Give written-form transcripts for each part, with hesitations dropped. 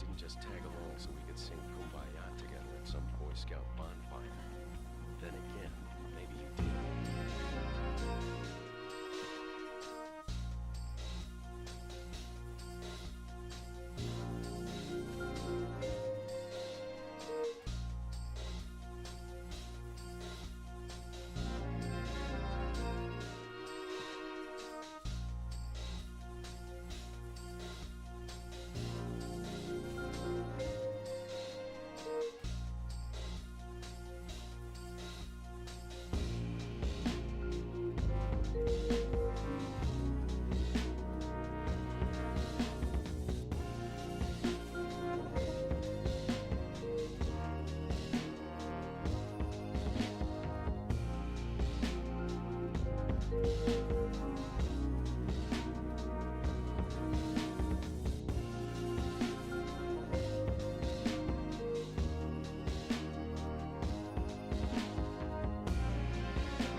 Didn't just tag along so we could sing Kumbaya together at some Boy Scout bonfire. Then again, maybe you did.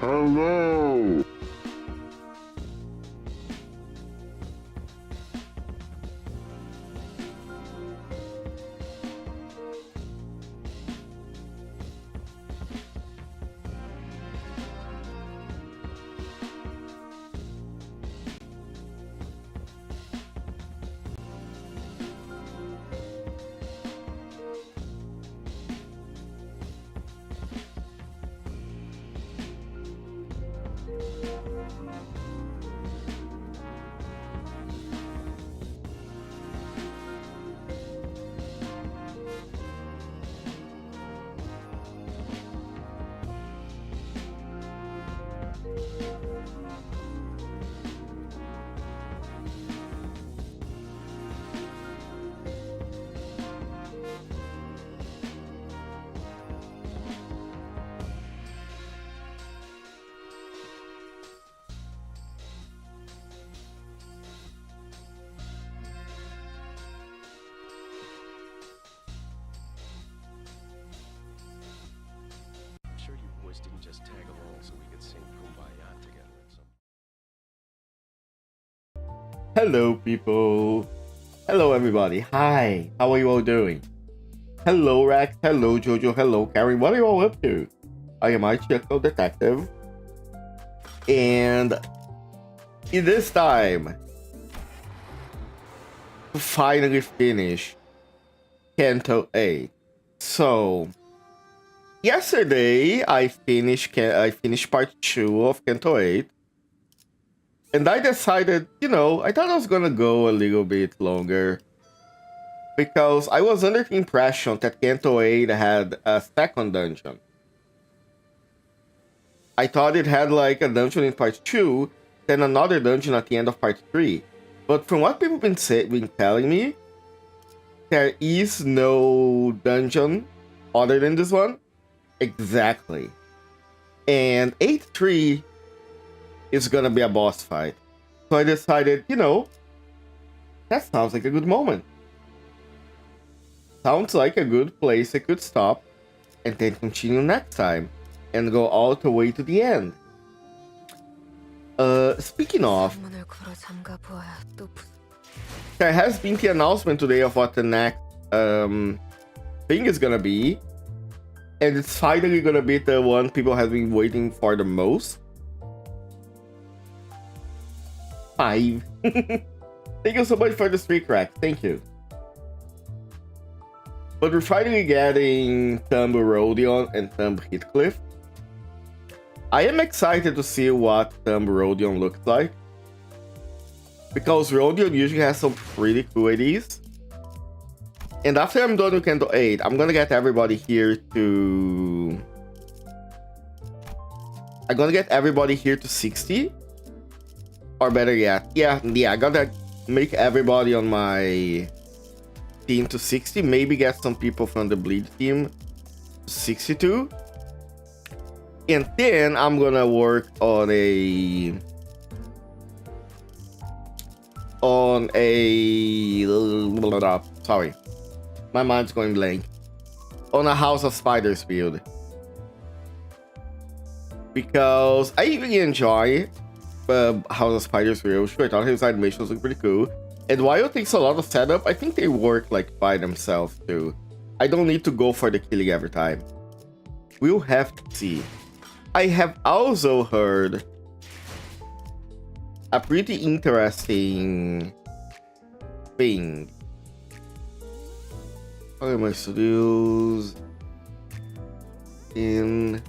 Hello! Sure you boys didn't just tag along so we could sing Kumbaya together at some... Hello, people. Hello, everybody. Hi. How are you all doing? Hello, Rex. Hello, Jojo. Hello, Carrie. What are you all up to? I am Archie, detective. And it is time to finally finish CANTO 8. So, yesterday I finished part 2 of CANTO 8. And I decided, I thought I was gonna go a little bit longer. Because I was under the impression that CANTO 8 had a second dungeon. I thought it had like a dungeon in part 2, then another dungeon at the end of part 3. But from what people been telling me, there is no dungeon other than this one. Exactly. And 8-3 is gonna be a boss fight. So I decided, that sounds like a good moment. Sounds like a good place I could stop and then continue next time and go all the way to the end. Speaking of, there has been the announcement today of what the next thing is gonna be, and it's finally gonna be the one people have been waiting for the most. 5. Thank you so much for the street crack. Thank you. But we're finally getting Thumb Rodion and Thumb Heathcliff. I am excited to see what Thumb Rodion looks like, because Rodion usually has some pretty cool IDs. And after I'm done with CANTO 8, I'm gonna get everybody here to... I'm gonna get everybody here to 60. Or better yet, yeah, I gotta make everybody on my team to 60. Maybe get some people from the Bleed team to 62. And then I'm gonna work on a... Sorry. My mind's going blank. On a House of Spiders build. Because I really enjoy House of Spiders real sure. I thought his animations look pretty cool. And while it takes a lot of setup, I think they work like by themselves too. I don't need to go for the killing every time. We'll have to see. I have also heard a pretty interesting thing. What are my studios? In...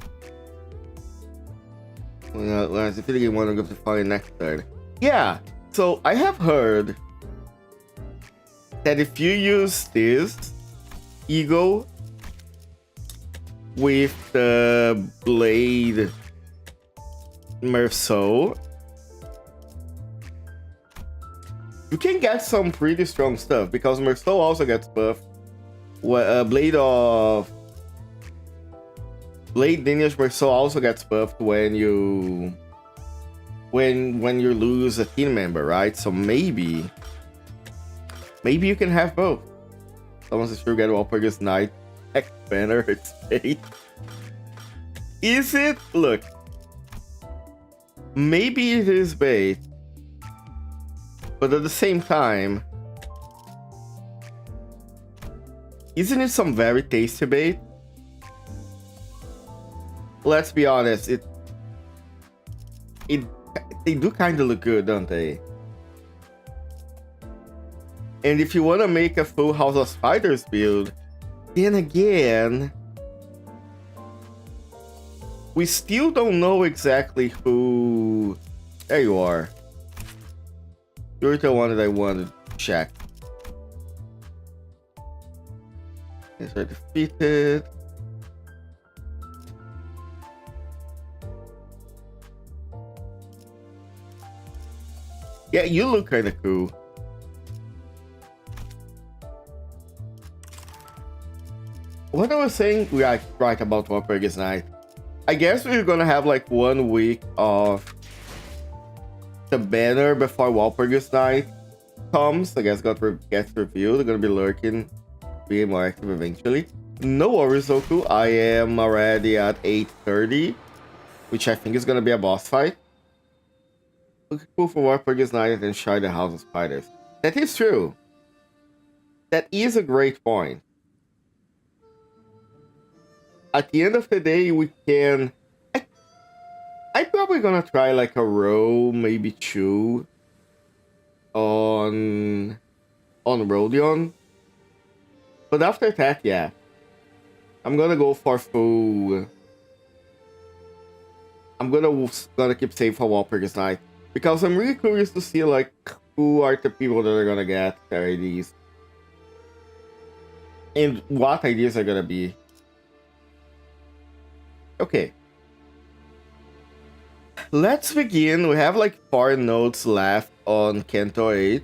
Well, I feel like I want to go to find next turn. Yeah, so I have heard that if you use this Eagle with the Blade Merceau, you can get some pretty strong stuff, because Merceau also gets buffed. Blade Lineage Merceau also gets buffed when you lose a team member, right? So maybe you can have both. Someone says sure get Walpurgis Knight X banner, it's fate. Is it? Look. Maybe it is bait. But at the same time, isn't it some very tasty bait? Let's be honest, they do kind of look good, don't they? And if you want to make a full House of Spiders build, then again, we still don't know exactly who... There you are. You're the one that I wanted to check. Yes, I defeated. Yeah, you look kind of cool. What I was saying, right about Walpurgis Night. I guess we're gonna have like 1 week of the banner before Walpurgis Night comes. I guess gets revealed. They're gonna be lurking, being more active eventually. No worries, Zoku. I am already at 8:30, which I think is gonna be a boss fight. Looking cool for Walpurgis Night and try the House of Spiders. That is true. That is a great point. At the end of the day, we can... I'm probably gonna try like a row, maybe 2 on Rodion. But after that, yeah. I'm gonna go for full... I'm gonna keep safe for Walpurgis Night. Because I'm really curious to see like who are the people that are gonna get their IDs. And what ideas are gonna be. Okay. Let's begin. We have like 4 notes left on CANTO 8.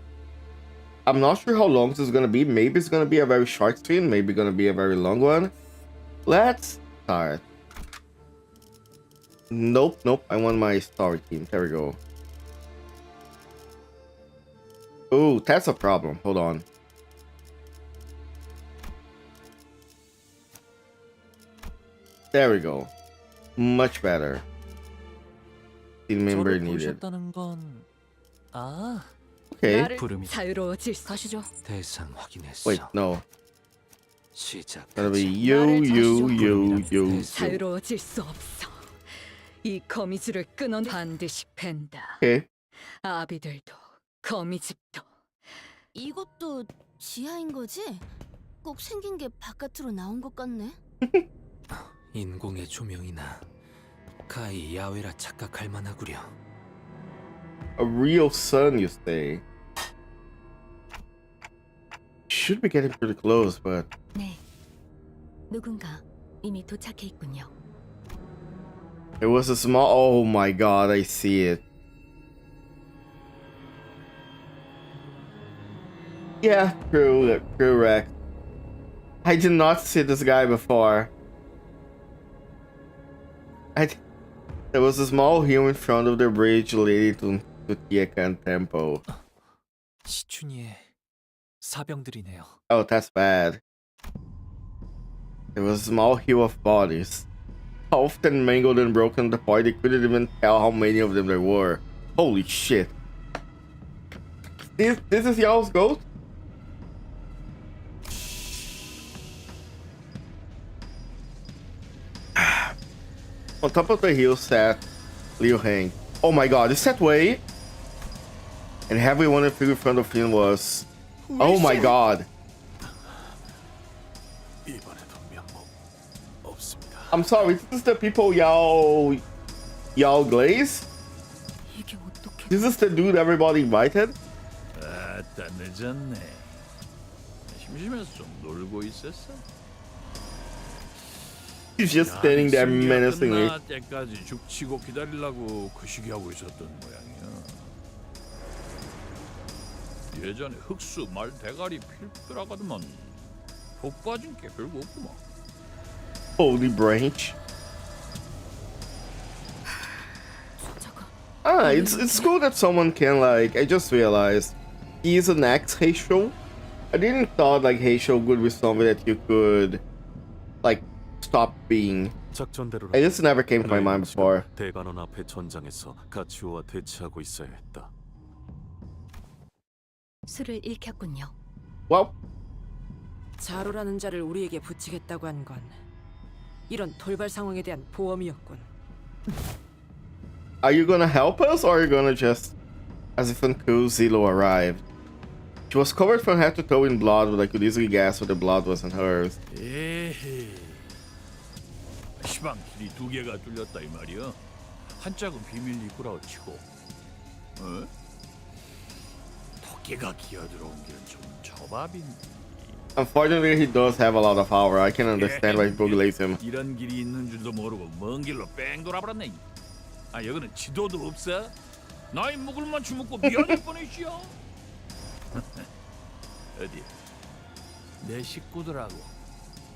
I'm not sure how long this is gonna be. Maybe it's gonna be a very short stream. Maybe gonna be a very long one. Let's start. Nope. I want my story team. There we go. Oh, that's a problem. Hold on. There we go. Much better. Steel member 저를 needed. 부르셨다는 건 Okay. 나를 부름이 자유로워질 가시죠. 대상 확인했어. Wait, no. 시작. That'll be you. 자유로워질 수 없어. 이 거미줄을 끊어 반드시 팬다. Okay. 아비들도 거미집도. 이것도 지하인 거지? 꼭 생긴 게 바깥으로 나온 것 같네. 인공의 조명이나 가히 야외라 착각할 만하구려. A real sun, you say? Should be getting pretty close, but 네. 누군가 이미 도착해 있군요. it was a small. Oh my god, I see it. Yeah, true, correct. I did not see this guy before. There was a small hill in front of the bridge leading to Tiekan Temple. 시춘이의 사병들이네요. Oh, that's bad. There was a small hill of bodies. Often mangled and broken to the point they couldn't even tell how many of them there were. Holy shit. This is y'all's goat? On top of the hill sat Liu Hang. Oh my god, is that way? And everyone in figure in front of him was... Oh my god. I'm sorry, this is the people y'all glaze? 이게 어떻게? This is the dude everybody invited? 아따 늦었네. 심심해서 좀 놀고 있었어. He's just standing there menacingly. 끝날 때까지 죽치고 기다리려고 그 시기하고 있었던 모양이야. 예전에 흑수 말 대가리 필더라가더만 복 빠진 게 별거 없구만. Holy branch. 저거 Ah, it's cool that someone can like. I just realized he's an ex-Heisho. I didn't thought like Heisho would be something that you could like stop being. 작전대로라. It just never came to my mind before. 대관원 앞에 전장에서 가치오와 대치하고 있어야 했다. 술을 읽혔군요. Well, 자로라는 자를 우리에게 붙이겠다고 한 건 이런 돌발 상황에 대한 보험이었군. are you gonna help us or are you gonna just, as if uncool Zilo arrived? She was covered from head to toe in blood, but I could easily guess what the blood wasn't hers. 에헤. 시방 길이 두 개가 뚫렸다 이 말이야. 한 짝은 비밀 입구라고 치고. 어? 토끼가 기어들어온 길은 좀 저밥인데. Unfortunately, he does have a lot of power. I can understand why people glaze him. 이런 길이 있는 줄도 모르고 먼 길로 뺑 돌아버렸네. 아 여기는 지도도 없어? 나이 먹을만 주먹고 미안할 뻔했지요. 어디? 내 식구들하고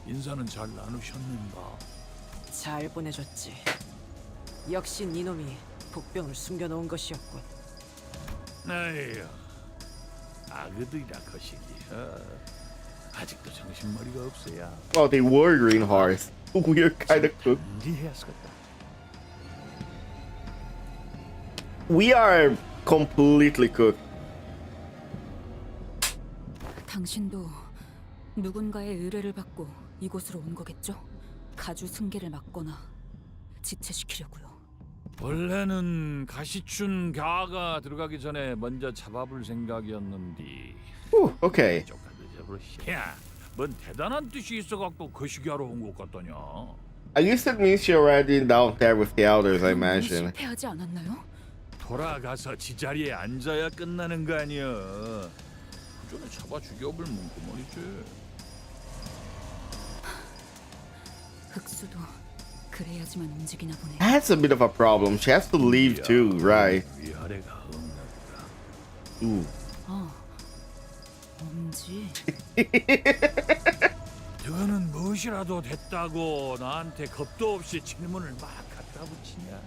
인사는 잘 나누셨는가? 잘 보내줬지. 역시 니놈이 복병을 숨겨놓은 것이었군. 아휴, 아그들이라 거시기. 아직도 정신머리가 없어야. Oh, they were green horse. Weird kind of cook. 이해했었다. We are completely cooked. 당신도 누군가의 의뢰를 받고 이곳으로 온 거겠죠? 가주 승계를 막거나 지체시키려고요. 원래는 가시춘 갸가 들어가기 전에 먼저 잡아볼 생각이었는데. Ooh, okay. 야, 뭔 대단한 뜻이 있어갖고 거시기하러 온 것 같더냐. I guess that means you're already down there with the elders, I imagine. 실패하지 않았나요? 돌아가서 지자리에 앉아야 끝나는 거 아니야. 그 전에 잡아 죽여버리면 그만이지. 흑수도 그래야지만 움직이나 보네. That's a bit of a problem. She has to leave too, right? 위아래가 없나 보다. Ooh. 뭔지. 너는 무엇이라도 됐다고 나한테 겁도 없이 질문을 막 갖다 붙이냐?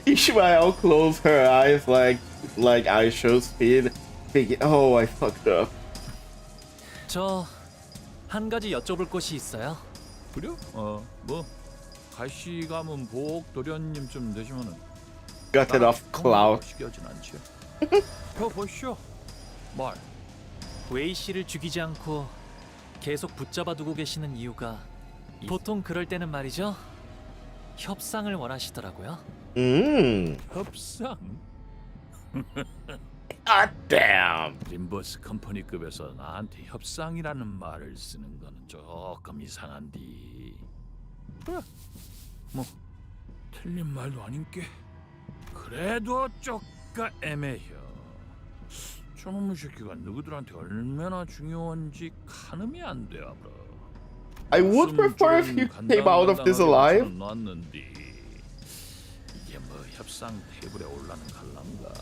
Ishmael closed her eyes like I show speed, thinking, "Oh, I fucked up." 저 한 가지 여쭤볼 곳이 있어요. 그래? 뭐? 가시 가문 보옥 도련님쯤 되시면은 Got it off cloud. 시켜진 않지요. 저 보시오. 말. 웨이 씨를 죽이지 않고 계속 붙잡아 두고 계시는 이유가 보통 그럴 때는 말이죠. 협상을 원하시더라고요. 협상. God damn. 림버스 컴퍼니급에서 나한테 협상이라는 말을 쓰는 거는 조금 이상한디. 그래, 뭐 틀린 말도 아닌게. 그래도 쪼까 애매해. 저놈의 새끼가 누구들한테 얼마나 중요한지 가늠이 안 돼, 아브라. I would prefer if you came out of this alive. 놨는데 이게 뭐 협상 테이블에 올라는 갈란가.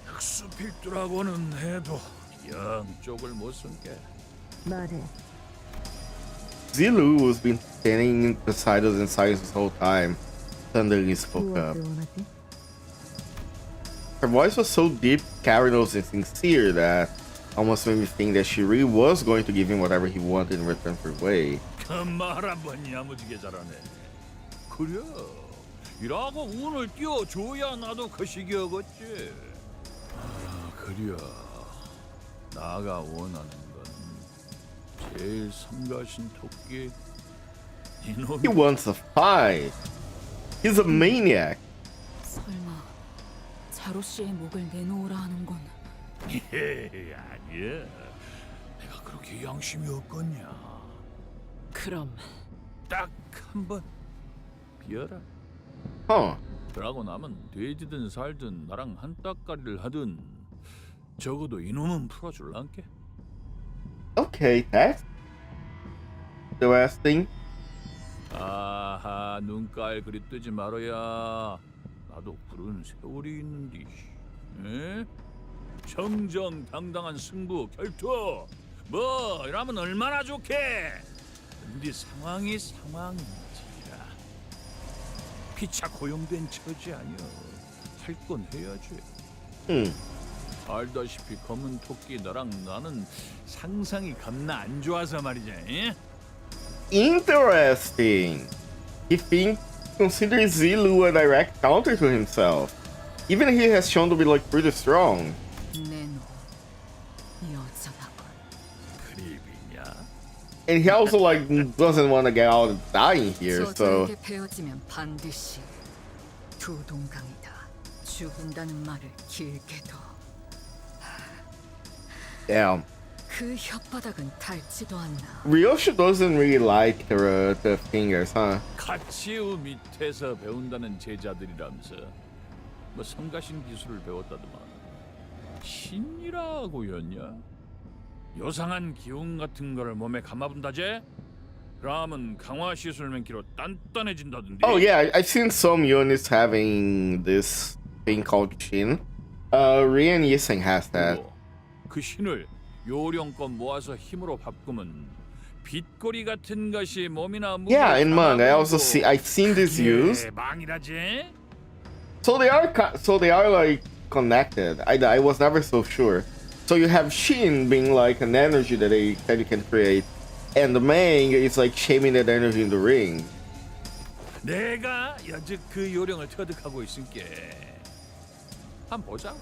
흑수 필두라고는 해도 영 쪽을 못 쓴게. 말해. Zilu has been standing beside us in silence this whole time. Suddenly spoke up. Her voice was so deep, cavernous, and sincere that almost made me think that she really was going to give him whatever he wanted in return for Wei. 그 말 한번 야무지게 잘하네. 그래, 이라고 운을 띄워줘야 나도 그 시기였겠지. 아, 그래. 나가 원하는 건 제일 성가신 토끼 이놈이. He wants a fight. He's a maniac. 설마 자로 씨의 목을 내놓으라 하는 건 아니야. 내가 그렇게 양심이 없겠냐. 그럼 딱 한 번 비어라. Huh. 그러고 나면 돼지든 살든 나랑 한 따까리를 하든 적어도 이놈은 풀어줄란게. Okay, that's interesting. 아하, 눈깔 그리 뜨지 말아야. 나도 그런 세월이 있는디. 에? 정정당당한 승부 결투 뭐 이러면 얼마나 좋게. 근데 상황이 상황인지라. 피차 고용된 처지 아니여. 할 건 해야지. 알다시피 검은 토끼 너랑 나는 상상이 겁나 안 좋아서 말이지. 에? Interesting. He considers Zilu a direct counter to himself. Even he has shown to be like pretty strong. 내놈 여자다군. 그립이냐? And he also like doesn't want to get out of dying here, so 저자에게 베어지면 반드시 두 동강이다. 죽인다는 말을 길게도. damn. 그 혓바닥은 닳지도 않나. Ryoshi doesn't really like the fingers, huh? 가치우 밑에서 배운다는 제자들이라면서 뭐 성가신 기술을 배웠다더만. 신이라고였냐? 요상한 기운 같은 걸 몸에 감아본다제? 그러면 강화 시술맨기로 단단해진다던데. Oh yeah, I've seen some units having this thing called Shin. Rian Yiseng has that. 그리고 그 신을 요령껏 모아서 힘으로 바꾸면 빗꼬리 같은 것이 몸이나 무게에 Yeah, in manga, 감아보고 I've seen this used. 망이라지? So they are like connected. I was never so sure. So you have Shin being like an energy that you can create, and the Mang is like shaming that energy in the ring. 내가 여직 그 요령을 터득하고 있을게. 한번 보자고.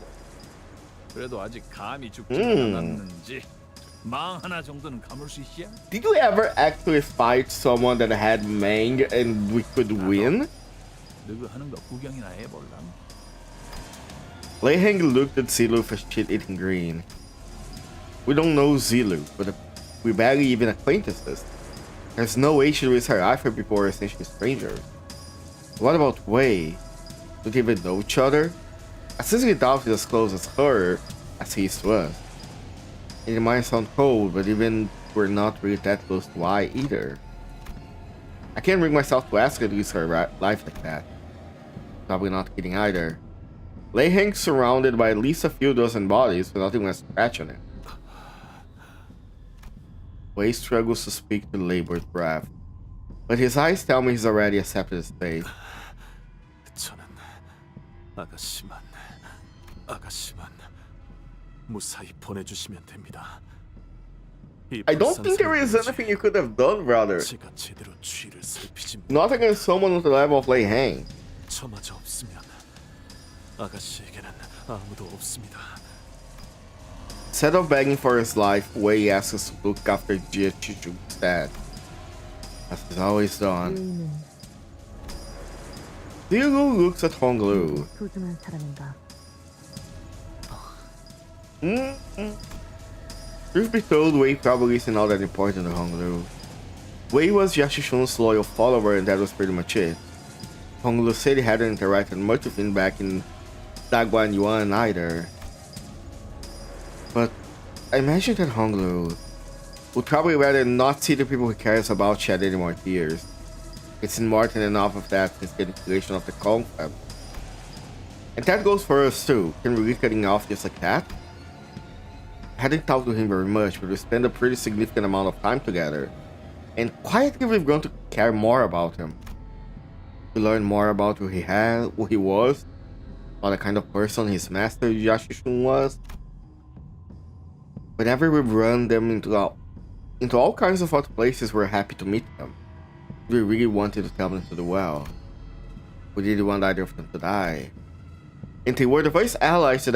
그래도 아직 감이 죽지는 않았는지 망 하나 정도는 감을 수 있냐? Did you ever actually fight someone that had Mang and we could win? 너그 하는 거 구경이나 해볼라. Lei Heng looked at Zilu for shit-eating green. We don't know Zilu, but we're barely even acquaintances. There's no way she raised her eye for people who are essentially strangers. What about Wei? Do they even know each other? I sincerely doubt he's as close as her as he is to us. It might sound cold, but even we're not really that close to Wei either. I can't bring myself to ask her to use her life like that. Probably not kidding either. Lei Heng's surrounded by at least a few dozen bodies without even a scratch on it. Wei struggles to speak with labored breath, but his eyes tell me he's already accepted his fate. 저는 아가씨만 무사히 보내주시면 됩니다. I don't think there is anything you could have done, brother. 제가 제대로 쥐를 살피지 Not against someone with the level of Lei Hang. 저마저 없으면 아가씨에게는 아무도 없습니다. Instead of begging for his life, Wei asks us to look after Jia Chichu instead, as he's always done. Zilu looks at Honglu. 소중한 사람인가? Truth be told, Wei probably isn't all that important to Honglu. Wei was Yashishun's loyal follower and that was pretty much it. Honglu said he hadn't interacted much with him back in Daguan Yuan either. But I imagine that Honglu would probably rather not see the people he cares about shed any more tears. It's seen more than enough of that since the creation of the Kong family. And that goes for us too. Can we be cutting off just like that? I hadn't talked to him very much, but we spent a pretty significant amount of time together. And quietly we've grown to care more about him. We learned more about who he was, about the kind of person his master Yashishun was. Whenever we've run them into all kinds of other places, we're happy to meet them. We really wanted to tell them to do well. We didn't want either of them to die. And they were the first allies that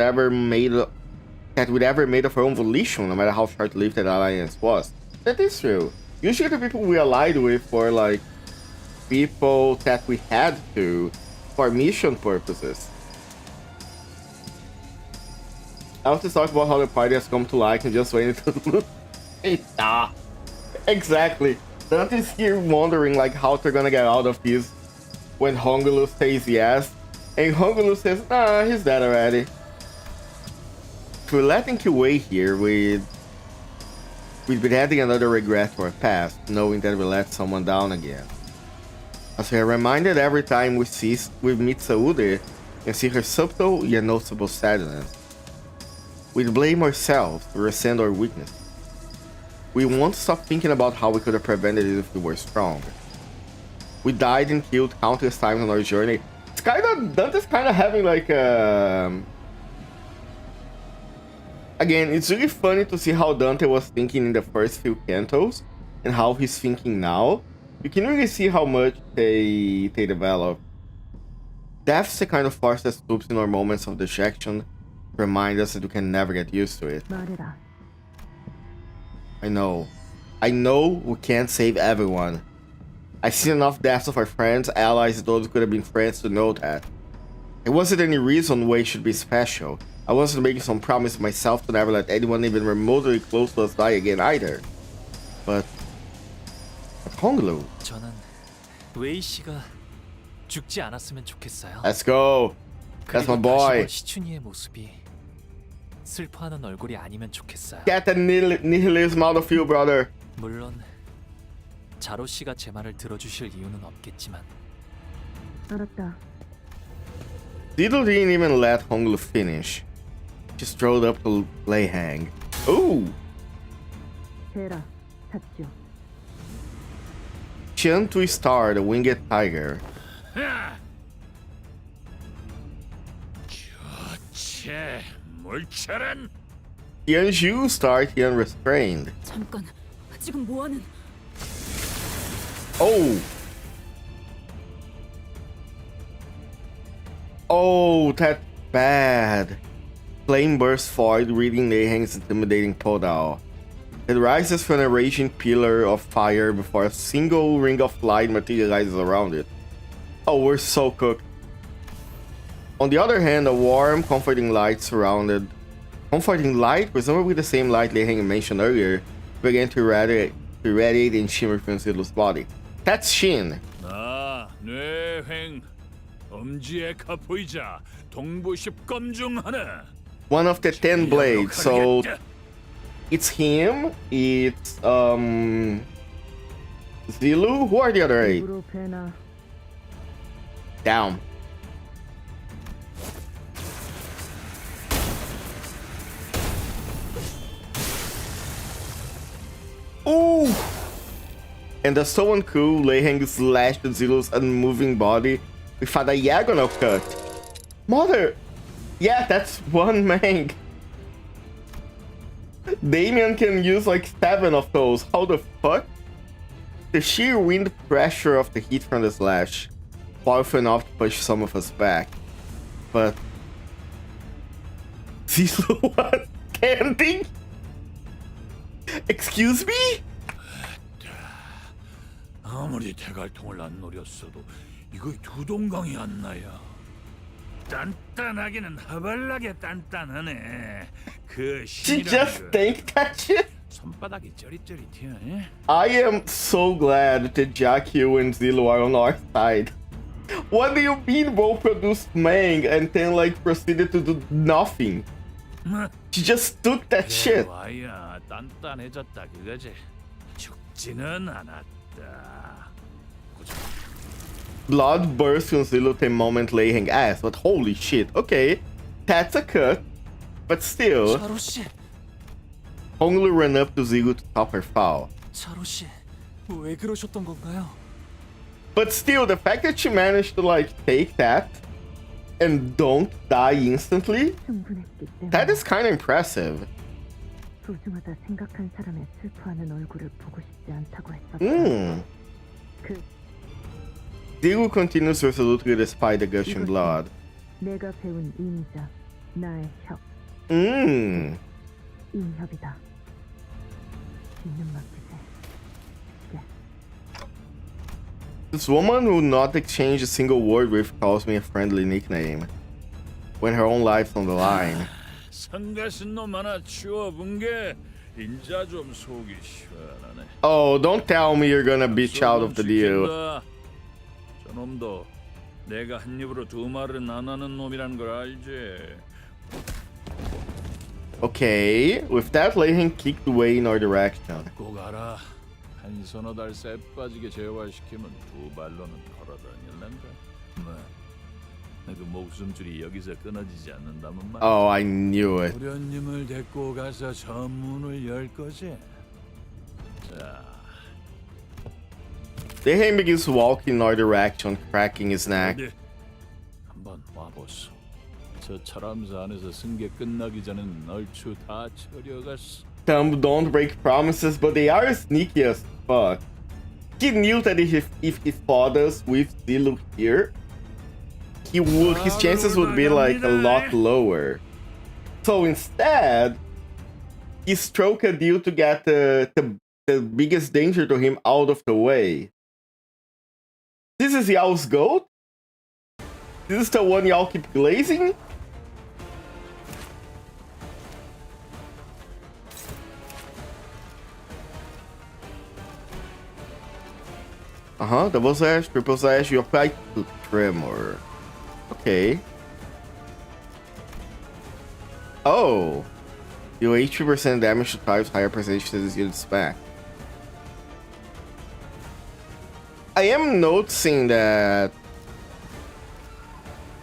we'd ever made of our own volition, no matter how short-lived that alliance was. That is true. Usually the people we allied with were like people that we had to for mission purposes. I was just talking about how the party has come to light and just waiting to loot. Exactly. Dante's here wondering like how they're gonna get out of this when Hongulu says yes. And Hongulu says, nah, he's dead already. If we're letting Wei here, we'd be adding another regret to our past, knowing that we let someone down again. As we are reminded every time we meet Saude and see her subtle yet noticeable sadness. We'd blame ourselves, resent our weakness. We won't stop thinking about how we could have prevented it if we were strong. We died and killed countless times on our journey. It's Dante's kind of having like again, it's really funny to see how Dante was thinking in the first few cantos and how he's thinking now. You can really see how much they develop. Death's the kind of force that swoops in our moments of dejection to remind us that we can never get used to it. 말해라. I know we can't save everyone. I've seen enough deaths of our friends, allies, and those who could have been friends to know that. There wasn't any reason Wei should be special. I wasn't making some promise to myself to never let anyone even remotely close to us die again either. But Honglu. 저는 웨이 씨가 죽지 않았으면 좋겠어요. Let's go. That's my boy. 시춘이의 모습이 슬퍼하는 얼굴이 아니면 좋겠어요. Get the nihilism out of you, brother. 물론 자로 씨가 제 말을 들어주실 이유는 없겠지만. 알았다. Diddle didn't even let Honglu finish. She strode up to Lei Hang. Ooh! 해라. 샀죠. Chiantu Star, the winged tiger. 교체 물철은 Tianju Star, the unrestrained. 잠깐, 지금 뭐하는? Oh! Oh, that's bad. Flame bursts forward, reading Lei Hang's intimidating podao. It rises from a raging pillar of fire before a single ring of light materializes around it. Oh, we're so cooked. On the other hand, a warm, comforting light, presumably the same light Lei Hang mentioned earlier, began to radiate and shimmer from Zilu's body. That's Shin. 나 뇌횡 엄지의 카포이자 동부십검 중 하나. One of the 10 blades, so it's him, it's Zilu, who are the other 8? 입으로 배나. Down. Ooh! And the so uncool Lei Hang slashed Zilu's unmoving body with a diagonal cut. Mother! Yeah, that's one Mang. Damien can use like 7 of those. How the fuck? The sheer wind pressure of the heat from the slash, powerful enough to push some of us back. But Zilo was standing? Excuse me? 아무리 대갈통을 안 노렸어도 이거 두 동강이 안 나야. 단단하기는 하발나게 단단하네. 그 She just 신이라는 거 tanked that shit? 손바닥이 저릿저릿해. I am so glad that Jakyu and Zilo are on our side. What do you mean Ro produced Mang and then like proceeded to do nothing? She just took that shit. 와야 단단해졌다 그거지. 죽지는 않았다. Blood bursts from Zilo the moment laying ass, but holy shit, okay. That's a cut. But still, 차로 씨, Honglu ran up to Zilo to stop her fall. 차로 씨, 왜 그러셨던 건가요? But still, the fact that she managed to like take that and don't die instantly, 충분했기 때문에 that is kind of impressive. 소중하다 생각한 사람의 슬퍼하는 얼굴을 보고 싶지 않다고 했었다. 그 Zilo continues resolutely despite the gushing blood. 내가 배운 인자, 나의 협, 인협이다. 뒤는 맡기세. This woman who not exchange a single word with calls me a friendly nickname when her own life's on the line. 성가신 놈 하나 치워본 게 인자 좀 속이 시원하네. Oh, don't tell me you're gonna bitch out of the deal. 저놈도 내가 한 입으로 두 말은 안 하는 놈이란 걸 알지. Okay, with that, Leihen kicked away in our direction. 꼭 알아. 한 서너 달 쎄 빠지게 재활시키면 두 발로는 걸어다닐란다. 그 목숨줄이 여기서 끊어지지 않는다면 말이야. Oh, I knew it. 도련님을 데리고 가서 전문을 열 거지. 자. Leihen begins to walk in our direction, cracking his neck. 어디? 한번 와보소. 저 철암사 안에서 승계 끝나기 전엔 얼추 다 처려갔어. Thumb don't break promises, but they are sneaky as fuck. He knew that if he fought us with Zilo here, his chances would be like a lot lower. So instead, he struck a deal to get the biggest danger to him out of the way. This is y'all's goat? This is the one y'all keep glazing? Double slash, triple slash, you apply to tremor. Okay. Oh! You 80% damage to types, higher percentage to this unit's back. I am noticing that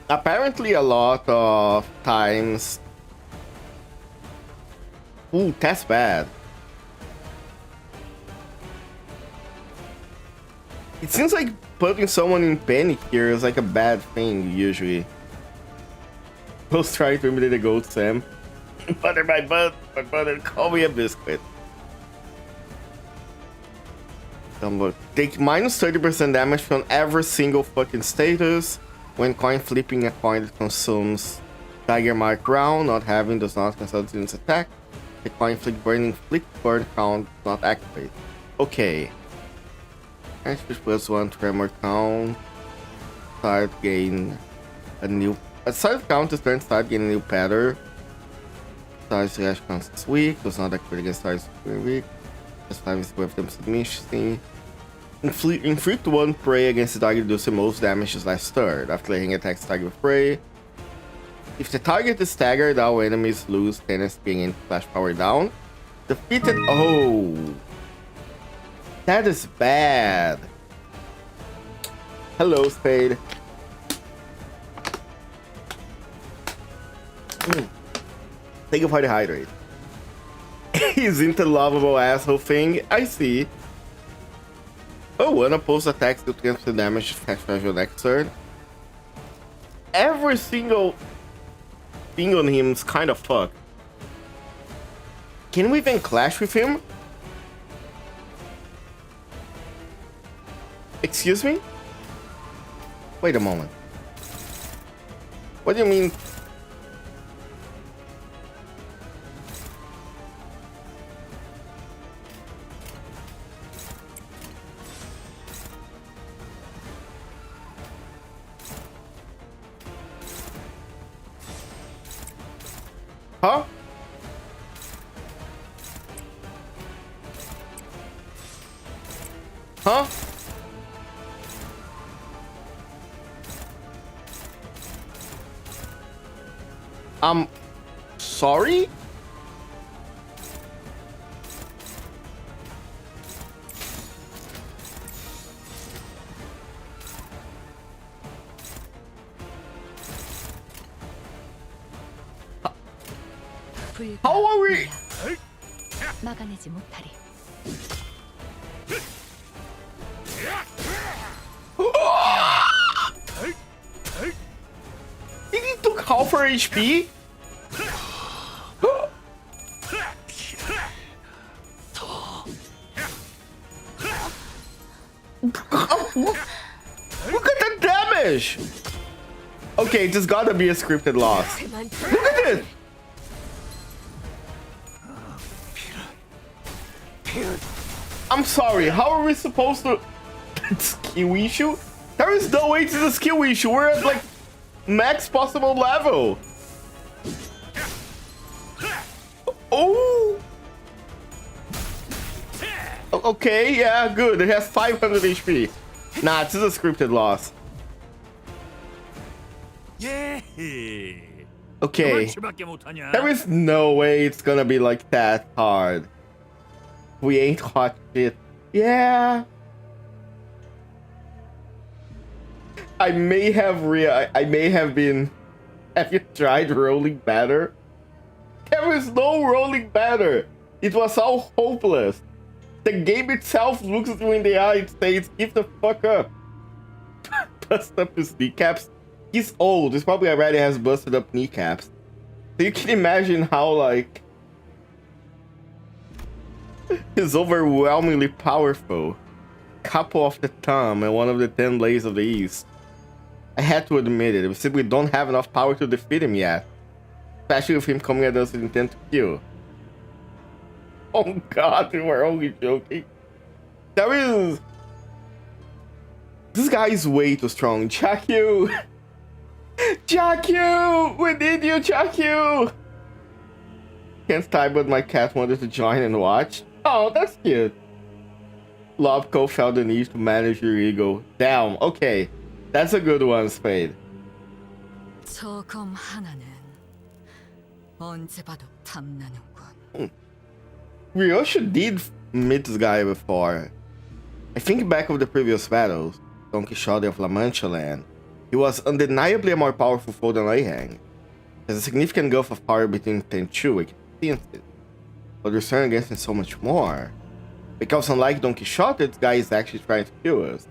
apparently a lot of times... Ooh, that's bad. It seems like putting someone in panic here is like a bad thing, usually. I was trying to imitate a goat, Sam. Butter my butt, my butter, call me a biscuit. Take minus 30% damage from every single fucking status. When coin flipping a coin that consumes Tiger Mark round, not having does not cancel the unit's attack. The coin flick burning flick burn count does not activate. Okay. Actually plus 1 tremor count. Start gain a new. A side count is turn start gain a new pattern. Start slash counts is weak, does not activate against stars very weak. This time is with them submission. Inflict 1 prey against the target deals the most damage this last turn. After laying attacks the target with prey. If the target is staggered, all enemies lose 10 SP and flash power down. Defeated. Oh, that is bad. Hello, Spade. Thank you for the hydrate. He's into lovable asshole thing. I see. Oh, unopposed attacks do 10% damage to flash special next turn. Every single thing on him is kind of fucked. Can we even clash with him? Excuse me? Wait a moment. What do you mean? Huh? Huh? Sorry? How are we? 막아내지 못하리. He took half her HP? Look at the damage! Okay, this gotta be a scripted loss. Look at it! I'm sorry, how are we supposed to... skill issue? There is no way it's a skill issue. We're at like max possible level. Oh! Okay, yeah, good. It has 500 HP. Nah, this is a scripted loss. Okay. There is no way it's gonna be like that hard. We ain't hot shit. Yeah. I may have been. Have you tried rolling better? There is no rolling better. It was all hopeless. The game itself looks at you in the eye and says, "Give the fuck up." Bust up his kneecaps. He's old. He probably already has busted up kneecaps. So you can imagine how like he's overwhelmingly powerful. Couple of the thumb and one of the 10 blades of the east. I had to admit it. We simply don't have enough power to defeat him yet. Especially with him coming at us with intent to kill. Oh god, we were only joking. There is... This guy is way too strong. Jakyu! Jakyu! We need you, Jakyu! Can't type, but my cat wanted to join and watch. Oh, that's cute. Lobco felt the need to manage your ego. Damn, okay. That's a good one, Spade. 저검 하나는 언제 봐도 탐나는군. Ryoshi did meet this guy before. I think back of the previous battles, Don Quixote of La Mancha Land, he was undeniably a more powerful foe than Liang. There's a significant gulf of power between Tenchu, we can sense it. But we're turning against him so much more. Because unlike Don Quixote, this guy is actually trying to kill us.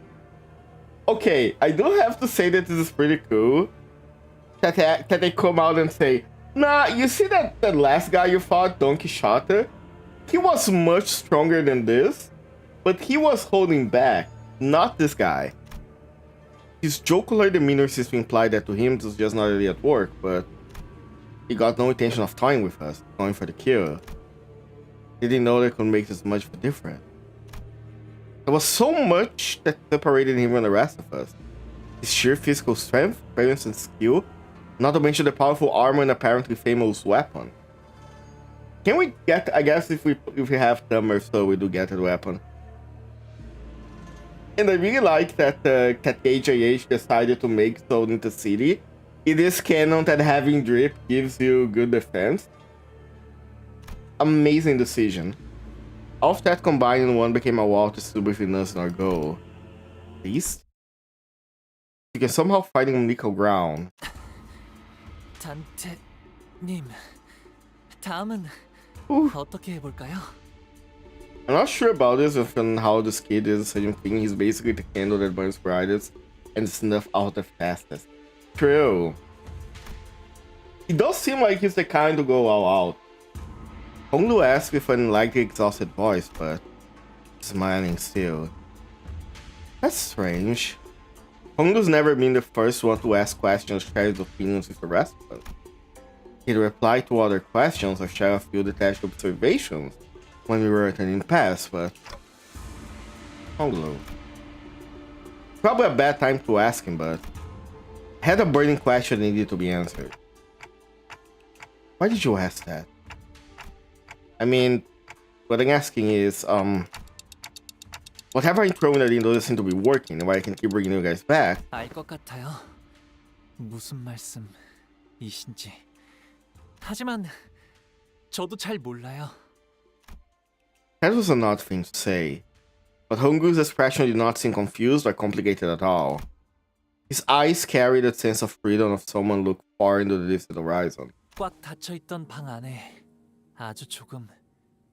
Okay, I do have to say that this is pretty cool. That they come out and say, nah, you see that last guy you fought, Don Quixote? He was much stronger than this, but he was holding back, not this guy. His jocular demeanor seems to imply that to him this was just not really at work, but he got no intention of toying with us, going for the kill. He didn't know that could make this much of a difference. There was so much that separated him from the rest of us. His sheer physical strength, presence, and skill, not to mention the powerful armor and apparently famous weapon. Can we get, I guess if we have thumb or so, we do get a weapon. And I really like that KJH decided to make Soul into City. It is canon that having drip gives you good defense. Amazing decision. All of that combined in one became a wall to stood between us and our goal. At least you can somehow fight on equal ground. 단테님, 다음은 어떻게 해볼까요? I'm not sure about this and how this kid is the same thing. He's basically the candle that burns brightest and snuff out the fastest. True. He does seem like he's the kind to go all out. Honglu asks with an likely exhausted voice, but smiling still. That's strange. Honglu's never been the first one to ask questions, share his opinions with the rest of us. He'd reply to other questions or share a few detached observations when we were returning past, but Honglu. Probably a bad time to ask him, but I had a burning question that needed to be answered. Why did you ask that? I mean, what I'm asking is, whatever I'm throwing at him doesn't seem to be working, why I can keep bringing you guys back. 알 것 같아요. 무슨 말씀이신지. 하지만 저도 잘 몰라요. That was an odd thing to say, but Honglu's expression did not seem confused or complicated at all. His eyes carried a sense of freedom of someone looked far into the distant horizon. 꽉 닫혀있던 방 안에 아주 조금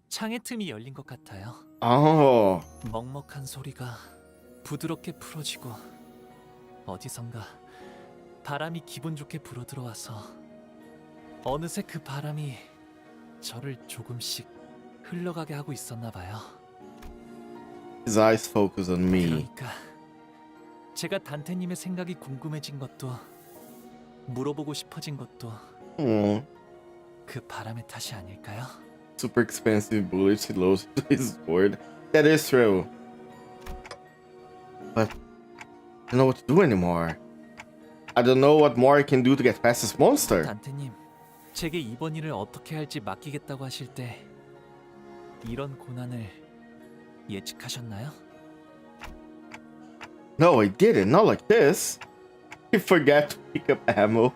창의 틈이 열린 것 같아요. Oh, 먹먹한 소리가 부드럽게 풀어지고 어디선가 바람이 기분 좋게 불어들어와서 어느새 그 바람이 저를 조금씩 흘러가게 하고 있었나 봐요. his eyes focused on me. 그러니까 제가 단테님의 생각이 궁금해진 것도 물어보고 싶어진 것도 Oh, 그 바람의 탓이 아닐까요? super expensive bullets he loads to his sword. That is true. But I don't know what to do anymore. I don't know what more I can do to get past this monster. 단테님, 제게 이번 일을 어떻게 할지 맡기겠다고 하실 때 이런 고난을 예측하셨나요? No, I didn't. Not like this. He forgot to pick up ammo.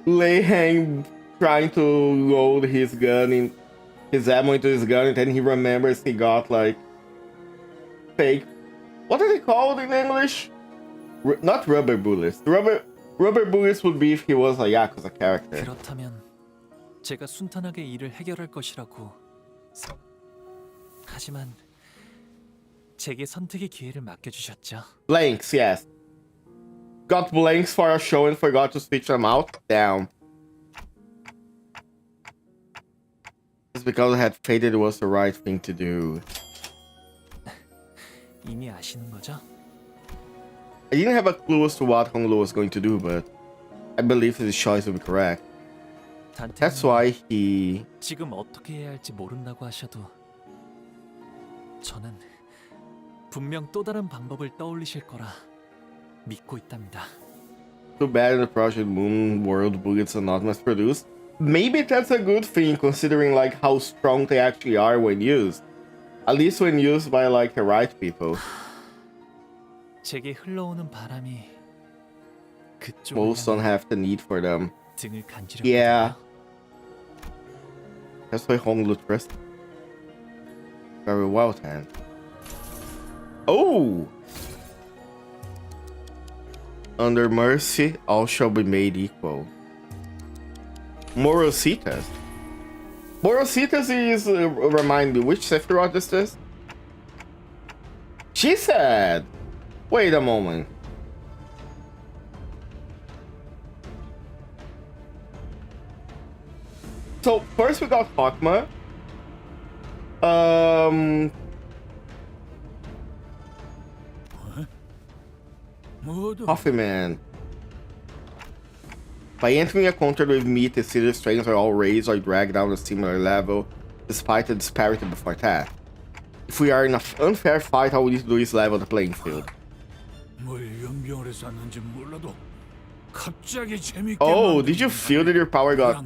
Lei Hang trying to load his gun in his ammo into his gun, and then he remembers he got like fake. What are they called in English? Not rubber bullets. Rubber bullets would be if he was a Yakuza character. 그렇다면 제가 순탄하게 일을 해결할 것이라고. 하지만 제게 선택의 기회를 맡겨주셨죠. Blanks, yes. Got blanks for a show and forgot to switch them out? Damn. Just because I had fated it was the right thing to do. 이미 아시는 거죠? I didn't have a clue as to what Honglu was going to do, but I believe his choice would be correct. That's why he... 지금 어떻게 해야 할지 모른다고 하셔도 저는 분명 또 다른 방법을 떠올리실 거라 믿고 있답니다. Too bad the Project Moon World bullets are not mass produced. Maybe that's a good thing considering like how strong they actually are when used. At least when used by like the right people. 제게 흘러오는 바람이 그쪽을 Most don't have the need for them. 등을 간지럽. Yeah. That's why Honglu trusts. Very well then. Oh! Under mercy, all shall be made equal. Morositas. Morositas is, remind me, which Sephiroth is this? She said! Wait a moment. So, first we got Hawkma. Coffee Man. By entering a contract with me, the city strengths are all raised or dragged down a similar level, despite the disparity before that. If we are in an unfair fight, all we need to do is level the playing field. Oh, did you feel that your power got...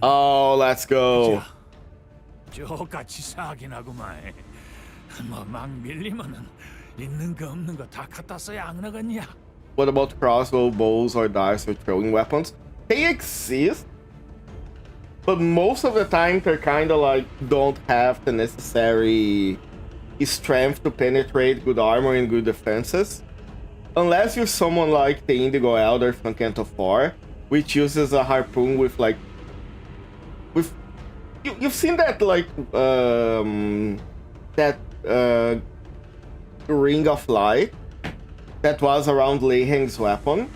Oh, let's go. 저같이 사긴 하구만. 뭐막 밀리면은 있는 거 없는 거 다 갖다 써야 안 나겠냐? What about crossbow, bows, or dice or throwing weapons? They exist, but most of the time they're kind of like don't have the necessary strength to penetrate good armor and good defenses. Unless you're someone like the Indigo Elder from CANTO 4, which uses a harpoon with like... You've seen that like... ring of light that was around Lei Hang's weapon.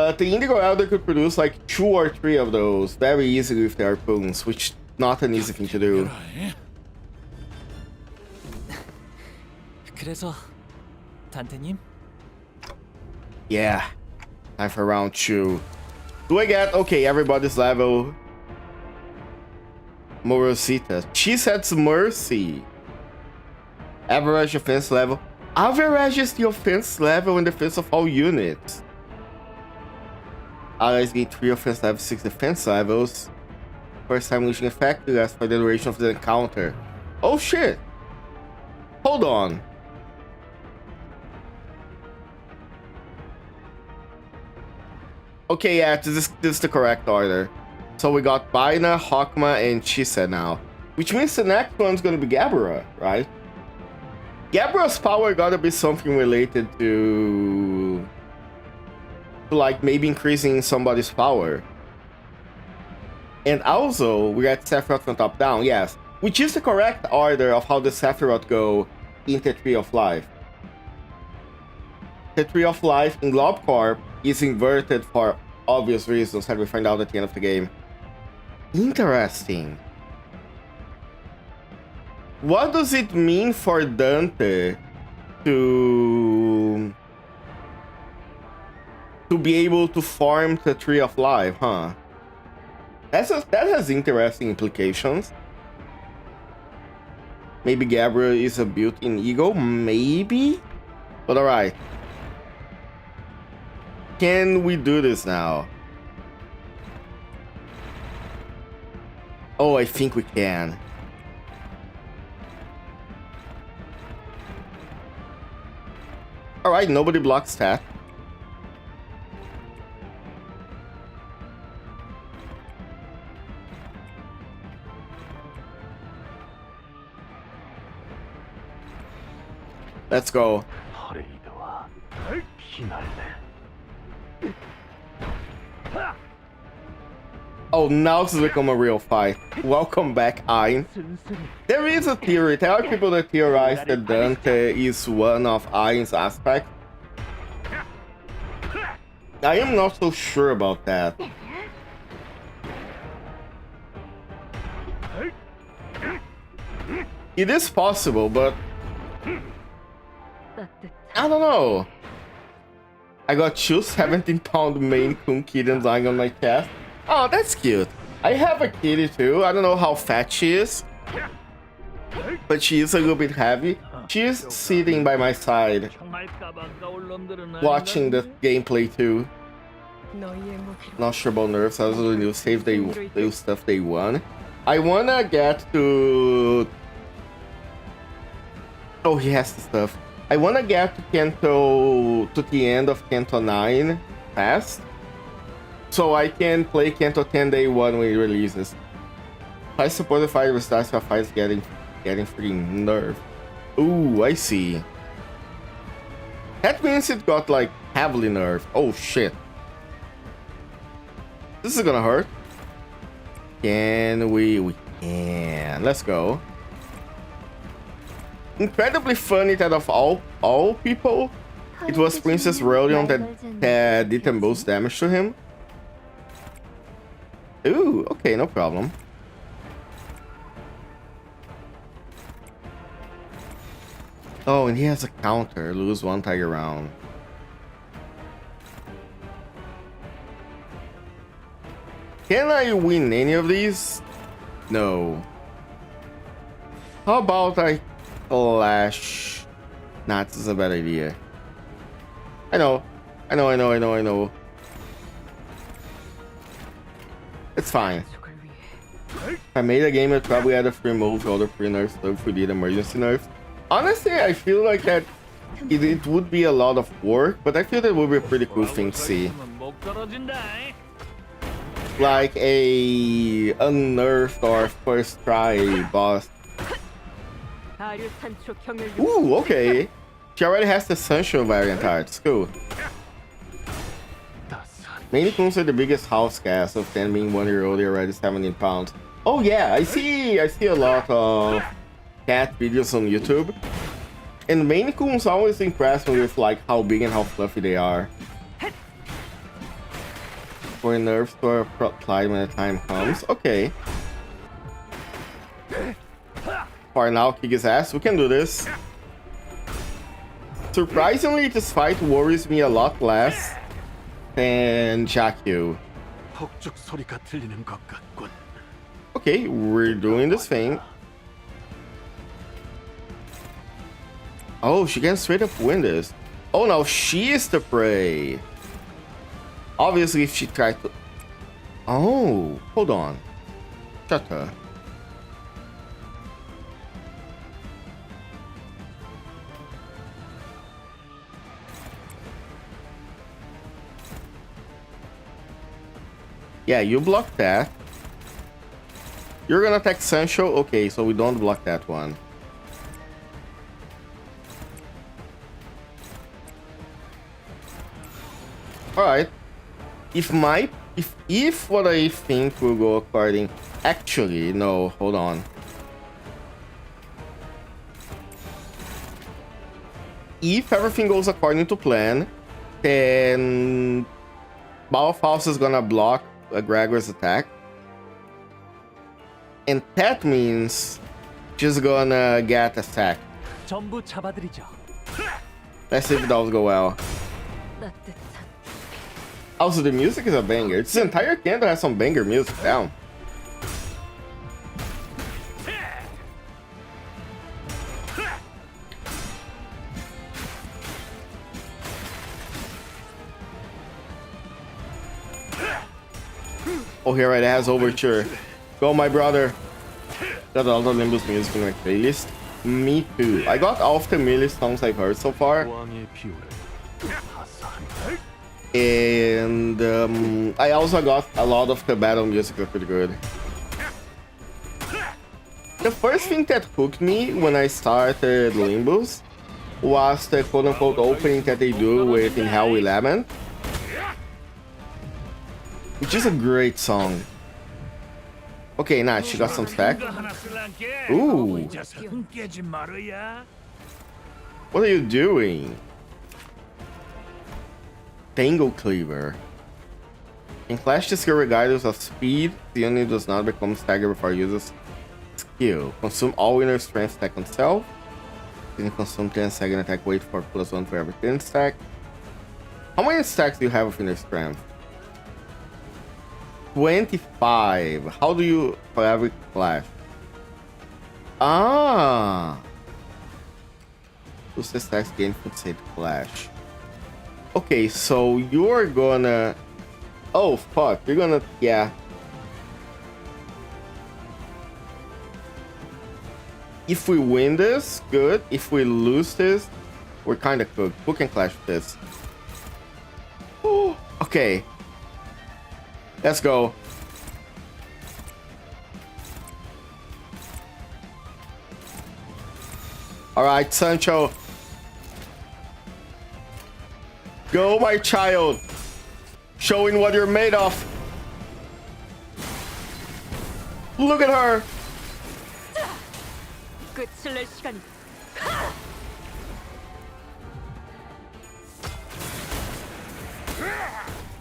but the Indigo Elder could produce like 2 or 3 of those very easily with their harpoons, which not an easy thing to do. 그래서 단테님? Yeah, time for round 2. Do I get, okay, everybody's level. Morosita. She sets mercy. Average offense level. Averages the offense level and defense of all units. Allies gain 3 offense levels, 6 defense levels. First time unleashing effect lasts for the duration of the encounter. Oh shit! Hold on. Okay, yeah, this is the correct order. So we got Baina, Hawkma, and Chisa now. Which means the next one's gonna be Gabra, right? Gabra's power gotta be something related to like maybe increasing somebody's power. And also, we got Sephiroth from top down, yes. Which is the correct order of how the Sephiroth go in the Tree of Life. The Tree of Life in Globcorp is inverted for obvious reasons that we find out at the end of the game. Interesting. What does it mean for Dante to be able to farm the Tree of Life, huh? That has interesting implications. Maybe Gabriel is a built-in ego, maybe? But alright. Can we do this now? Oh, I think we can. Alright, nobody blocks that. Let's go. Oh, now this has become a real fight. Welcome back, Ayn. There is a theory. There are people that theorize that Dante is one of Ayn's aspects. I am not so sure about that. It is possible, but I don't know. I got 2 17-pound Maine Coon kittens lying on my chest. Oh, that's cute. I have a kitty too. I don't know how fat she is, but she is a little bit heavy. She's sitting by my side, watching the gameplay too. Not sure about nerfs. I was doing new save they stuff they won. I wanna get to. Oh, he has the stuff. I wanna get to Canto, to the end of Canto 9 fast, so I can play Canto 10 day 1 when it releases. I suppose the fight restarts for fights getting freaking nerfed. Ooh, I see. That means it got like heavily nerfed. Oh shit. This is gonna hurt. Can we can. Let's go. Incredibly funny that of all people, it was Princess Rodion that did the most damage to him. Ooh, okay, no problem. Oh, and he has a counter. Lose 1 tiger round. Can I win any of these? No. How about I Clash? Nah, this is a bad idea. I know. It's fine. If I made a game, I'd probably add a free move to all the free nerfs if we did emergency nerfs. Honestly, I feel like that it would be a lot of work, but I feel that would be a pretty cool thing to see. Like a unnerfed or first try boss. Ooh, okay. She already has the Sunshine variant arts. Cool. Maine Coons are the biggest house cast, of 10 being 1 year old, they're already 17 pounds. Oh yeah, I see a lot of cat videos on YouTube. And Maine Coons always impress me with like how big and how fluffy they are. for nerfs to apply when the time comes. Okay. For now, kick his ass. We can do this. Surprisingly, this fight worries me a lot less than Jakyu. 폭죽 소리가 들리는 것 같군. Okay, we're doing this thing. Oh, she can straight up win this. Oh, now she is the prey. Obviously, if she tried to... Oh, hold on. Shut up. Yeah, you block that. You're gonna attack Sancho? Okay, so we don't block that one. Alright. If what I think will go according... Actually, no, hold on. If everything goes according to plan, then Bauhaus is gonna block Gregor's attack. And that means she's gonna get attacked. 전부 잡아드리죠. Let's see if those go well. Also, the music is a banger. This entire Canto has some banger music down. Oh, here it has Overture. Go, my brother. Got a lot of Limbus music in my playlist. Me too. I got all of the Millie songs I've heard so far. And I also got a lot of the battle music, that's pretty good. The first thing that hooked me when I started Limbus was the quote-unquote opening that they do with In Hell 11. Which is a great song. Okay, nice, she got some stack. Ooh. What are you doing? Tangle Cleaver. In Clash, the skill regardless of speed, the unit does not become staggered before it uses skill. Consume all winner strength stack on self. You can consume 10 second attack, wait for +1 for every 10 stack. How many stacks do you have of inner strength? 25. How do you for every clash? Ah. Use the stacks gain from said clash. Okay, so you're gonna... Oh, fuck. You're gonna... Yeah. If we win this, good. If we lose this, we're kind of cooked. Who can clash with this? Oh, okay. Let's go. Alright, Sancho. Go, my child. Showing what you're made of. Look at her. This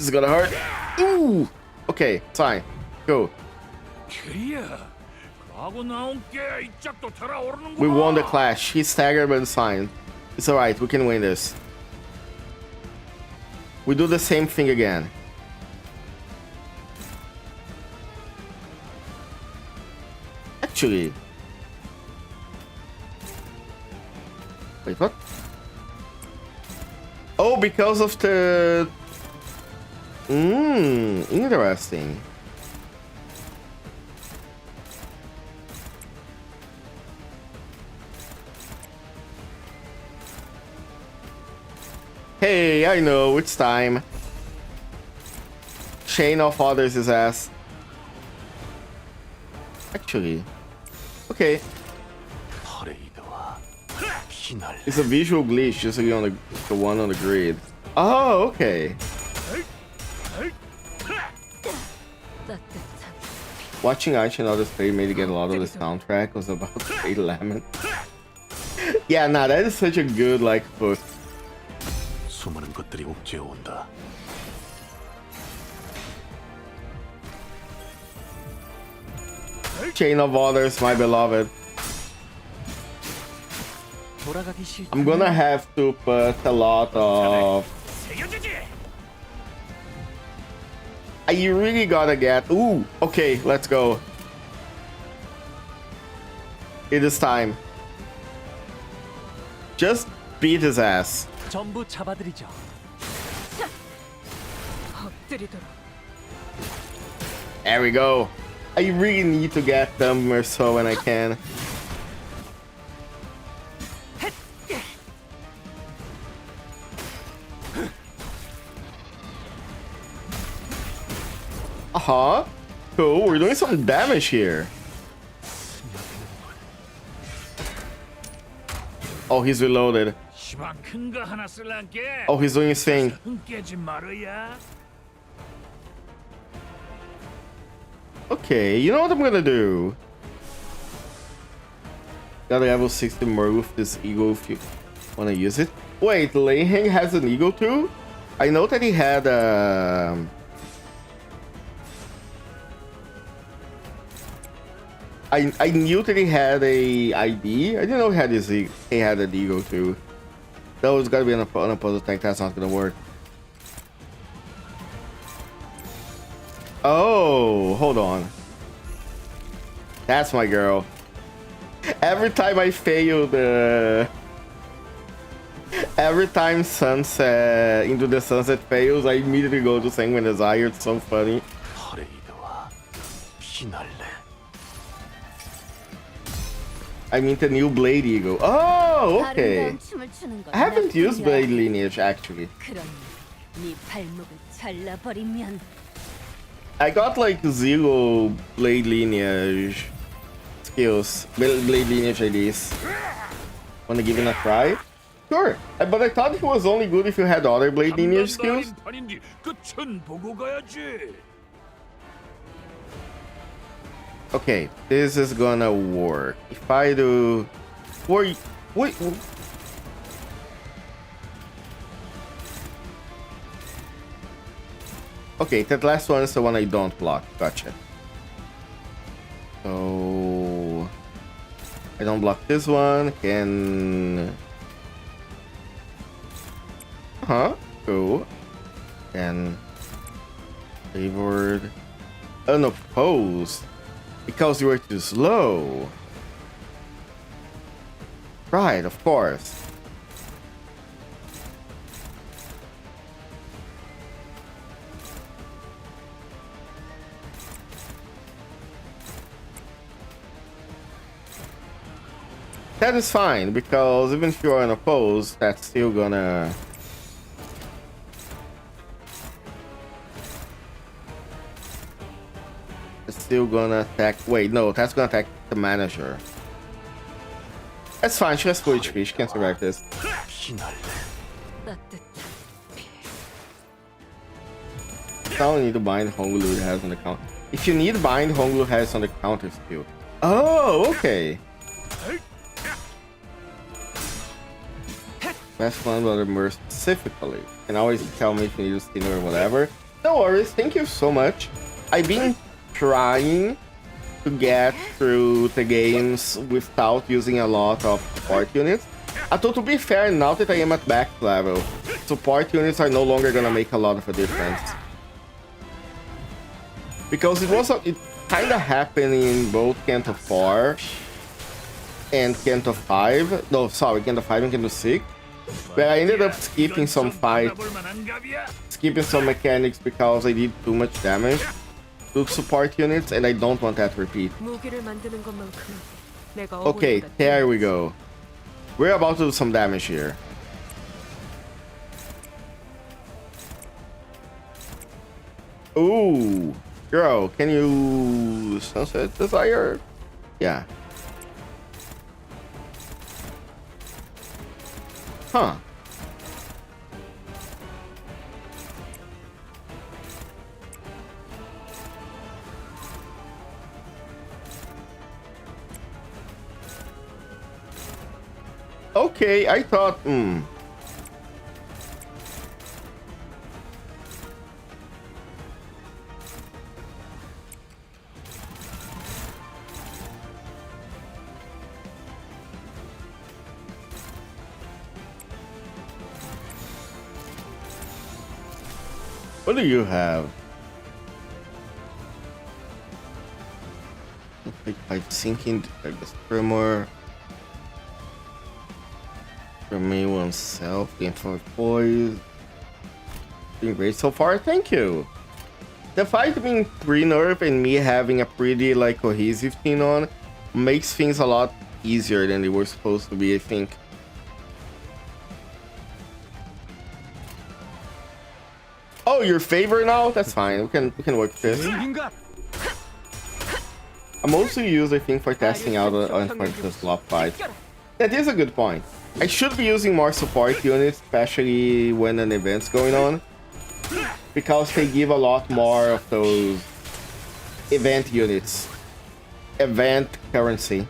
is gonna hurt. Ooh. Okay, fine. Go. We won the clash. He's staggered by the sign. It's alright, we can win this. We do the same thing again. Actually. Wait, what? Oh, because of the... interesting. Hey, I know, it's time. Chain of others his ass. Actually. Okay. It's a visual glitch just like on the one on the grid. Oh, okay. Watching Archie and others play made me get a lot of the soundtrack was about VIII Lemon. Yeah, nah, that is such a good like hook. 수많은 것들이 옥죄어 온다. Chain of Honors, my beloved. 돌아가기 싫. I'm gonna have to put a lot of... I really gotta get... Ooh, okay, let's go. It is time. Just beat his ass. 전부 잡아드리죠. 엎드리도록. There we go. I really need to get them or so when I can. Uh-huh. Cool, we're doing some damage here. Oh, he's reloaded. Oh, he's doing his thing. Okay, you know what I'm gonna do? Gotta level 60 more with this eagle if you wanna use it. Wait, Leiheng has an eagle too? I know that he had I knew that he had a ID. I didn't know he had an eagle too. That was gotta be an opposite tank. That's not gonna work. Oh, hold on. That's my girl. Every time I fail the... Every time sunset into the sunset fails, I immediately go to Sanguine Desire. It's so funny. I mean the new Blade Eagle. Oh, okay. I haven't used Blade Lineage actually. I got like 0 Blade Lineage skills. Blade Lineage IDs. Wanna give it a try? Sure, but I thought it was only good if you had other Blade Lineage skills. Okay, this is gonna work. If I do... Wait. Okay, that last one is the one I don't block. Gotcha. So... I don't block this one. Can... Cool. Can... Favored... Unopposed. Because you were too slow. Right, of course. That is fine, because even if you are unopposed, that's still gonna... Still gonna attack. Wait, no, that's gonna attack the manager. That's fine, she has full HP, she can survive this. I don't need to bind Honglu has on the counter. If you need bind, Honglu has on the counter skill. Oh, okay. Best one, but more specifically. You can always tell me if you need a stinger or whatever. No worries, thank you so much. I've been trying to get through the games without using a lot of support units. Although to be fair, now that I am at max level, support units are no longer gonna make a lot of a difference. Because it kinda happened in both Canto 4 and Canto 5. No, sorry, Canto 5 and Canto 6. But I ended up skipping some fights, skipping some mechanics because I did too much damage to support units, and I don't want that to repeat. Okay, there we go. We're about to do some damage here. Ooh, girl, can you Sunset Desire? Yeah. Huh. Okay, I thought, What do you have? I'm thinking I guess Tremor. Remain oneself, game for boys. Doing great so far, thank you. The fight being pre-nerf and me having a pretty like cohesive team on makes things a lot easier than they were supposed to be, I think. Oh, your favor now? That's fine. We can work with this. I mostly use, I think, for testing out the slop fight. That is a good point. I should be using more support units, especially when an event's going on, because they give a lot more of those event units, event currency.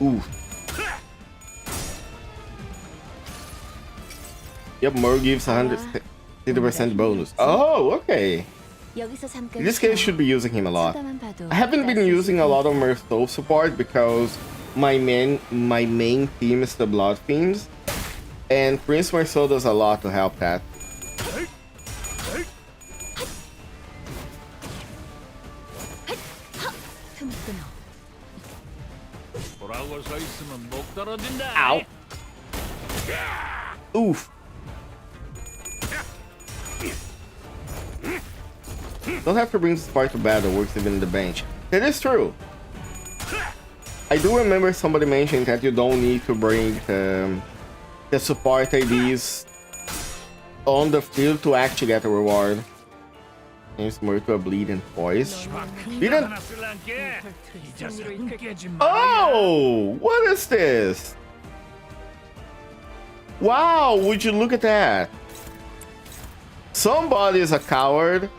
Ooh. Yep, more gives 150% bonus. Oh, okay. In this case, should be using him a lot. I haven't been using a lot of Merstove support because my main team is the Blood Fiends, and Prince Marceau does a lot to help that. Ow. Oof. Don't have to bring support to battle, works even in the bench. That is true. I do remember somebody mentioning that you don't need to bring the support IDs on the field to actually get a reward. Seems more to a bleeding voice. Bleeding. Oh, what is this? Wow, would you look at that? Somebody is a coward.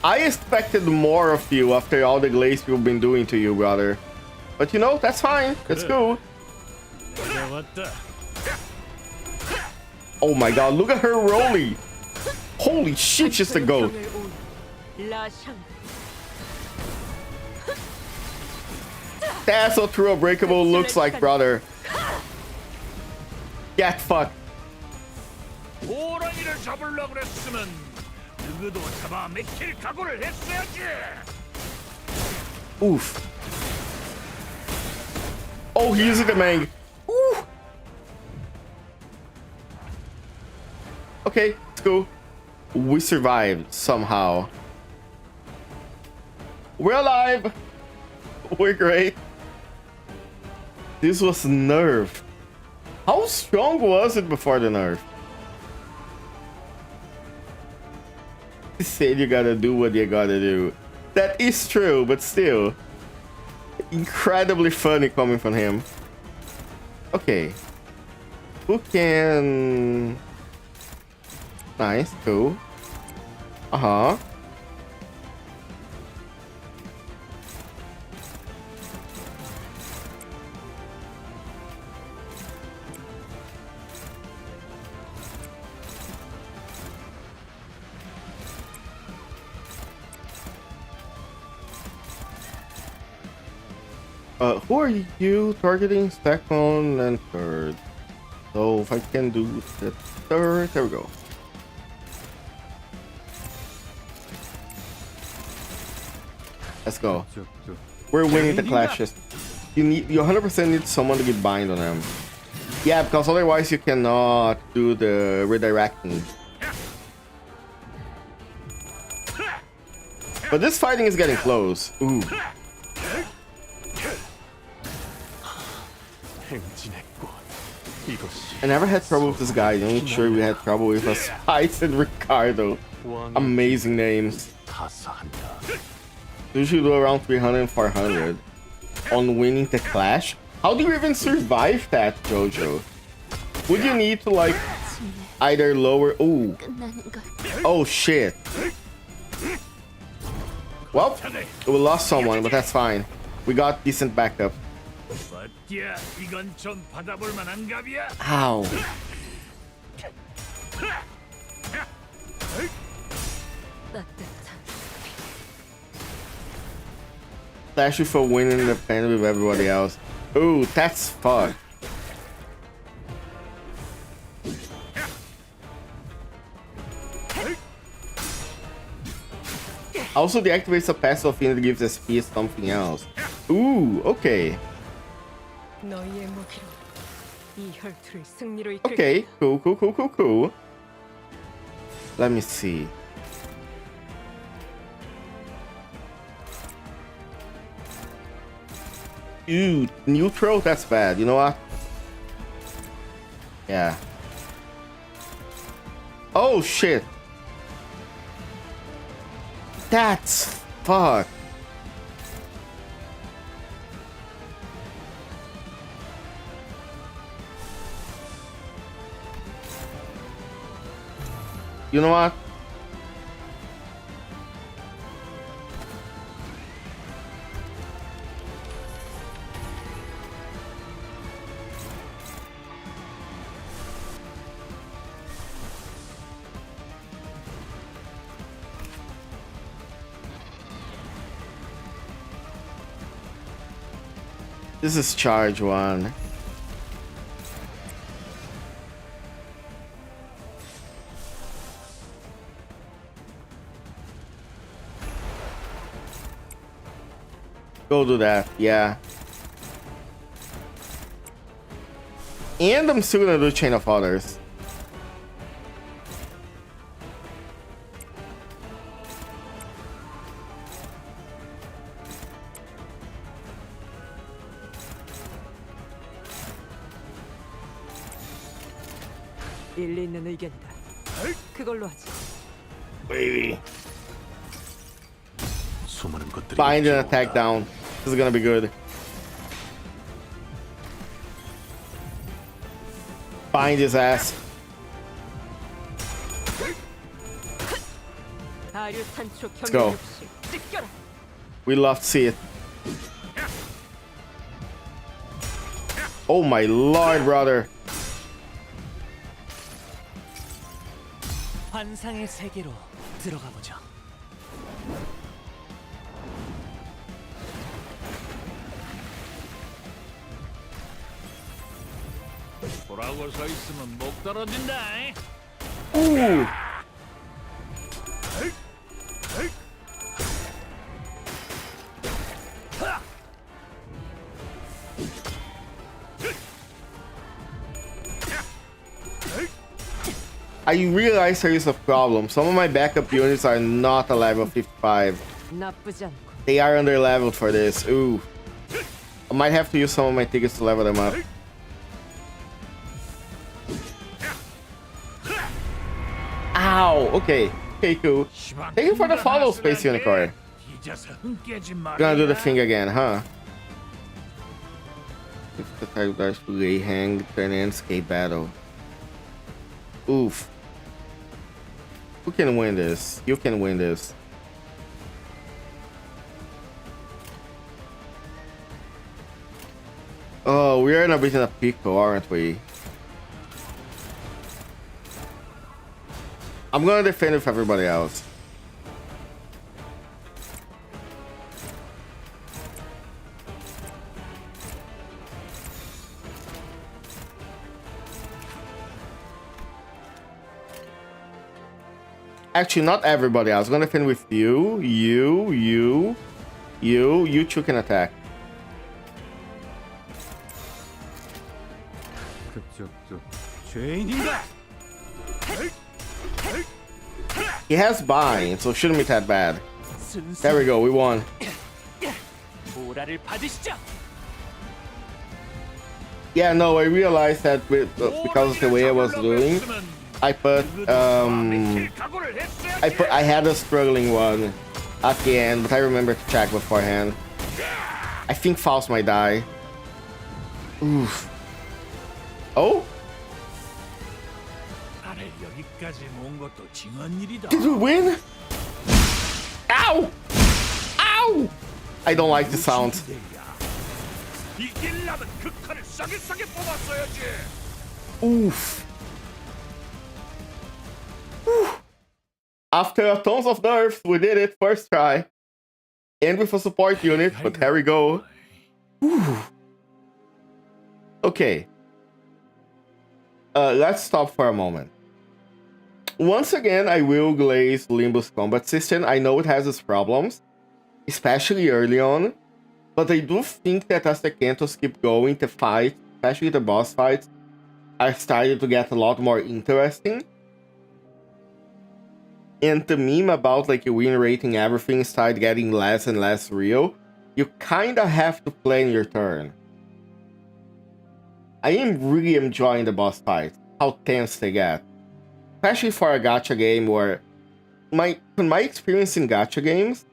I expected more of you after all the glaze you've been doing to you, brother. But you know, that's fine. That's cool. Oh my god, look at her rolling. Holy shit, she's a goat. That's what true unbreakable looks like, brother. Get fucked. Oof. Oh, he used the Mang. Ooh. Okay, let's go. We survived somehow. We're alive. We're great. This was nerf. How strong was it before the nerf? He said you gotta do what you gotta do. That is true, but still. Incredibly funny coming from him. Okay. Who can... Nice, cool. Uh-huh. Who are you targeting? Second and third. So if I can do the third, there we go. Let's go. We're winning the clashes. You 100% need someone to get bind on them. Yeah, because otherwise you cannot do the redirecting. But this fighting is getting close. Ooh. I never had trouble with this guy. I'm not sure we had trouble with us. Spice and Ricardo. Amazing names. Usually do around 300 and 400 on winning the clash. How do you even survive that, Jojo? Would you need to like either lower... Ooh. Oh shit. Well, we lost someone, but that's fine. We got decent backup. Ow. Flash you for winning the pen with everybody else. Ooh, that's fun. Also deactivates a passive thing that gives SP something else. Ooh, okay. 너희의 무기로 이 혈투를 승리로 이끌. Okay, cool. Let me see. Ooh, neutral? That's bad. You know what? Yeah. Oh, shit. That's fuck. You know what? This is charge one. Go do that, yeah. And I'm still gonna do Chain of Others. 일리 있는 의견이다. 그걸로 하지. Baby. 수많은 것들이 Bind and attack down. This is gonna be good. Bind his ass. Let's go. We love to see it. Oh my lord, brother. 환상의 세계로 들어가 보죠. 보라고 서 있으면 목 떨어진다. Ooh. I realize there is a problem. Some of my backup units are not a level 55. 나쁘지 않고. They are under leveled for this. Ooh. I might have to use some of my tickets to level them up. Ow! Okay. Okay, cool. Thank you for the follow, Space Unicorn. Gonna do the thing again, huh? If the type dash to lay hang, turn and escape battle. Oof. Who can win this? You can win this. Oh, we are in a bit in a pickle, aren't we? I'm gonna defend with everybody else. Actually, not everybody else. I'm gonna defend with you, you two can attack. He has bind, so shouldn't be that bad. There we go, we won. Yeah, no, I realized that because of the way I was doing, I had a struggling one at the end, but I remember to check beforehand. I think Faust might die. Oof. Oh? Did we win? Ow! Ow! I don't like the sound. Oof. Whew. After tons of nerfs, we did it first try. And with a support unit, but there we go. Whew. Okay. Let's stop for a moment. Once again, I will glaze Limbus combat system. I know it has its problems, especially early on, but I do think that as the Cantos keep going, the fights, especially the boss fights, are starting to get a lot more interesting. And the meme about like win rating everything started getting less and less real. You kinda have to plan your turn. I am really enjoying the boss fights, how tense they get. Especially for a gacha game where from my experience in gacha games,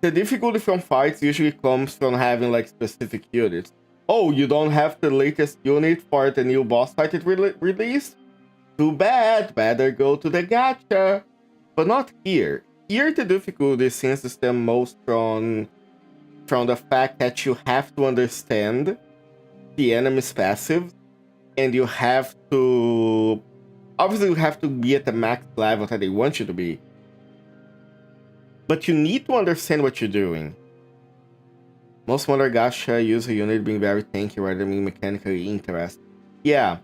the difficulty from fights usually comes from having like specific units. Oh, you don't have the latest unit for the new boss fight it released? Too bad, better go to the gacha. But not here. Here the difficulty seems to stem most from the fact that you have to understand the enemy's passive, and you have to... Obviously you have to be at the max level that they want you to be. But you need to understand what you're doing. Most modern gacha use a unit being very tanky rather than being mechanically interesting. Yeah.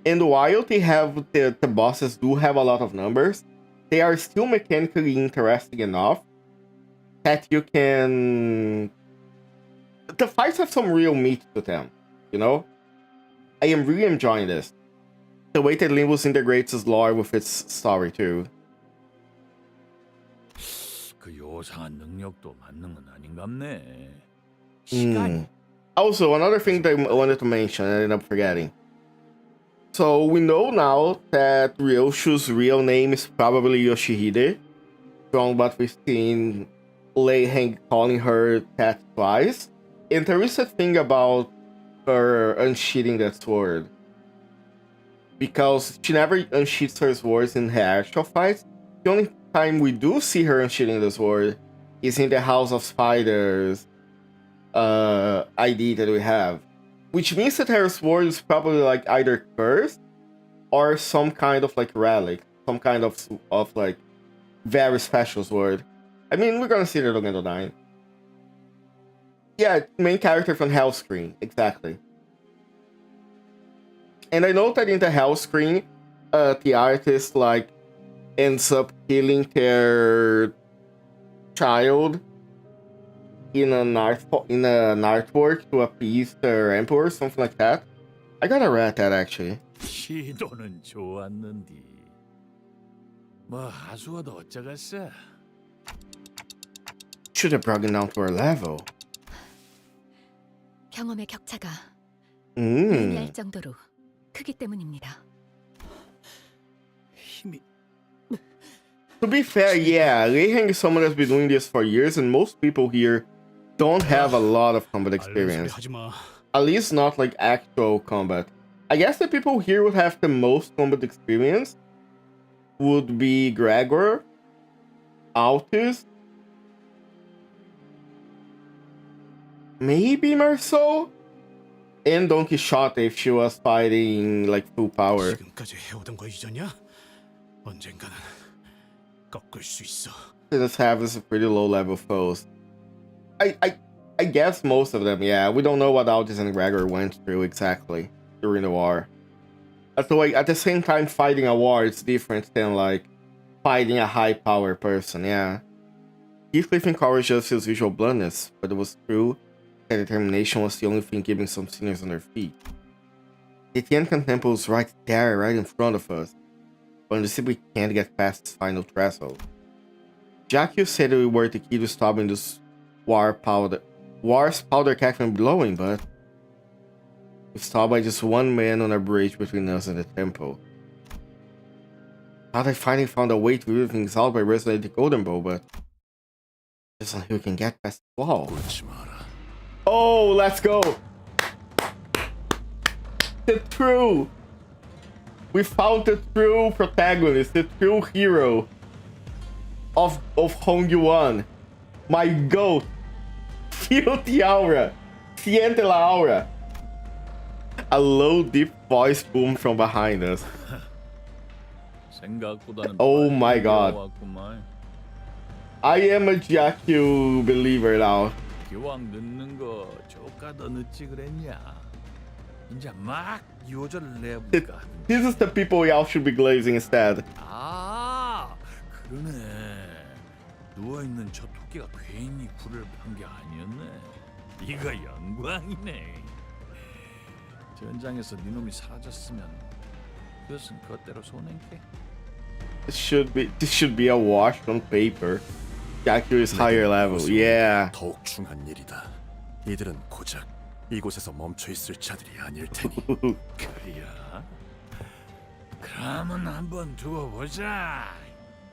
And while they have the bosses do have a lot of numbers, they are still mechanically interesting enough that you can... The fights have some real meat to them, you know? I am really enjoying this. The way that Limbus integrates its lore with its story too. 그 요상한 능력도 맞는 건 아닌갑네. Also, another thing that I wanted to mention, I ended up forgetting. So, we know now that Ryoshu's real name is probably Yoshihide, from what we've seen Lei Heng calling her that twice. And there is a thing about her unsheathing that sword. Because she never unsheaths her swords in her actual fights. The only time we do see her unsheathing the sword is in the House of Spiders ID that we have. Which means that her sword is probably like either cursed or some kind of like relic. Some kind of like very special sword. I mean, we're gonna see that on the 9. Yeah, main character from Hell Screen, exactly. And I know that in the Hell Screen, the artist like ends up killing their child in an artwork to appease their emperor, something like that. I gotta read that actually. 시도는 좋았는디. 뭐 하수어도 어쩌겠어. Should have brought him down to our level. 경험의 격차가 의미할 정도로 크기 때문입니다. 힘이 To be fair, yeah, Lei Heng is someone that's been doing this for years, and most people here don't have a lot of combat experience. At least not like actual combat. I guess the people here would have the most combat experience would be Gregor, Altus, maybe Marceau, and Don Quixote if she was fighting like full power. 지금까지 해오던 거 잊었냐? 언젠가는 꺾을 수 있어. They just have this pretty low level foes. I guess most of them, yeah. We don't know what Altus and Gregor went through exactly during the war. So like, at the same time, fighting a war is different than like fighting a high power person, yeah. Heathcliff encouraged us his visual bluntness, but it was true that determination was the only thing keeping some seniors on their feet. The Tiankan Temple is right there, right in front of us, but we simply can't get past its final threshold. Jacques said that we were the key to stopping this war's powder keg from blowing, but we stopped by just one man on a bridge between us and the temple. Thought I finally found a way to figure things out by resonating the golden bow, but just until we can get past the wall. Oh, let's go! The true! We found the true protagonist, the true hero of Hongyuan. My goat! Feel the aura! Siente la aura! A low, deep voice boom from behind us. Oh my god. I am a GQ believer now. 기왕 늦는 거 조금 더 늦지 그랬냐? 이제 막 요절을 내볼까? This is the people we all should be glazing instead. 아, 그러네. 누워 있는 저 토끼가 괜히 굴을 판 게 아니었네. 이거 영광이네. 전장에서 네 놈이 사라졌으면 그것은 그것대로 손해게. This should be a wash on paper. GQ is higher level. Yeah. 더욱 중한 일이다. 이들은 고작 이곳에서 멈춰 있을 자들이 아닐 테니. 그래야. 그러면 한번 두고 보자.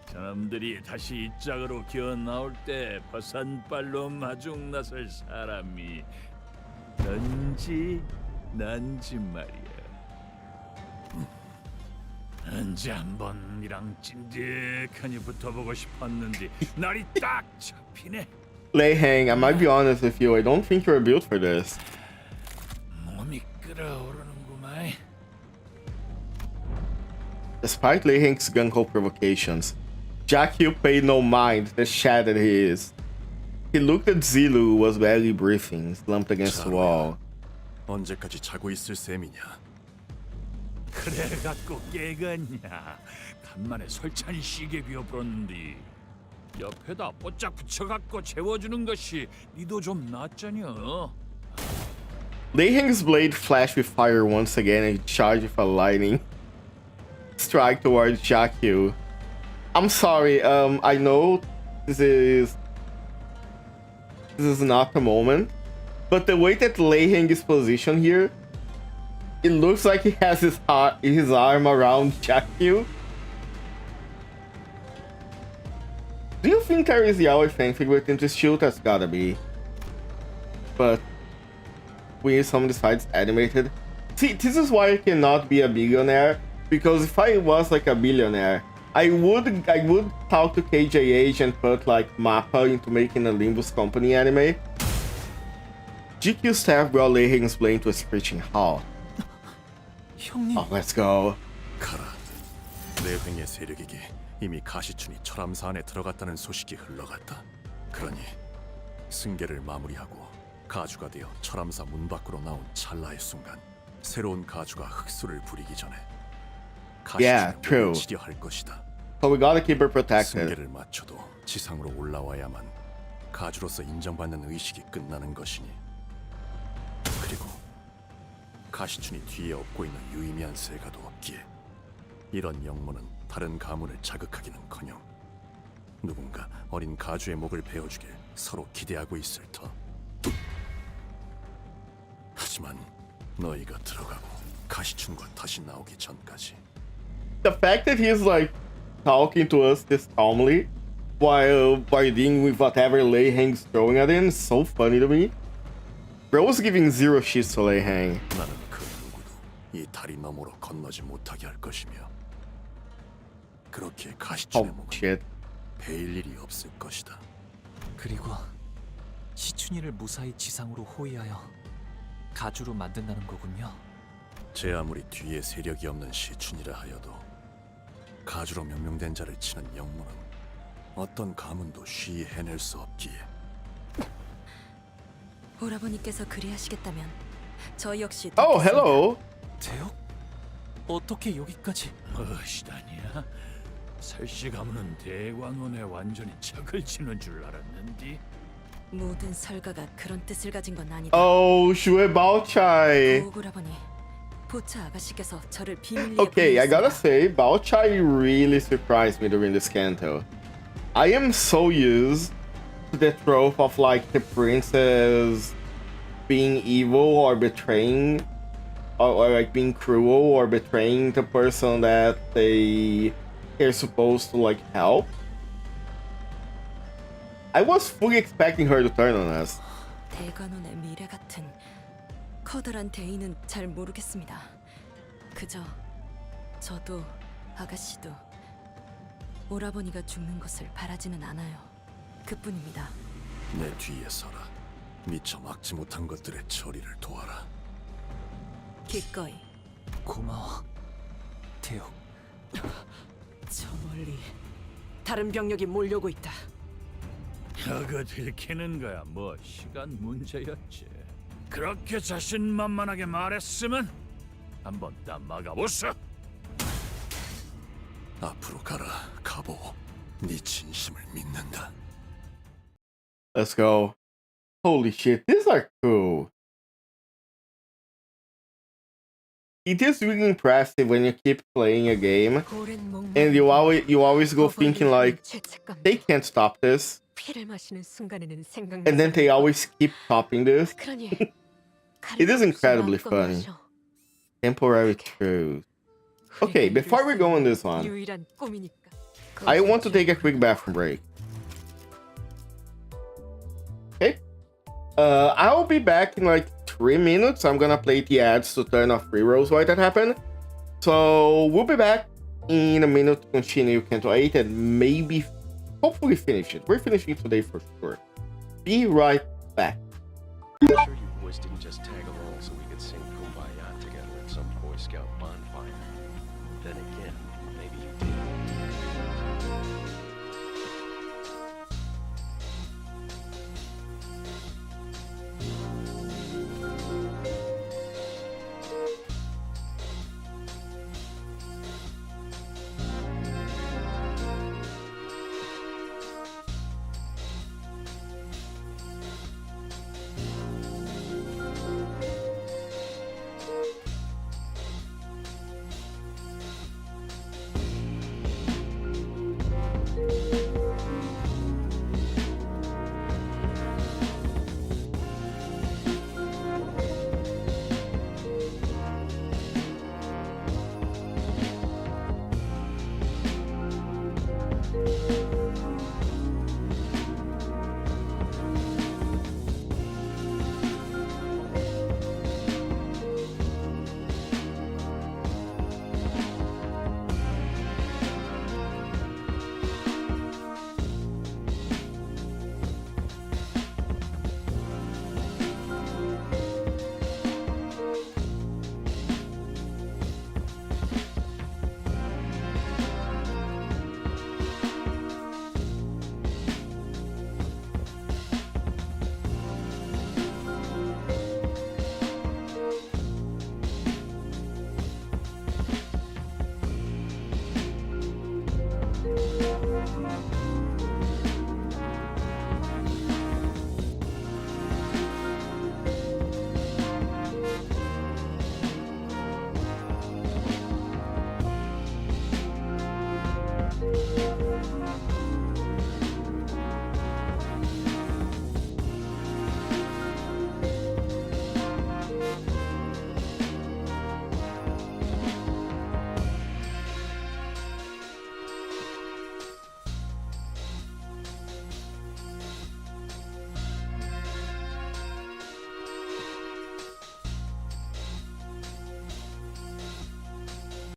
저놈들이 다시 이 짝으로 기어 나올 때 버선발로 마중 나설 사람이 넌지 난지 말이야. 언제 한번 이랑 찐득하니 붙어보고 싶었는데 날이 딱 잡히네. Lei Hang, I might be honest with you. I don't think you're built for this. 몸이 끓어오르는구만. Despite Lei Hang's gung-ho provocations, GQ paid no mind to the shattered he is. He looked at Zilu, who was barely breathing, slumped against the wall. 언제까지 자고 있을 셈이냐? 그래 갖고 깨겠냐. 간만에 설찬 시계 비워버렸는데 옆에다 뽀짝 붙여갖고 재워주는 것이 니도 좀 낫잖여. Lei Hang's blade flashed with fire once again and charged with a lightning strike towards GQ. I'm sorry, I know this is not the moment, but the way that Lei Hang is positioned here, it looks like he has his arm around GQ. Do you think there is Yaoi fanfic within this shoot? That's gotta be. But we need some of these fights animated. See, this is why I cannot be a billionaire, because if I was like a billionaire, I would talk to KJH and put like Mappa into making a Limbus company anime. GQ staff brought Lei Hang's blade to a screeching halt. 형님. Oh, let's go. 가라. 내팽의 세력에게 이미 가시춘이 철암사 안에 들어갔다는 소식이 흘러갔다. 그러니 승계를 마무리하고 가주가 되어 철암사 문 밖으로 나온 찰나의 순간 새로운 가주가 흑수를 부리기 전에 Yeah, true. 가시춘을 치려 할 것이다. So we gotta keep her protected. 승계를 마쳐도 지상으로 올라와야만 가주로서 인정받는 의식이 끝나는 것이니. 그리고 가시춘이 뒤에 업고 있는 유의미한 세가도 없기에 이런 영문은 다른 가문을 자극하기는커녕 누군가 어린 가주의 목을 베어주길 서로 기대하고 있을 터. 하지만 너희가 들어가고 가시춘과 다시 나오기 전까지. The fact that he's like talking to us this calmly while dealing with whatever Lei Hang's throwing at him is so funny to me. Bro was giving zero shits to Lei Hang. 나는 그 누구도 이 다리 너머로 건너지 못하게 할 것이며 그렇게 가시춘의 Oh 목은 shit. 베일 일이 없을 것이다. 그리고 시춘이를 무사히 지상으로 호위하여 가주로 만든다는 거군요. 제 아무리 뒤에 세력이 없는 시춘이라 하여도 가주로 명명된 자를 치는 영문은 어떤 가문도 쉬이 해낼 수 없기에. 오라버니께서 그리하시겠다면 저 역시 Oh, hello. 대역? 어떻게 여기까지? 무엇이다니야? 설씨 가문은 대관원에 완전히 척을 치는 줄 알았는데. 모든 설가가 그런 뜻을 가진 건 아니다. Oh, Shue Baochai. 오라버니, 보차 아가씨께서 저를 비밀리에 Okay, I gotta 보내셨습니다. say, Baochai really surprised me during this canto. I am so used to the trope of like the princess being evil or betraying, or like being cruel or betraying the person that they are supposed to like help. I was fully expecting her to turn on us. 대관원의 미래 같은 커다란 대의는 잘 모르겠습니다. 그저 저도 아가씨도 오라버니가 죽는 것을 바라지는 않아요. 그뿐입니다. 내 뒤에 서라. 미처 막지 못한 것들의 처리를 도와라. 기꺼이. 고마워, 대역. 저 멀리 다른 병력이 몰려오고 있다. 혀가 들키는 거야 뭐 시간 문제였지. 그렇게 자신만만하게 말했으면 한번 딱 막아보소. 앞으로 가라, 가보. 네 진심을 믿는다. Let's go. Holy shit, these are cool. It is really impressive when you keep playing a game and you always go thinking like they can't stop this, and then they always keep stopping this. It is incredibly funny. Temporary truth. Okay, before we go on this one, I want to take a quick bathroom break. Okay. I'll be back in like 3 minutes. I'm gonna play the ads to turn off rerolls while that happen. So we'll be back in a minute to continue Canto 8 and maybe, hopefully finish it. We're finishing today for sure. Be right back. I'm sure you boys didn't just tag along so we could sing Kumbaya together at some Boy Scout bonfire. Then again, maybe you did.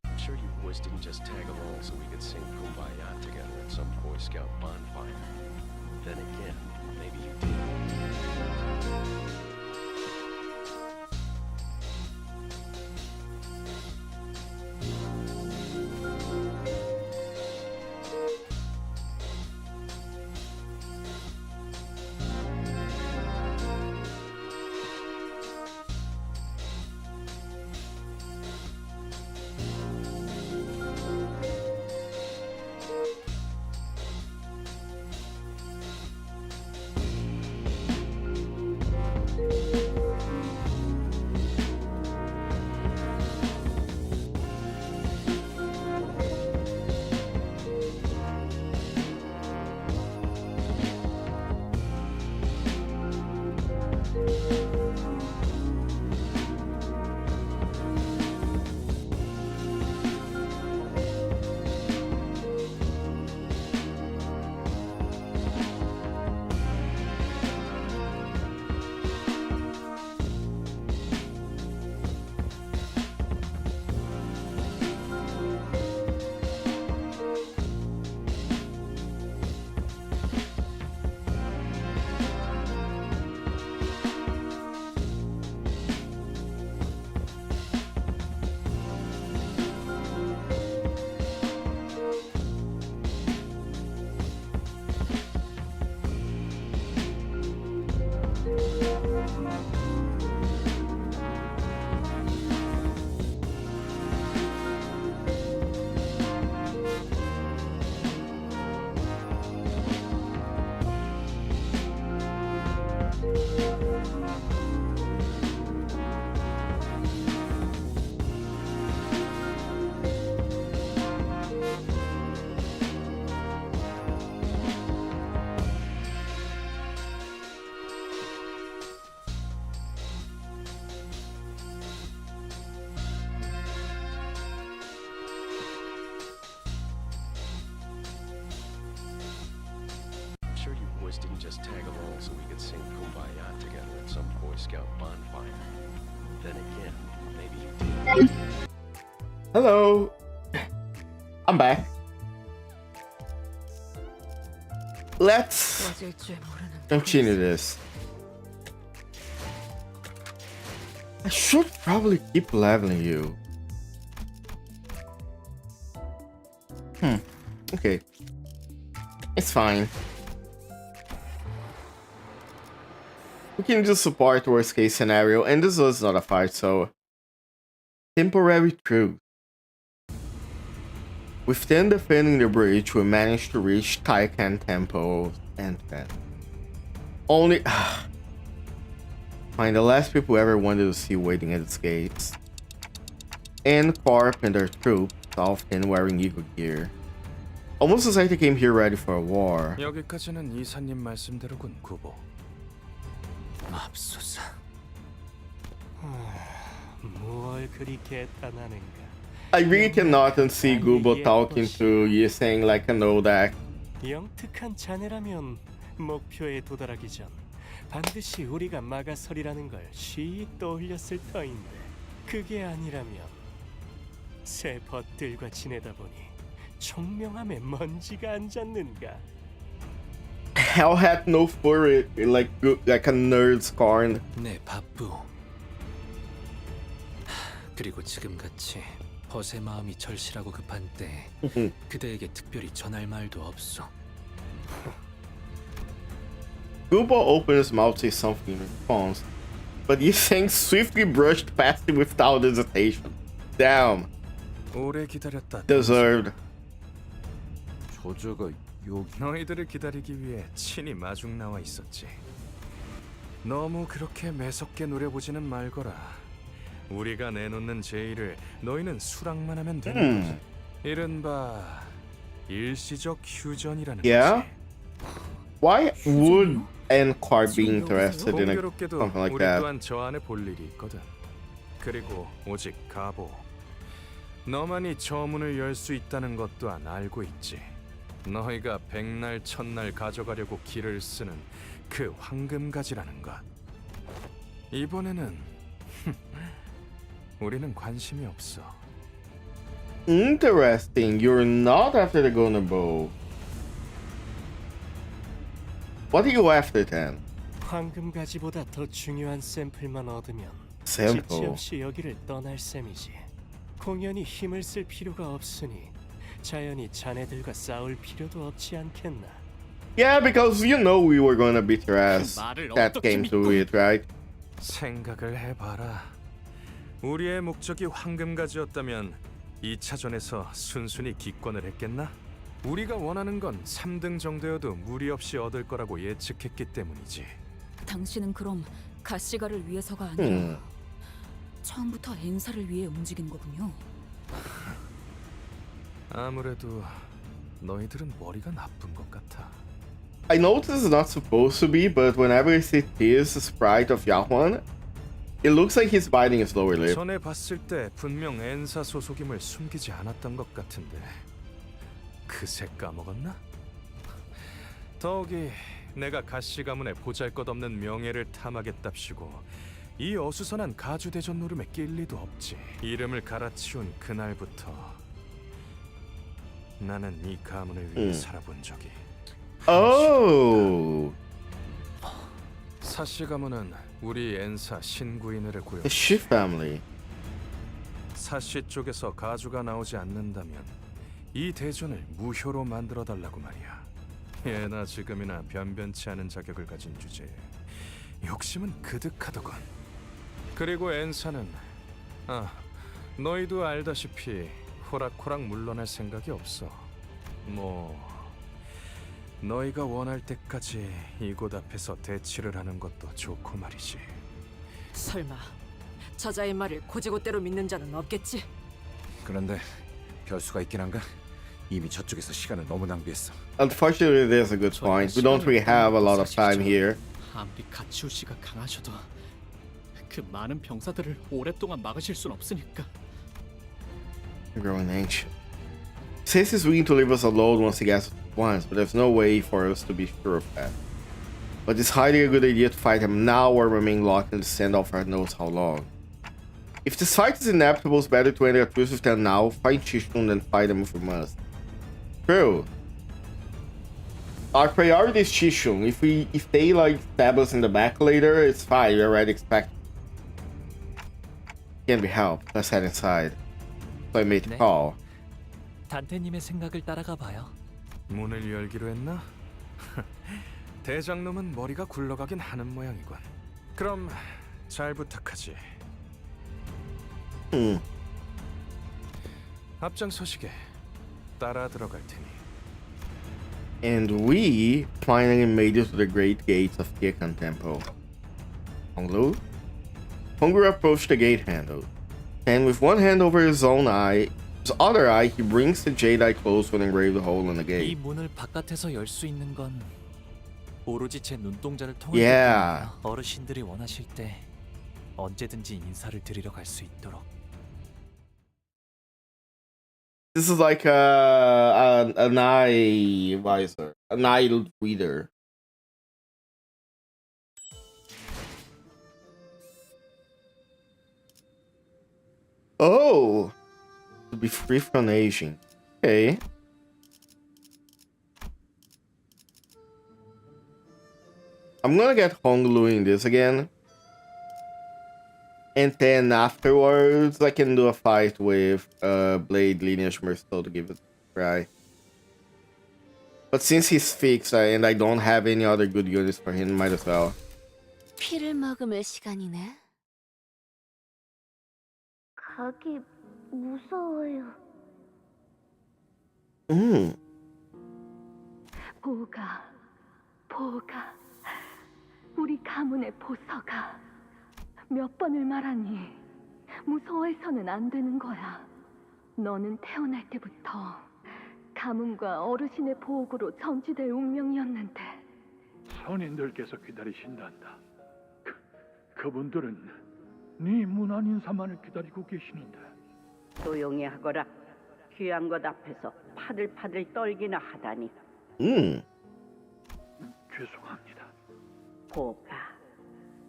I'm sure you boys didn't just tag along so we could sing Kumbaya together at some Boy Scout bonfire. Then again, maybe you did. boys didn't just tag along so we could sing Kumbaya together at some Boy Scout bonfire. Then again, maybe you did. Hello. I'm back. Let's 꺼질 줄 모르는 continue this. I should probably keep leveling you. Okay. It's fine. We can just support worst case scenario, and this was not a fight, so temporary truce. With 10 defending the bridge, we managed to reach Taikan Temple and then only find the last people ever wanted to see waiting at its gates. And Corp and their troops, often wearing eagle gear. Almost as like they came here ready for a war. 여기까지는 이사님 말씀대로군, 구보. 맙소사. 뭘 그리 개탄하는가? I really cannot unsee Gubo talking to you saying like a no deck. 영특한 자네라면 목표에 도달하기 전 반드시 우리가 막아서리라는 걸 쉬이 떠올렸을 터인데 그게 아니라면 새 벗들과 지내다 보니 총명함에 먼지가 안 젖는가? Hell had no fur, like a nerd's corn. 네, 바쁘. 그리고 지금같이 벗의 마음이 절실하고 급한 때 그대에게 특별히 전할 말도 없어. Gubo opened his mouth to say something in response, but Yiseng swiftly brushed past him without hesitation. Damn. 오래 기다렸다. Deserved. 조조가 너희들을 기다리기 위해 친히 마중 나와 있었지. 너무 그렇게 매섭게 노려보지는 말거라. 우리가 내놓는 제의를 너희는 수락만 하면 되는 거지. 이른바 일시적 휴전이라는 Yeah? 거지. Why would Encore be interested in 공교롭게도 something like 우리 that? 또한 저 안에 볼 일이 있거든. 그리고 오직 가보. 너만이 저 문을 열 수 있다는 것 또한 알고 있지. 너희가 백날 첫날 가져가려고 길을 쓰는 그 황금가지라는 것. 이번에는 우리는 관심이 없어. Interesting. You're not after the golden bow. What are you after then? 황금가지보다 더 중요한 샘플만 얻으면 Sample. 지체 없이 여기를 떠날 셈이지. 공연히 힘을 쓸 필요가 없으니 자연히 자네들과 싸울 필요도 없지 않겠나? Yeah, because you know we were gonna beat your ass. That came to it, right? 생각을 해봐라. 우리의 목적이 황금가지였다면 2차전에서 순순히 기권을 했겠나? 우리가 원하는 건 3등 정도여도 무리 없이 얻을 거라고 예측했기 때문이지. 당신은 그럼 가시가를 위해서가 아니라 처음부터 엔사를 위해 움직인 거군요. 아무래도 너희들은 머리가 나쁜 것 같아. I know this is not supposed to be, but whenever I see this sprite of Yahuan, it looks like he's biting his lower lip. 전에 봤을 때 분명 엔사 소속임을 숨기지 않았던 것 같은데 그새 까먹었나? 더욱이 내가 가시 가문의 보잘것없는 명예를 탐하겠답시고 이 어수선한 가주대전 노름에 낄 리도 없지. 이름을 갈아치운 그날부터 나는 이 가문을 위해 살아본 적이 Oh, 사씨 가문은 우리 엔사 신구인을 the 구역. Shi family. 사씨 쪽에서 가주가 나오지 않는다면 이 대전을 무효로 만들어 달라고 말이야. 예나 지금이나 변변치 않은 자격을 가진 주제에 욕심은 그득하더군. 그리고 엔사는 너희도 알다시피 호락호락 물러날 생각이 없어. 뭐 너희가 원할 때까지 이곳 앞에서 대치를 하는 것도 좋고 말이지. 설마 저자의 말을 고지고대로 믿는 자는 없겠지? 그런데 별수가 있긴 한가? 이미 저쪽에서 시간을 너무 낭비했어. Unfortunately, there's a good point. We don't really have a lot of time here. 아무리 가치우 씨가 강하셔도 그 많은 병사들을 오랫동안 막으실 순 없으니까. Growing anxious. He says he's willing to leave us alone once he gets once, but there's no way for us to be sure of that. but it's highly a good idea to fight him now or remain locked in the standoff for knows how long. If this fight is inevitable, it's better to enter a truce with them now, fight Shishun, than fight him if we must. True. Our priority is Shishun. If they like stab us in the back later, it's fine. We already expect. Can't be helped. Let's head inside. So I made the call. 단테님의 생각을 따라가 봐요. 문을 열기로 했나? 대장놈은 머리가 굴러가긴 하는 모양이군. 그럼 잘 부탁하지. 앞장서시게 따라 들어갈 테니. And we finally made it to the great gates of Kiekan Temple. Honglu? Honglu approached the gate handle, and with one hand over his own eye, his other eye, he brings the jade eye close with an engraved hole in the 이 gate. 문을 바깥에서 열 수 있는 건 오로지 제 눈동자를 통해 Yeah. 어르신들이 원하실 때 언제든지 인사를 드리러 갈 수 있도록. This is like an eye visor, an eye reader. Oh, to be free from aging. Okay. I'm gonna get Honglu in this again. And then afterwards, I can do a fight with Blade Lineage Merciful to give it a try. But since he's fixed and I don't have any other good units for him, might as well. 피를 먹으면 시간이네. 가기 무서워요. 보가, 우리 가문의 보서가 몇 번을 말하니 무서워해서는 안 되는 거야. 너는 태어날 때부터 가문과 어르신의 보호구로 점지될 운명이었는데. 선인들께서 기다리신단다. 그분들은 네 무난 인사만을 기다리고 계시는데. 조용히 하거라. 귀한 것 앞에서 파들파들 떨기나 하다니. 죄송합니다. 보가,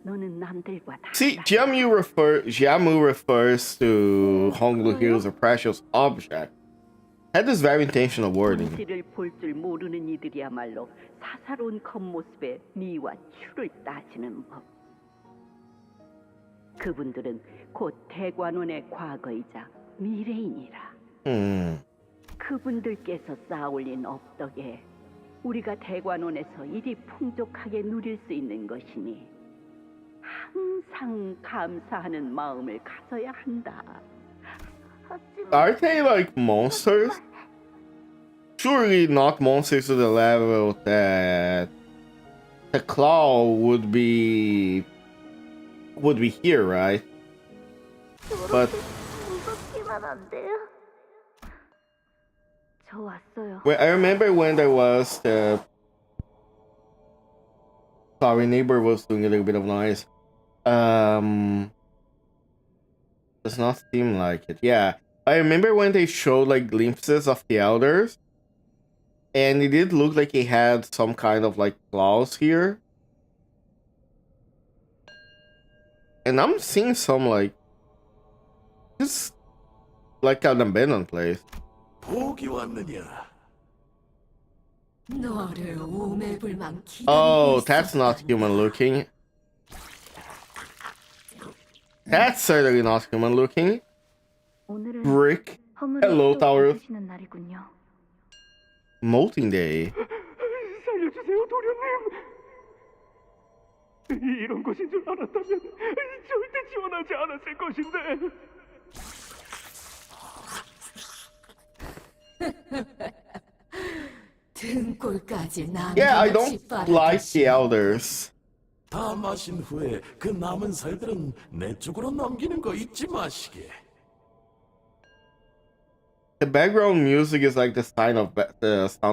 너는 남들과 다. See, Jiamu refers to Honglu Hill as a precious object. Had this very intentional wording. 본질을 볼 줄 모르는 이들이야말로 사사로운 겉모습에 미와 추를 따지는 법. 그분들은 곧 대관원의 과거이자 미래인이라. 그분들께서 쌓아올린 업덕에 우리가 대관원에서 이리 풍족하게 누릴 수 있는 것이니 항상 감사하는 마음을 가져야 한다. Are they like monsters? Surely not monsters to the level that the claw would be here, right? But well, I remember when there was the sorry, neighbor was doing a little bit of noise. Does not seem like it. Yeah, I remember when they showed like glimpses of the elders, and it did look like he had some kind of like claws here. And I'm seeing some like this like an abandoned place. Oh, that's not human looking. That's certainly not human looking. Brick. Hello, Tower. Molting Day. 살려주세요, 도련님. 이런 것인 줄 알았다면 절대 지원하지 않았을 것인데. Yeah, I don't like the elders. 다 마신 후에 그 남은 살들은 내 쪽으로 넘기는 거 잊지 마시게. The background music is like the sound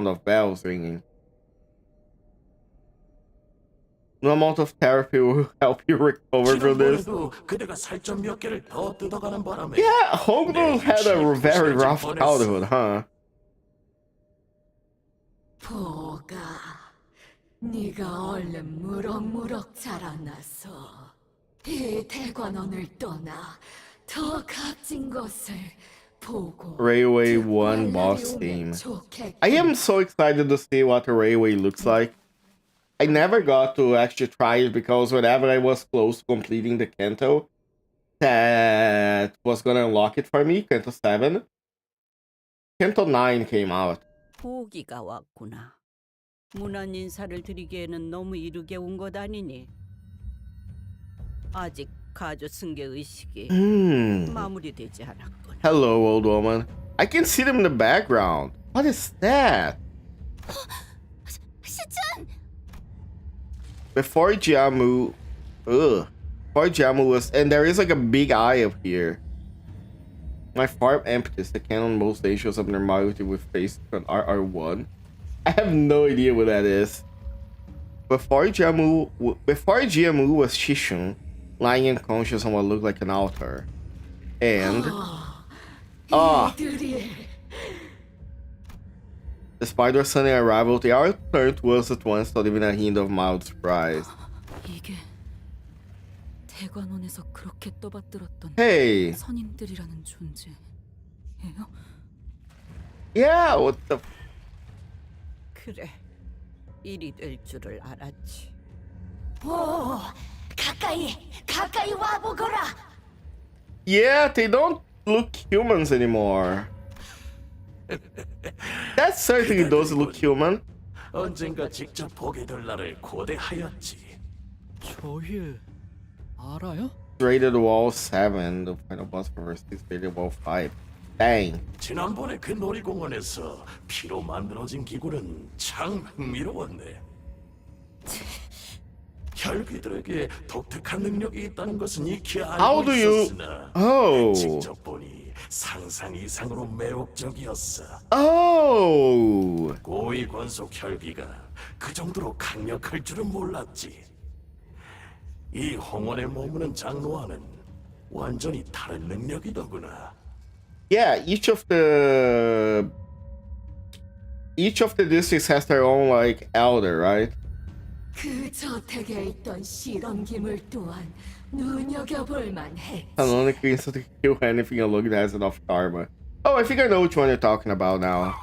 of bells ringing. No amount of therapy will help you recover from this. Yeah, Hongdu had a very rough childhood, huh? 네가 얼른 무럭무럭 자라나서 이 대관원을 떠나 더 값진 것을 보고 Railway 1 boss theme. I am so excited to see what the Railway looks like. I never got to actually try it because whenever I was close to completing the CANTO that was gonna unlock it for me, CANTO 7, CANTO 9 came out. 보기가 왔구나. 문안 인사를 드리기에는 너무 이르게 온 것 아니니? 아직 가조 승계 의식이 마무리되지 않았군. Hello, old woman. I can see them in the background. What is that? 시춘! Before Jiamu was, and there is like a big eye up here. My farm empties. The cannon most stations of normality with face on RR1. I have no idea what that is. Before Jiamu was Shishun, lying unconscious on what looked like an altar. And despite their sudden arrival, they all turned towards at once without even a hint of mild surprise. 이게 대관원에서 그렇게 떠받들었던 Hey. 선임들이라는 존재예요? Yeah, what the? 그래, 일이 될 줄을 알았지. 오, 가까이 와보거라. Yeah, they don't look humans anymore. That certainly does look human. 언젠가 직접 보게 될 날을 고대하였지. 저힐 알아요? Rated Wall 7, the final boss for verse 6, rated Wall 5. Dang. 지난번에 그 놀이공원에서 피로 만들어진 기구는 참 흥미로웠네. 혈귀들에게 독특한 능력이 있다는 것은 익히 How 알고 do you? 있었으나 Oh. 직접 보니 상상 이상으로 매혹적이었어. Oh. 고위 권속 혈귀가 그 정도로 강력할 줄은 몰랐지. 이 홍원에 머무는 장로와는 완전히 다른 능력이더구나. Yeah, each of the districts has their own like elder, right? 그 저택에 있던 실험기물 또한 눈여겨볼 만해. Canonically, so to kill anything alone that has enough karma. Oh, I think I know which one you're talking about now.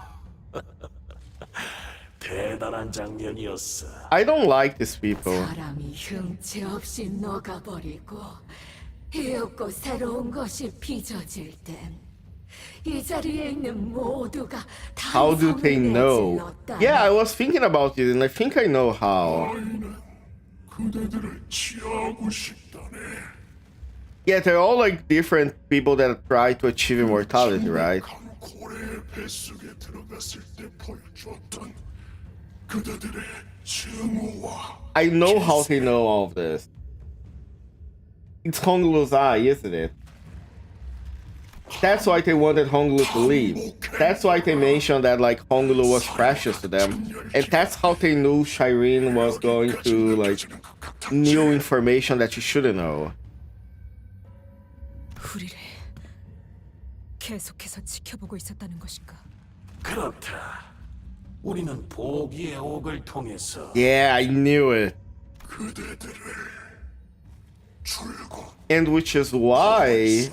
대단한 장면이었어. I don't like these people. 사람이 흉체 없이 녹아버리고 이윽고 새로운 것이 빚어질 땐 이 자리에 있는 모두가 다 How do they know? Yeah, I was thinking about it, and I think I know how. 그대들을 취하고 싶다네. Yeah, they're all like different people that try to achieve immortality, right? 고래의 뱃속에 들어갔을 때 보여줬던 그대들의 증오와 I know how they know all of this. It's Honglu's eye, isn't it? That's why they wanted Honglu to leave. That's why they mentioned that like Honglu was precious to them. And that's how they knew Shireen was going to like new information that she shouldn't know. 우리를 계속해서 지켜보고 있었다는 것인가? 그렇다. 우리는 보기의 옥을 통해서 Yeah, I knew it. 그대들을 줄곧 And which is why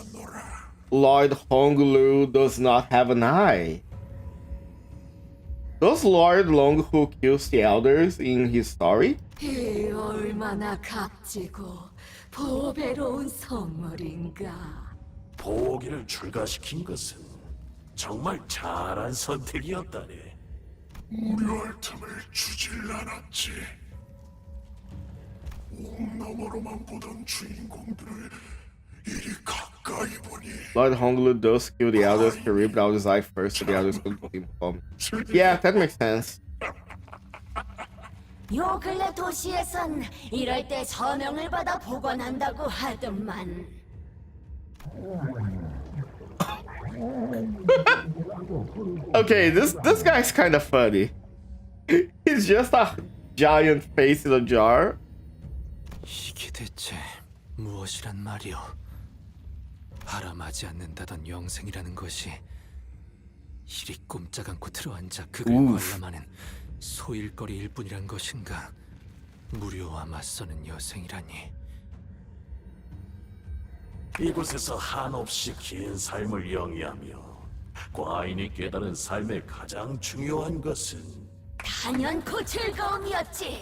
Lord Honglu does not have an eye. Does Lord Longhu kills the elders in his story? 이 얼마나 값지고 보배로운 선물인가. 보기를 출가시킨 것은 정말 잘한 선택이었다네. 무료할 틈을 주질 않았지. 옥 너머로만 보던 주인공들을 이리 가까이 보니 Lord Honglu does kill the elders to rip out his eye first so the elders can let him come. Yeah, that makes sense. 요 근래 도시에선 이럴 때 서명을 받아 보관한다고 하더만. Okay, this guy's kind of funny. He's just a giant face in a jar. 이게 대체 무엇이란 말이오? 바람하지 않는다던 영생이라는 것이 이리 꼼짝 않고 들어앉아 그걸 관람하는 소일거리일 뿐이란 것인가? 무료와 맞서는 여생이라니. 이곳에서 한없이 긴 삶을 영위하며 과인이 깨달은 삶의 가장 중요한 것은 단연코 즐거움이었지.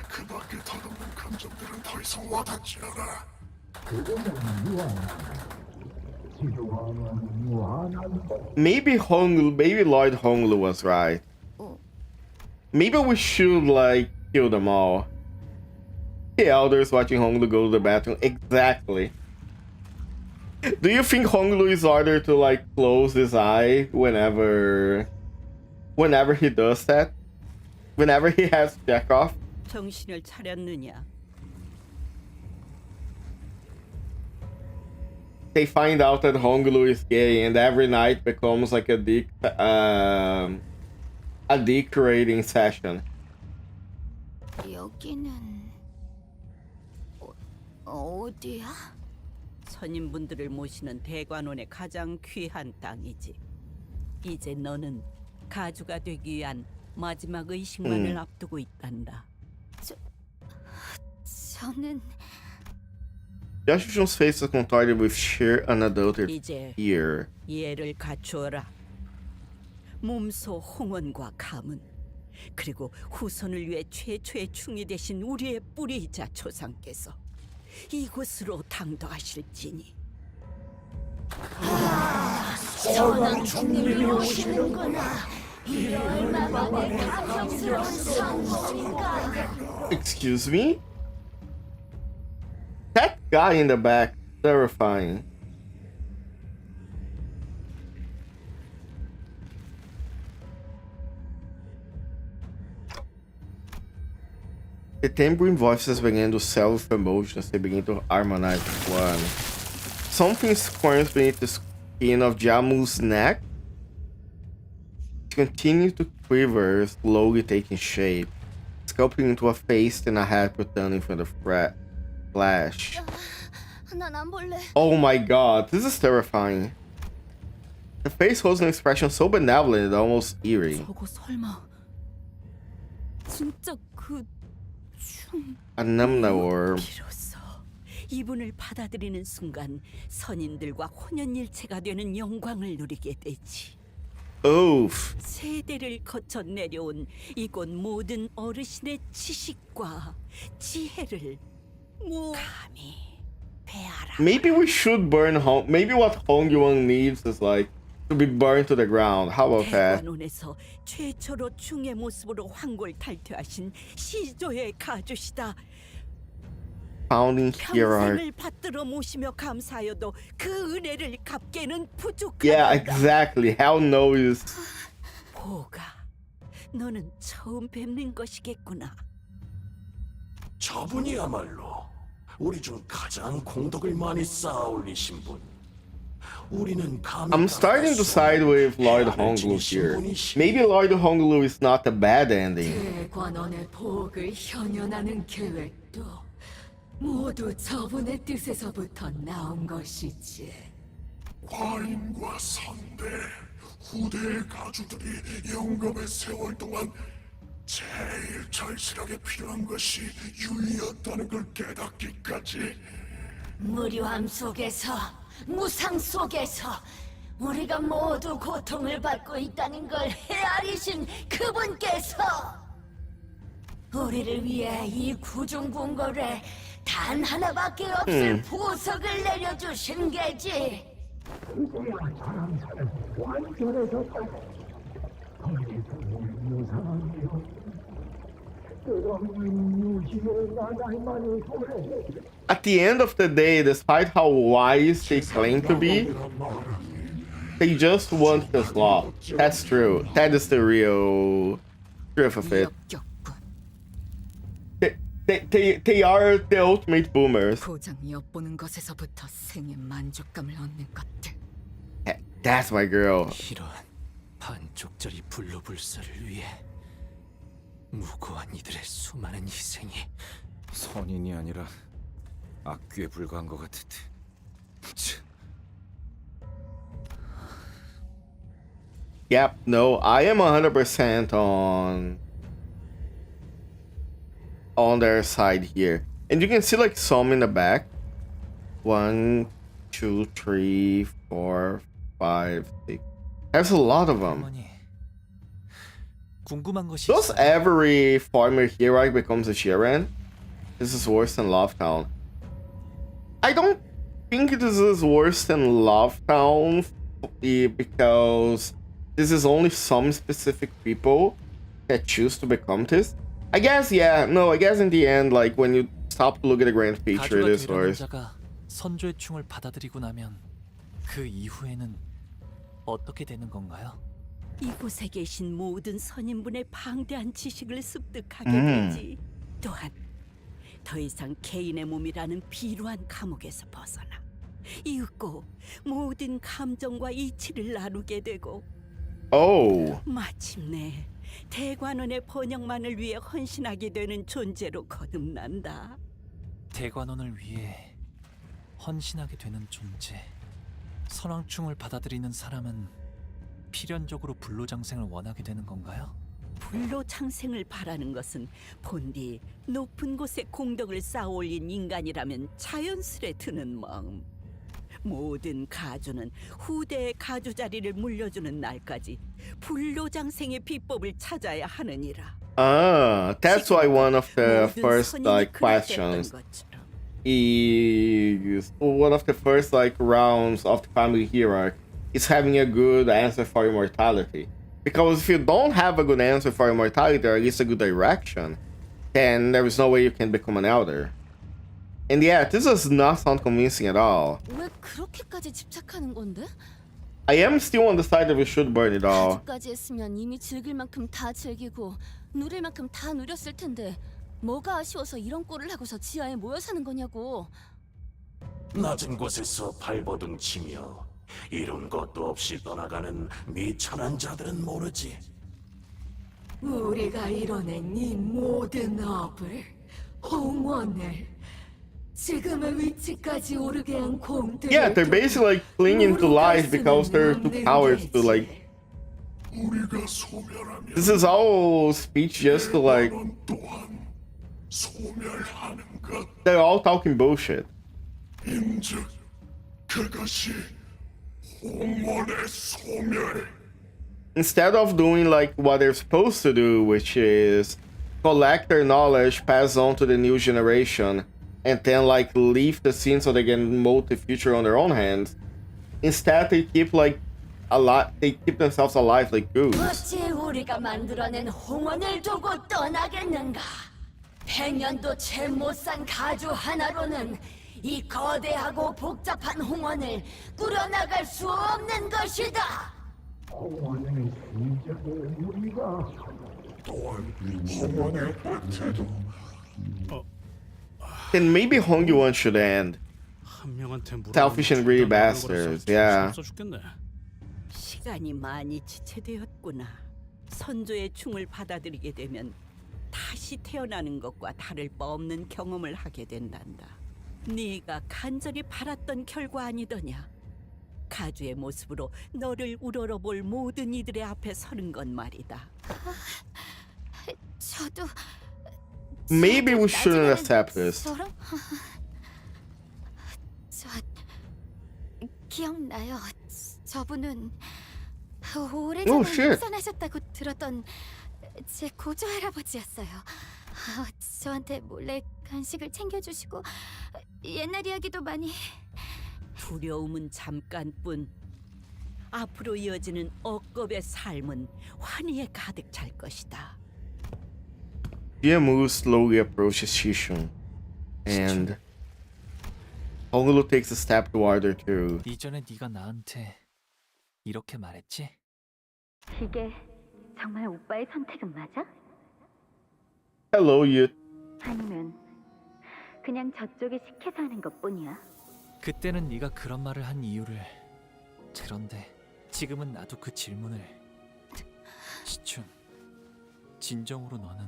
그 밖에 더듬는 감정들은 더 이상 와닿지 않아. Maybe Lord Honglu was right. Maybe we should like kill them all. The elders watching Honglu go to the bathroom. Exactly. Do you think Honglu is ordered to like close his eye whenever he does that? Whenever he has Chekhov? 정신을 차렸느냐? They find out that Honglu is gay, and every night becomes like a dick rating session. 여기는 어디야? 선임분들을 모시는 대관원의 가장 귀한 땅이지. 이제 너는 가주가 되기 위한 마지막 의식만을 앞두고 있단다. 저는 Yashushin's face is contorted with sheer unadulterated 이제 fear. 이해를 갖추어라. 몸소 홍원과 가문, 그리고 후손을 위해 최초의 충이 되신 우리의 뿌리이자 조상께서 이곳으로 당도하실지니. 전왕 주님이 오시는구나. 이 얼마만의 감격스러운 성공인가. Excuse me? That guy in the back, terrifying. The tambourine voices begin to sell with emotions. They begin to harmonize with one. Something squirms beneath the skin of Jamu's neck. It continues to quiver, slowly taking shape, sculpting into a face and a head pretending from the flash. 난 안 볼래. Oh my god, this is terrifying. The face holds an expression so benevolent and almost eerie. 저거 설마 진짜 그 A Numnaworm. 비로소 이분을 받아들이는 순간 선인들과 혼연일체가 되는 영광을 누리게 되지. Oof. 세대를 거쳐 내려온 이곳 모든 어르신의 지식과 지혜를 감히 배하라. Maybe we should burn Hong. Maybe what Hong Yuan needs is like to be burned to the ground. How about that? 대관원에서 최초로 중의 모습으로 황골 탈퇴하신 시조의 가주시다. Founding hierarchy. 평생을 받들어 모시며 감사하여도 그 은혜를 갚게는 부족하다. Yeah, exactly. Hell no is. 보가, 너는 처음 뵙는 것이겠구나. 저분이야말로 우리 중 가장 공덕을 많이 쌓아올리신 분. 우리는 I'm starting to side with Lord Honglu here. Maybe Lord Honglu is not a bad ending. 대관원의 복을 현현하는 계획도 모두 저분의 뜻에서부터 나온 것이지. 과인과 선대, 후대의 가주들이 영겁의 세월 동안 제일 절실하게 필요한 것이 유의였다는 걸 깨닫기까지. 무료함 속에서, 무상 속에서 우리가 모두 고통을 받고 있다는 걸 헤아리신 그분께서 우리를 위해 이 구중궁궐에 단 하나밖에 없을 보석을 내려주신 게지. At the end of the day, despite how wise they claim to be, they just want this law. That's true. That is the real truth of it. They are the ultimate boomers. 고장 엿보는 것에서부터 생의 만족감을 얻는 것들. That's my girl. 이런 반쪽짜리 불로불사를 위해 무고한 이들의 수많은 희생이 선인이 아니라 악귀에 불과한 것 같은데. Yep, no, I am 100% on their side here. And you can see like some in the back. 1, 2, 3, 4, 5, 6. There's a lot of them. 궁금한 것이 Does 있어요. every farmer hero becomes a Shiran? This is worse than Lovetown. I don't think this is worse than Lovetown because this is only some specific people that choose to become this. I guess, yeah, no, I guess in the end, like when you stop to look at the grand picture, it is worse. 자가 선조의 충을 받아들이고 나면 그 이후에는 어떻게 되는 건가요? 이곳에 계신 모든 선인분의 방대한 지식을 습득하게 되지. 또한 더 이상 개인의 몸이라는 비루한 감옥에서 벗어나 이윽고 모든 감정과 이치를 나누게 되고 마침내 대관원의 번영만을 위해 헌신하게 되는 존재로 거듭난다. 대관원을 위해 헌신하게 되는 존재. 선왕충을 받아들이는 사람은 필연적으로 불로장생을 원하게 되는 건가요? 불로장생을 바라는 것은 본디 높은 곳에 공덕을 쌓아올린 인간이라면 자연스레 드는 마음. 모든 가주는 후대의 가주 자리를 물려주는 날까지 불로장생의 비법을 찾아야 하느니라. That's why one of the first like questions is one of the first like rounds of the family hierarchy is having a good answer for immortality. Because if you don't have a good answer for immortality or at least a good direction, then there is no way you can become an elder. And yeah, this does not sound convincing at all. 왜 그렇게까지 집착하는 건데? I am still on the side that we should burn it all. 까지 했으면 이미 즐길 만큼 다 즐기고 누릴 만큼 다 누렸을 텐데 뭐가 아쉬워서 이런 꼴을 하고서 지하에 모여 사는 거냐고. 낮은 곳에서 발버둥 치며 이룬 것도 없이 떠나가는 미천한 자들은 모르지. 우리가 이뤄낸 이 모든 업을, 홍원을, 지금의 위치까지 오르게 한 공들. Yeah, they're basically like clinging to life because they're too cowards to like. This is all speech just to like. They're all talking bullshit. Instead of doing like what they're supposed to do, which is collect their knowledge, pass on to the new generation, and then like leave the scene so they can mold the future on their own hands. Instead, they keep like they keep themselves alive like goose. 어찌 우리가 만들어낸 홍원을 두고 떠나겠는가? 100년도 채 못 산 가주 하나로는 이 거대하고 복잡한 홍원을 꾸려나갈 수 없는 것이다. 홍원의 시작에 우리가 또한 홍원의 끝에도 Then maybe Hongyu-1 should end. Selfish and greedy bastards, yeah. 시간이 많이 지체되었구나. 선조의 충을 받아들이게 되면 다시 태어나는 것과 다를 바 없는 경험을 하게 된단다. 네가 간절히 바랐던 결과 아니더냐. 가주의 모습으로 너를 우러러볼 모든 이들의 앞에 서는 건 말이다. 저도 Maybe we shouldn't accept this. 저 기억나요. 저분은 오래전에 입산하셨다고 들었던 제 고조 할아버지였어요. 저한테 몰래 간식을 챙겨주시고 옛날 이야기도 많이. 두려움은 잠깐뿐. 앞으로 이어지는 억겁의 삶은 환희에 가득 찰 것이다. Jiamu slowly approaches Shishun, and Hongulu takes a step toward her too. 이전에 네가 나한테 이렇게 말했지? 이게 정말 오빠의 선택은 맞아? Hello, you. 아니면 그냥 저쪽에 시켜서 하는 것뿐이야? 그때는 네가 그런 말을 한 이유를. 그런데 지금은 나도 그 질문을. 시춘, 진정으로 너는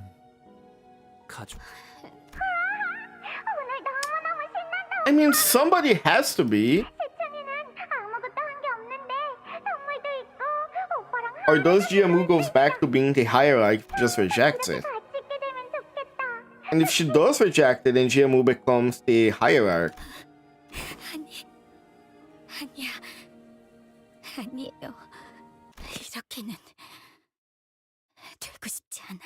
가족. 오늘 너무너무 신난다. I mean, somebody has to be. 세찬이는 아무것도 한 게 없는데 선물도 있고 오빠랑 Or does Jiamu goes back to being the hierarchy, just rejects it? And if she does reject it, then Jiamu becomes the hierarch. 아니야. 아니에요. 이렇게는 되고 싶지 않아.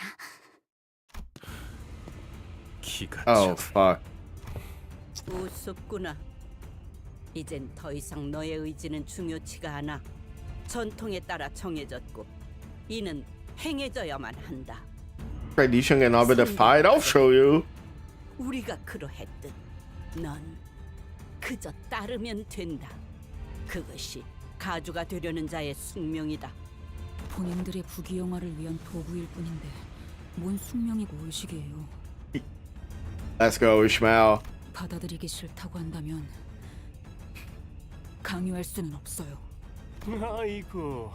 Oh, fuck. 우습구나. 이젠 더 이상 너의 의지는 중요치가 않아. 전통에 따라 정해졌고 이는 행해져야만 한다. Tradition cannot be defied. I'll show you. 우리가 그러했듯 넌 그저 따르면 된다. 그것이 가주가 되려는 자의 숙명이다. 본인들의 부귀영화를 위한 도구일 뿐인데 뭔 숙명이고 의식이에요. Let's go, Ishmael. 받아들이기 싫다고 한다면 강요할 수는 없어요. 아이고,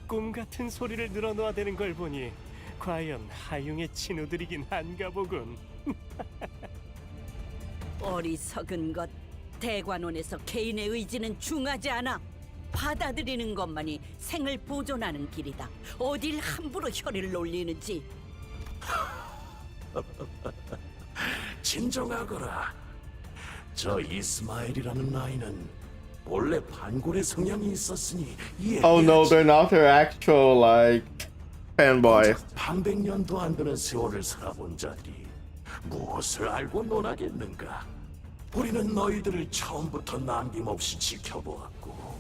꿈 같은 소리를 늘어놓아 대는 걸 보니 과연 하융의 친우들이긴 한가 보군. 어리석은 것. 대관원에서 개인의 의지는 중하지 않아. 받아들이는 것만이 생을 보존하는 길이다. 어딜 함부로 혀를 놀리는지. 진정하거라. 저 이스마엘이라는 아이는 원래 반골의 성향이 있었으니 이해해야지. Oh no, they're not her actual, like, fanboys. 반백년도 안 되는 세월을 살아본 자들이 무엇을 알고 논하겠는가? 우리는 너희들을 처음부터 남김없이 지켜보았고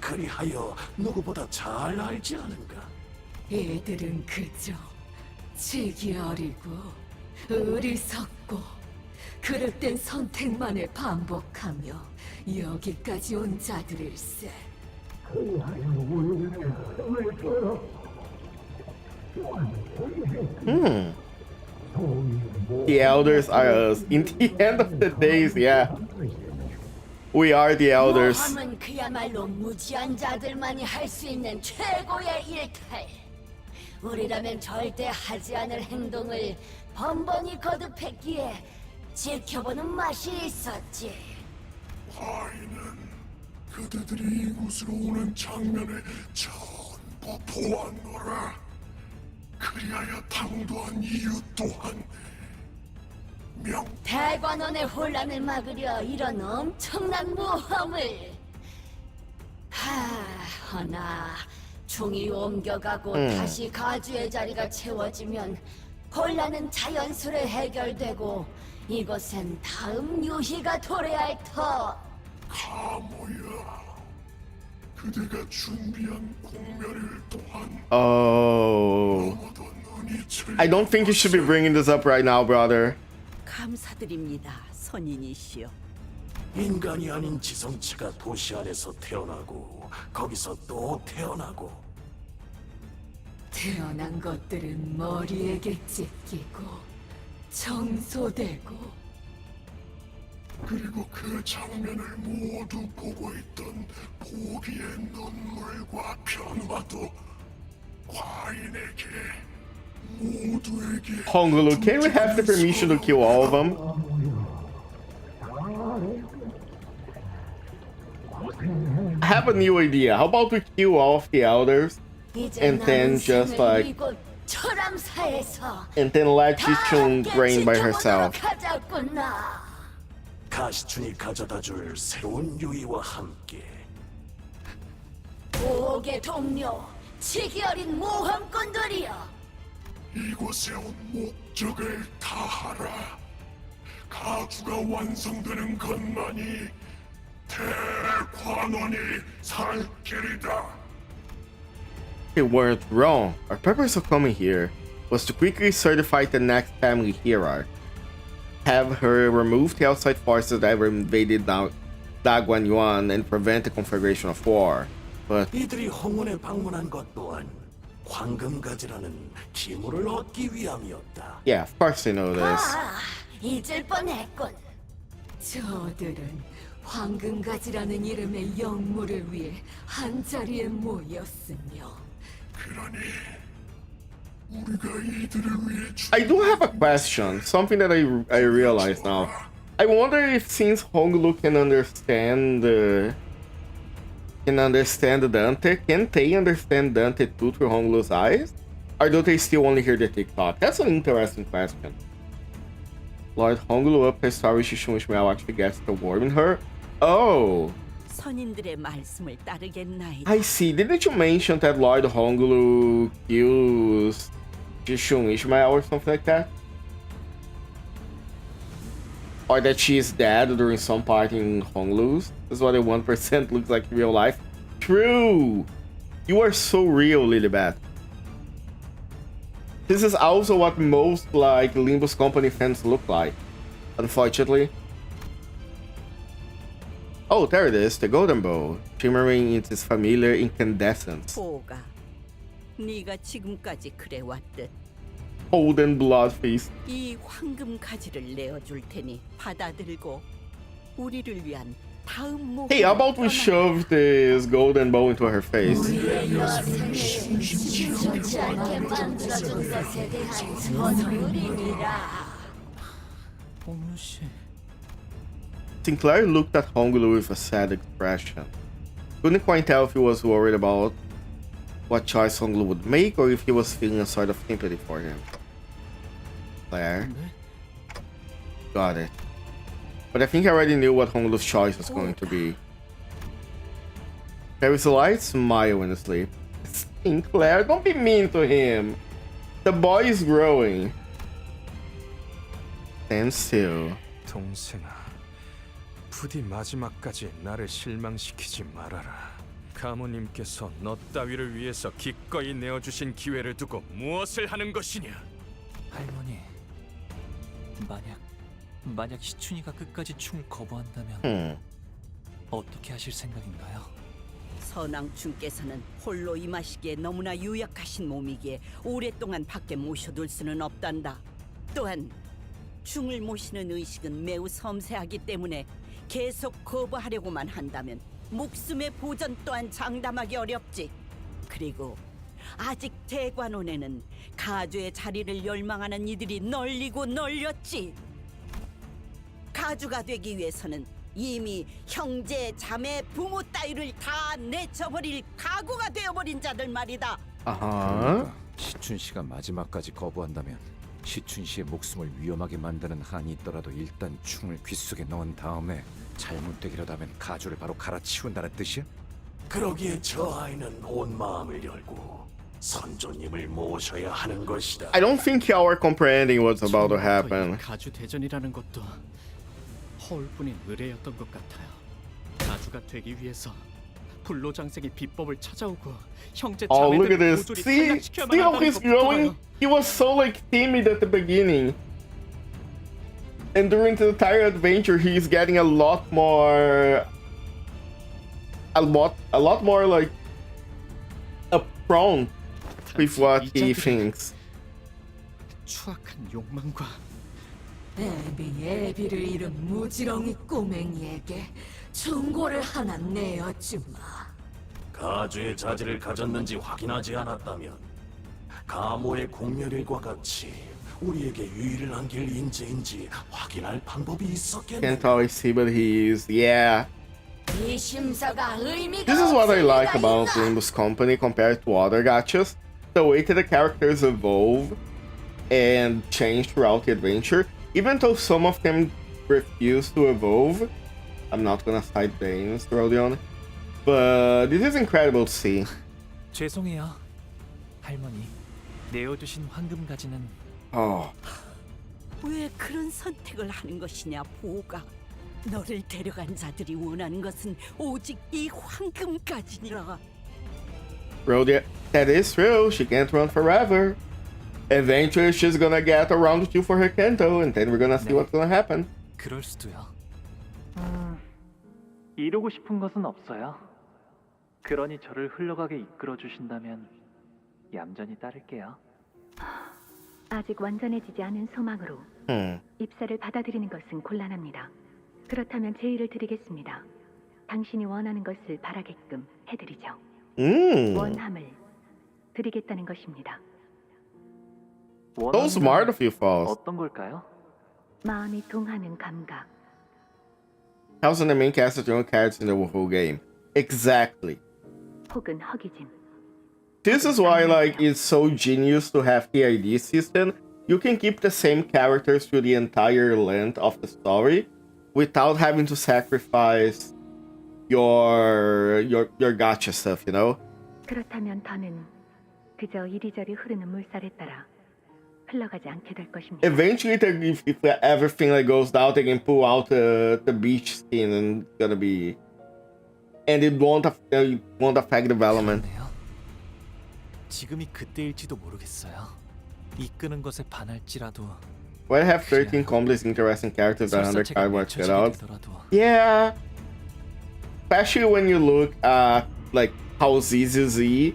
그리하여 누구보다 잘 알지 않은가? 애들은 그저 지기 어리고 어리석고 그릇된 선택만을 반복하며 여기까지 온 자들일세. The elders are us. In the end of the days, yeah. We are the elders. 모함은 그야말로 무지한 자들만이 할 수 있는 최고의 일탈. 우리라면 절대 하지 않을 행동을 번번이 거듭했기에 지켜보는 맛이 있었지. 아이는 그대들이 이곳으로 오는 장면을 전부 보았노라. 그리하여 당도한 이유 또한 대관원의 혼란을 막으려 이런 엄청난 모험을. 허나 중이 ом겨가고 다시 가주의 자리가 채워지면 혼란은 자연스레 해결되고 이곳엔 다음 유희가 도래할 터. 가모야, 그대가 준비한 공멸을 또한 Oh. I don't think you should be bringing this up right now, brother. 감사드립니다, 선인이시여. 인간이 아닌 지성체가 도시 안에서 태어나고 거기서 또 태어나고 태어난 것들은 머리에게 찢기고 청소되고 그리고 그 장면을 모두 보고 있던 보기의 눈물과 변화도 과인에게 모두에게 Hongulu, can we have the permission to kill all of them? I have a new idea. How about we kill all of the elders and then just like and then let Jichun reign by herself. 가시춘이 가져다줄 새로운 유의와 함께 옥의 동료, 치기 어린 모험꾼들이여. 이곳에 온 목적을 다하라. 가주가 완성되는 것만이 대관원이 살 길이다. They weren't wrong. Our purpose of coming here was to quickly certify the next family hierarch. Have her remove the outside forces that have invaded Daguan Yuan and prevent the conflagration of war. But 이들이 홍원에 방문한 것 또한 황금가지라는 기물을 얻기 위함이었다. yeah, of course they know this. 잊을 뻔했군. 저들은 황금가지라는 이름의 영물을 위해 한 자리에 모였으며. 그러니 우리가 이들을 위해 I do have a question, something that I realize now. I wonder if since Honglu can understand can understand Dante. Can they understand Dante too through Honglu's eyes? Or do they still only hear the TikTok? That's an interesting question. Lord Honglu up her story Shishun Ishmael actually gets the worm in her. Oh, 선인들의 말씀을 따르겠나이다. I see. Didn't you mention that Lord Honglu kills Shishun Ishmael or something like that? Or that she is dead during some part in Honglu's? That's what the 1% looks like in real life. True! You are so real, Lilibet. This is also what most like Limbus Company fans look like, unfortunately. Oh, there it is, the golden bow, shimmering in its familiar incandescence. 보가, 네가 지금까지 그래왔듯 Golden blood feast. 이 황금 가지를 내어줄 테니 받아들고 우리를 위한 다음 목표를 Hey, how about we shove this golden bow into her face? Sinclair looked at Honglu with a sad expression. Couldn't quite tell if he was worried about what choice Honglu would make or if he was feeling a sort of sympathy for him. Claire. Got it. But I think I already knew what Honglu's choice was going to be. There is a light smile in his sleep. Sinclair, don't be mean to him. The boy is growing. Stand still. 동생아, 부디 마지막까지 나를 실망시키지 말아라. 가모님께서 너 따위를 위해서 기꺼이 내어주신 기회를 두고 무엇을 하는 것이냐? 할머니, 만약 시춘이가 끝까지 충을 거부한다면 어떻게 하실 생각인가요? 선왕충께서는 홀로 임하시기에 너무나 유약하신 몸이기에 오랫동안 밖에 모셔둘 수는 없단다. 또한 충을 모시는 의식은 매우 섬세하기 때문에 계속 거부하려고만 한다면 목숨의 보전 또한 장담하기 어렵지. 그리고 아직 대관원에는 가주의 자리를 열망하는 이들이 널리고 널렸지. 가주가 되기 위해서는 이미 형제, 자매, 부모 따위를 다 내쳐버릴 각오가 되어버린 자들 말이다. 그러니까 시춘 씨가 마지막까지 거부한다면 시춘 씨의 목숨을 위험하게 만드는 한이 있더라도 일단 충을 귓속에 넣은 다음에 잘못되기라도 하면 가주를 바로 갈아치운다는 뜻이야? 그러기에 저 아이는 온 마음을 열고 선조님을 모셔야 하는 것이다. I don't think you are comprehending what's about to happen. 가주 대전이라는 것도 허울뿐인 의뢰였던 것 같아요. 가주가 되기 위해서 불로장생이 비법을 찾아오고 형제 Oh, look at 자매들 this. 모조리 See 탈락시켜야만 how 한다는 he's growing? He was so like timid at the beginning. And during the entire adventure, he's getting a lot more like upfront with what he thinks. 추악한 욕망과 애비를 잃은 무지렁이 꼬맹이에게 충고를 하나 내어주마. 가주의 자질을 가졌는지 확인하지 않았다면 가모의 공멸일과 같이 우리에게 유의를 안길 인재인지 확인할 방법이 있었겠네. Can't always see, but he's yeah. 이 심사가 의미가 This is what I 없을 like 리가 about 있나? Limbus Company compared to other gachas. The way that the characters evolve and change throughout the adventure. Even though some of them refuse to evolve. I'm not gonna cite names, Rodion. But this is incredible to see. 죄송해요, 할머니. 내어주신 황금 가지는 Oh. 왜 그런 선택을 하는 것이냐, 보가. 너를 데려간 자들이 원하는 것은 오직 이 황금까지니라. Rodion, that is true. She can't run forever. Eventually, she's gonna get around to you for her CANTO, and then we're gonna see what's gonna happen. 그럴 수도요. 이루고 싶은 것은 없어요. 그러니 저를 흘러가게 이끌어 주신다면 얌전히 따를게요. 아직 완전해지지 않은 소망으로 입사를 받아들이는 것은 곤란합니다. 그렇다면 제의를 드리겠습니다. 당신이 원하는 것을 바라게끔 해드리죠. 원함을 드리겠다는 것입니다. So smart of you, Falls. 어떤 걸까요? 마음이 동하는 감각. How's the main cast of your own characters in the whole game? Exactly. 혹은 허기짐. This is why like it's so genius to have the ID system. You can keep the same characters through the entire length of the story without having to sacrifice your gacha stuff, you know? 그렇다면 더는 그저 이리저리 흐르는 물살에 따라 흘러가지 않게 될 것입니다. Eventually, if everything like goes down, they can pull out the beach scene and it's gonna be... And it won't affect development. 지금이 그때일지도 모르겠어요. 이끄는 것에 반할지라도. Well, I have 13 completely interesting characters that 100 cardboard cutouts. Yeah. Especially when you look at like how ZZZ.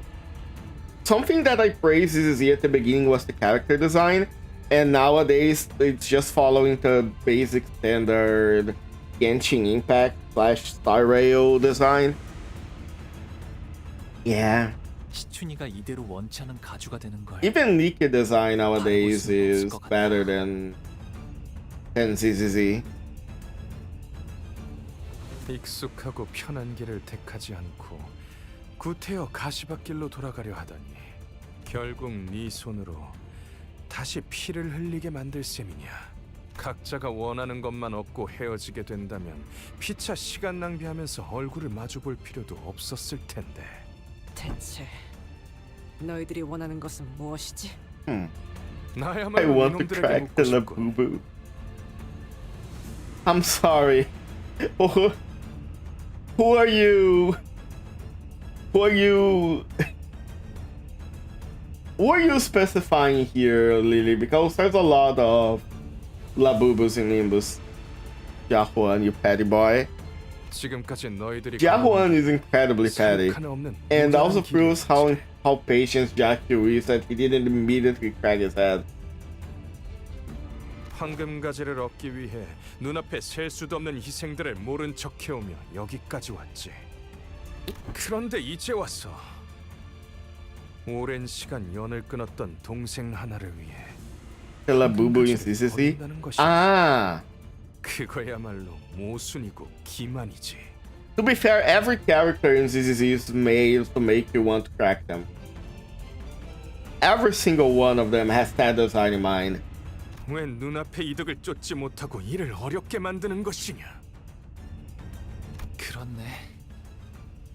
Something that I praised ZZZ at the beginning was the character design, and nowadays it's just following the basic standard Genshin Impact / Star Rail design. Yeah. 시춘이가 이대로 원치 않은 가주가 되는 걸. Even Nikki design nowadays is better than ZZZ. 익숙하고 편한 길을 택하지 않고 구태여 가시밭길로 돌아가려 하다니 결국 네 손으로 다시 피를 흘리게 만들 셈이냐. 각자가 원하는 것만 얻고 헤어지게 된다면 피차 시간 낭비하면서 얼굴을 마주 볼 필요도 없었을 텐데. 대체 너희들이 원하는 것은 무엇이지? I 나야말로 want to 이놈들에게 crack 묻고 the 싶고. Labubu. I'm sorry. Who are you? Who are you? Who are you specifying here, Lily? Because there's a lot of Labubus in Limbus. Jahuan, you petty boy. 지금까지 너희들이 Jahuan is incredibly petty, and also proves how patient Jakku is that he didn't immediately crack his head. 황금 가지를 얻기 위해 눈앞에 셀 수도 없는 희생들을 모른 척해오며 여기까지 왔지. 그런데 이제 와서 오랜 시간 연을 끊었던 동생 하나를 위해 The Labubu in CCC? Ah! 그거야말로 모순이고 기만이지. To be fair, every character in CCC is made to make you want to crack them. Every single one of them has that design in mind. 왜 눈앞의 이득을 쫓지 못하고 이를 어렵게 만드는 것이냐? 그렇네.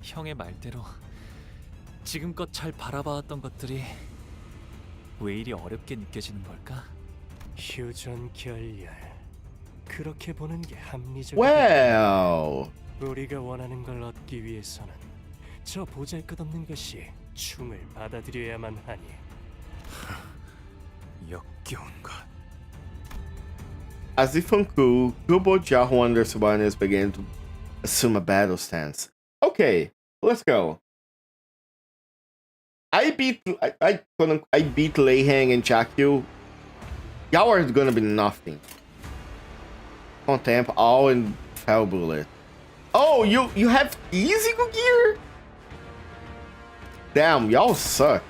형의 말대로 지금껏 잘 바라봐왔던 것들이 왜 이리 어렵게 느껴지는 걸까? 휴전 결렬. 그렇게 보는 게 합리적이야. Well. 우리가 원하는 걸 얻기 위해서는 저 보잘것없는 것이 충을 받아들여야만 하니. 역겨운 것. As if uncool, Kubo, Jahu, and their subordinates began to assume a battle stance. Okay, let's go. I beat Lei Hang and Jakyu. Y'all are gonna be nothing. Contempt all and Fell Bullet. Oh, you have easy gear? Damn, y'all suck.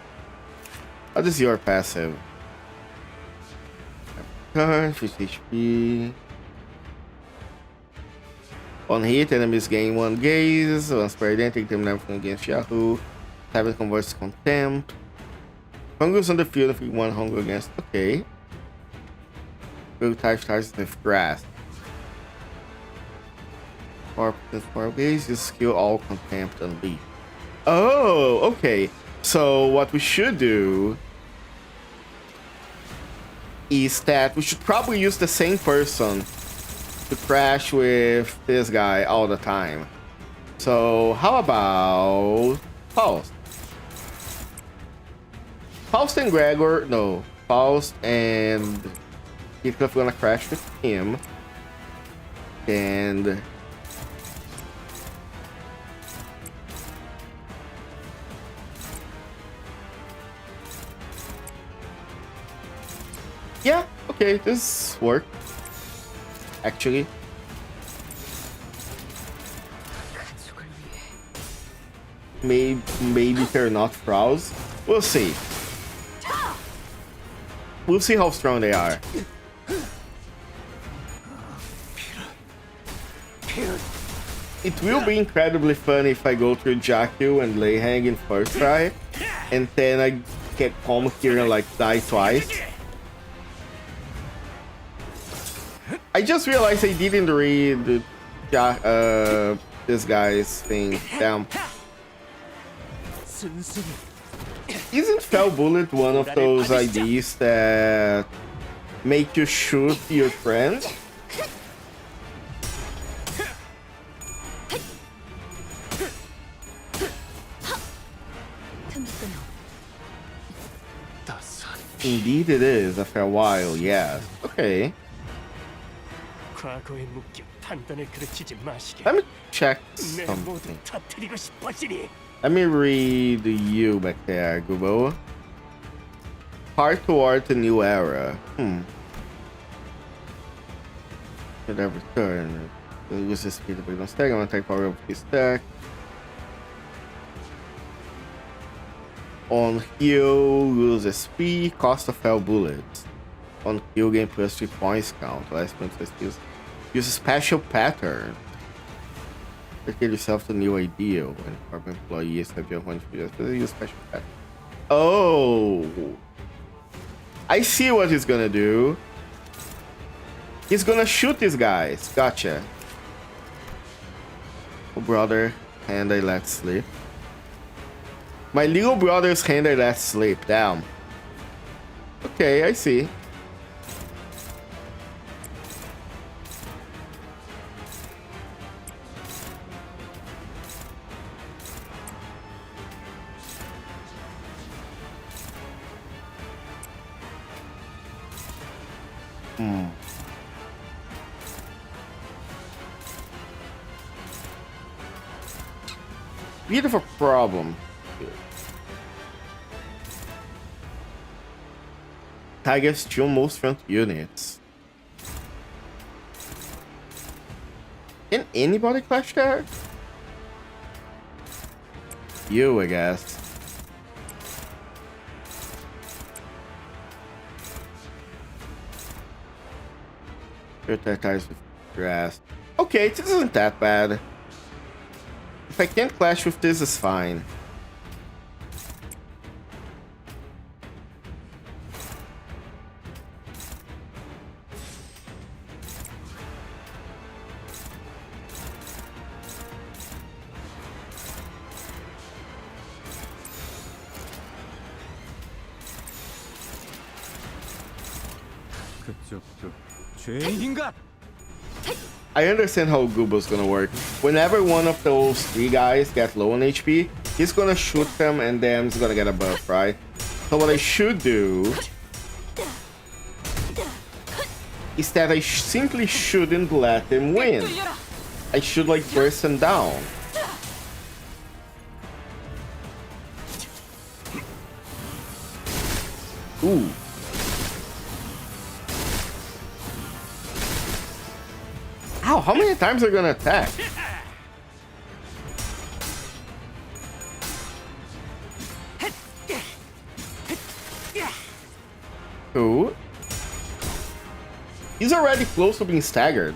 What is your passive? Turn, 50 HP. On hit, enemies gain 1 gaze. Once per day, take them from against Yahoo. Tablet converts to Contempt. Fungus on the field if you want hunger against. Okay. Build type starts with grass. 4 gaze, you skill all Contempt and leave. Oh, okay. So what we should do is that we should probably use the same person to crash with this guy all the time. So how about Faust? Faust and Gregor, no. Faust and Heathcliff gonna crash with him. And yeah, okay, this worked. Actually. Maybe they're not Frowns. We'll see. We'll see how strong they are. It will be incredibly funny if I go through Jakku and lay hang in first try, and then I come here and like die twice. I just realized I didn't read this guy's thing. Damn. Isn't Fell Bullet one of those IDs that make you shoot your friends? Indeed it is, after a while, yes. Okay. 과거의 묵격 판단을 그르치지 마시게. Let me check 내 모두 something. 터뜨리고 싶어지니. Let me read you back there, Gubo. Heart toward the new era. Should have returned. Use the speed of the stack. I'm gonna take power of his stack. On heal, use SP, cost of hell bullets. On heal, gain plus 3 points count. Last point skills. Use a special pattern. Dedicate yourself to new idea. When corporate employees have your one use special pattern. Oh! I see what he's gonna do. He's gonna shoot these guys. Gotcha. Oh, brother, and I let sleep. My little brother's hand I let sleep. Damn. Okay, I see. Bit of a problem. Tiger's 2 most front units. Can anybody clash there? You, I guess. Your tires with grass. Okay, this isn't that bad. If I can't clash with this, it's fine. I understand how Gubo's gonna work. Whenever one of those 3 guys get low on HP, he's gonna shoot them and then he's gonna get a buff, right? So what I should do is that I simply shouldn't let him win. I should like burst him down. Ooh. Ow, how many times are you gonna attack? Ooh. He's already close to being staggered.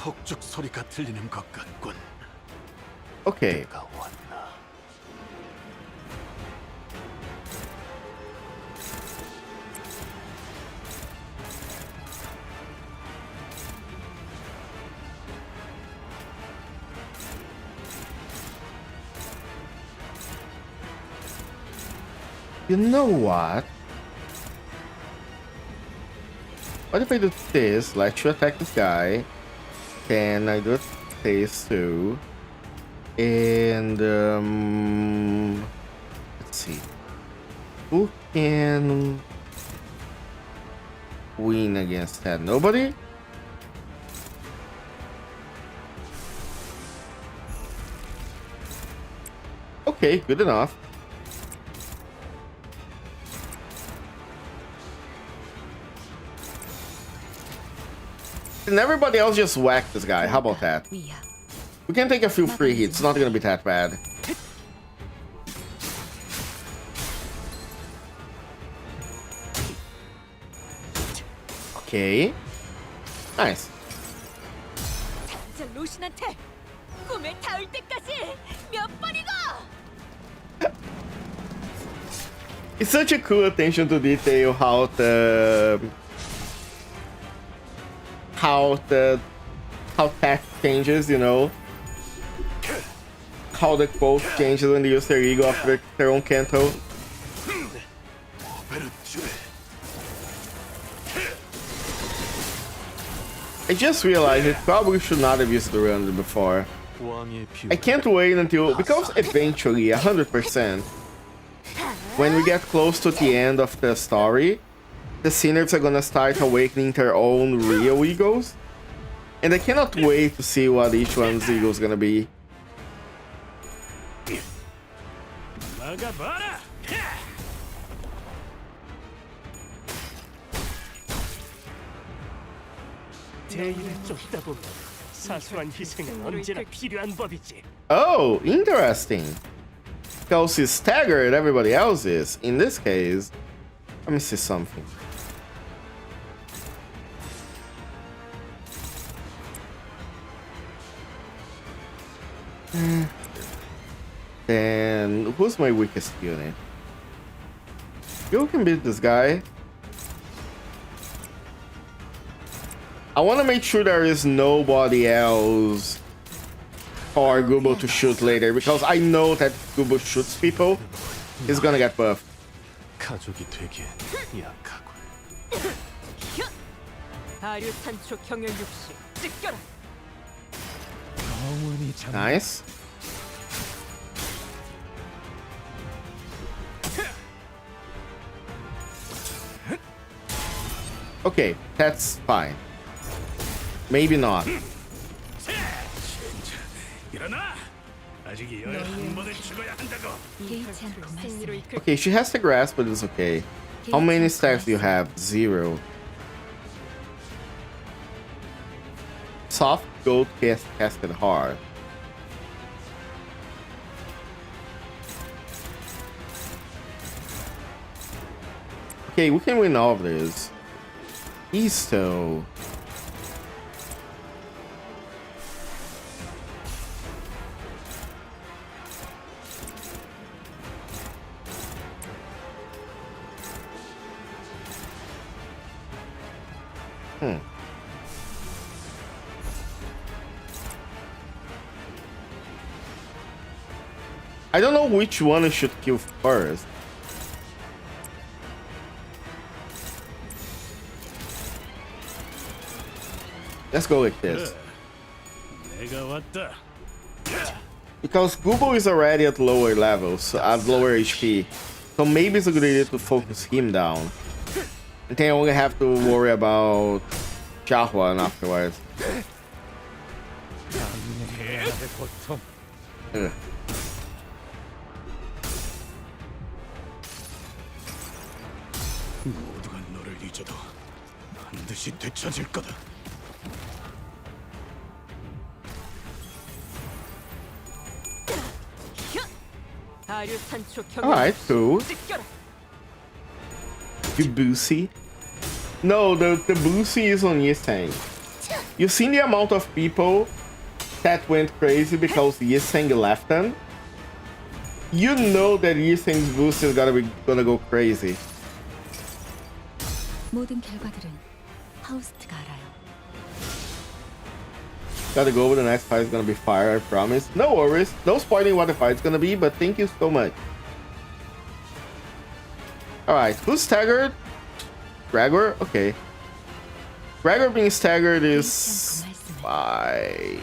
폭죽 소리가 들리는 것 같군. Okay. 내가 왔나? You know what? What if I do this? Let you attack this guy. Then I do this too. And let's see. Who can win against that? Nobody? Okay, good enough. and everybody else just whack this guy. How about that? We can take a few free hits. It's not gonna be that bad. Okay. Nice. 저 로신한테 꿈에 닿을 때까지 몇 번이고! It's such a cool attention to detail how text changes, you know, how the quote changes when they use their ego of their own Kanto. I just realized it probably should not have used the run before. I can't wait until, because eventually, 100%, when we get close to the end of the story, the sinners are gonna start awakening their own real egos. And I cannot wait to see what each one's ego is gonna be. 대의를 쫓다 보면 사소한 희생은 언제나 필요한 법이지. Oh, interesting. Because he's staggered, everybody else is. In this case, let me see something. Then, who's my weakest unit? You can beat this guy. I want to make sure there is nobody else for Gubo to shoot later, because I know that Gubo shoots people, he's gonna get buffed. 가족이 되기엔 약하고. 하류탄초 경혈 60 찢겨라. Nice. Okay, that's fine. Maybe not. Okay, she has the grasp, but it's okay. How many stacks do you have? 0. Soft gold casted hard. Okay, we can win all of this. Easto. I don't know which one I should kill first. Let's go with this. Because Gubo is already at lower levels, at lower HP. So maybe it's a good idea to focus him down. And then I only have to worry about Jahuan afterwards. Ugh. 모두가 너를 잊어도 반드시 되찾을 거다. Alright, cool. Busi. No, the Busi is on Yiseng. You've seen the amount of people that went crazy because Yiseng left them? You know that Yiseng's Busi is gonna go crazy. 모든 결과들은 하우스트가 알아요. Gotta go over the next fight is gonna be fire, I promise. No worries. No spoiling what the fight's gonna be, but thank you so much. Alright, who's staggered? Gregor? Okay. Gregor being staggered is fine.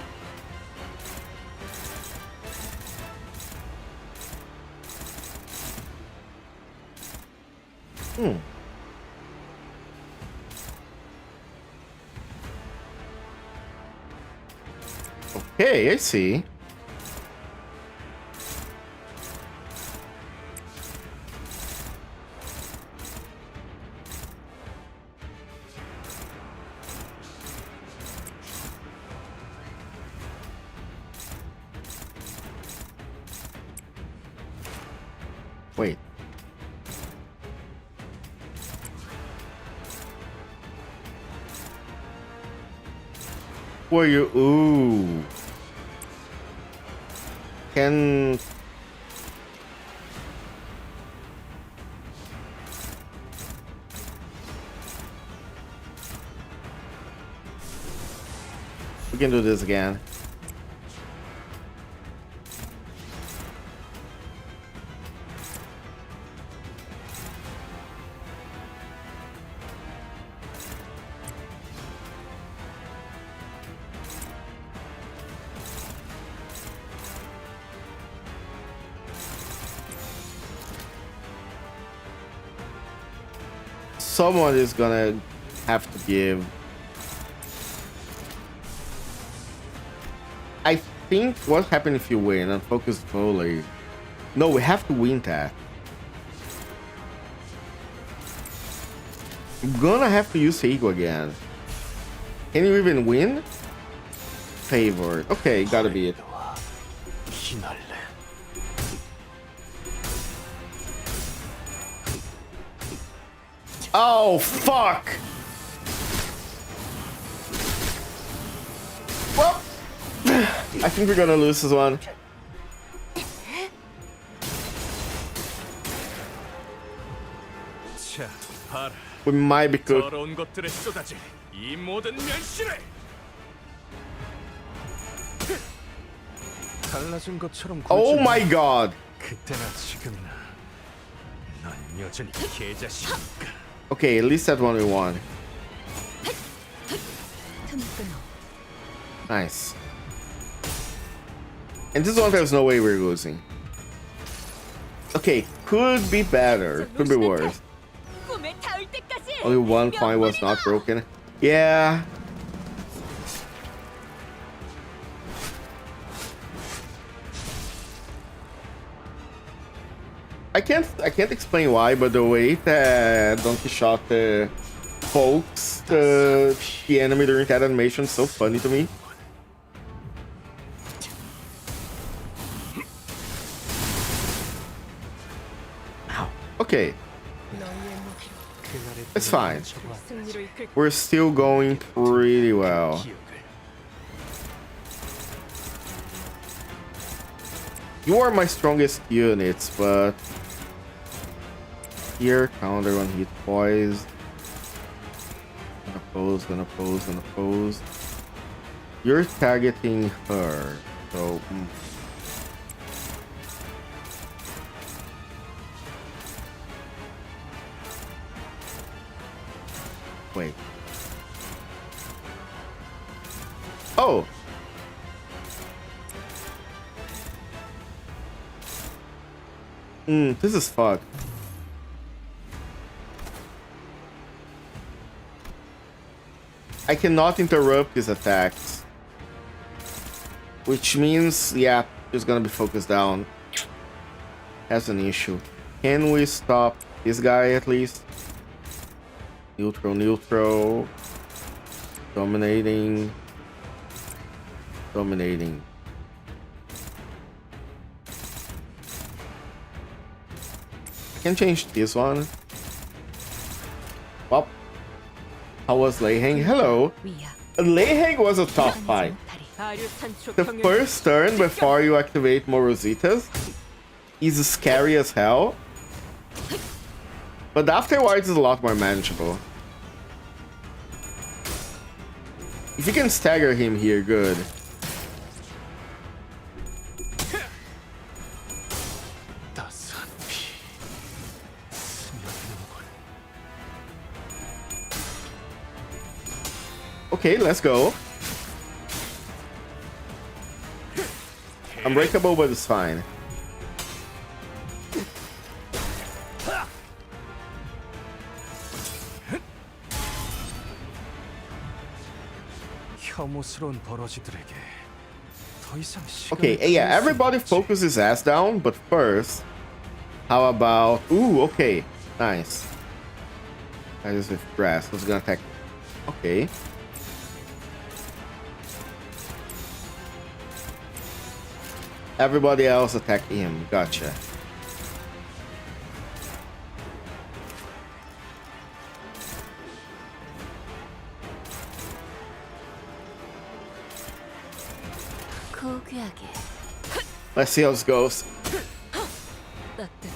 Okay, I see. Wait. Were you? Ooh. Can. We can do this again. Someone is gonna have to give. I think what happened if you win and focus volley. No, we have to win that. I'm gonna have to use Seigo again. Can you even win? Favored. Okay, gotta be it. Oh, fuck! Well, I think we're gonna lose this one. We might be good. Oh my god! Okay, at least that one we won. Nice. And this one there's no way we're losing. Okay, could be better, could be worse. Only one coin was not broken. Yeah. I can't explain why, but the way that Don Quixote pokes the enemy during that animation is so funny to me. Ow. Okay. It's fine. We're still going pretty well. You are my strongest units, but here, counter on hit poise. Gonna pose, gonna pose, gonna pose. You're targeting her, so. Wait. Oh! This is fucked. I cannot interrupt his attacks. Which means, yeah, he's gonna be focused down. Has an issue. Can we stop this guy at least? Neutral, neutral. Dominating. Dominating. I can change this one. Well, how was Leiheng? Hello. Leiheng was a tough fight. The first turn before you activate Morositas is scary as hell. But afterwards it's a lot more manageable. If you can stagger him here, good. Okay, let's go. Unbreakable, but it's fine. Okay, yeah, everybody focus his ass down, but first, how about... Ooh, okay, nice. I just with grass, who's gonna attack? Okay. Everybody else attack him, gotcha. 무리하게. Let's see how this goes. 따뜻한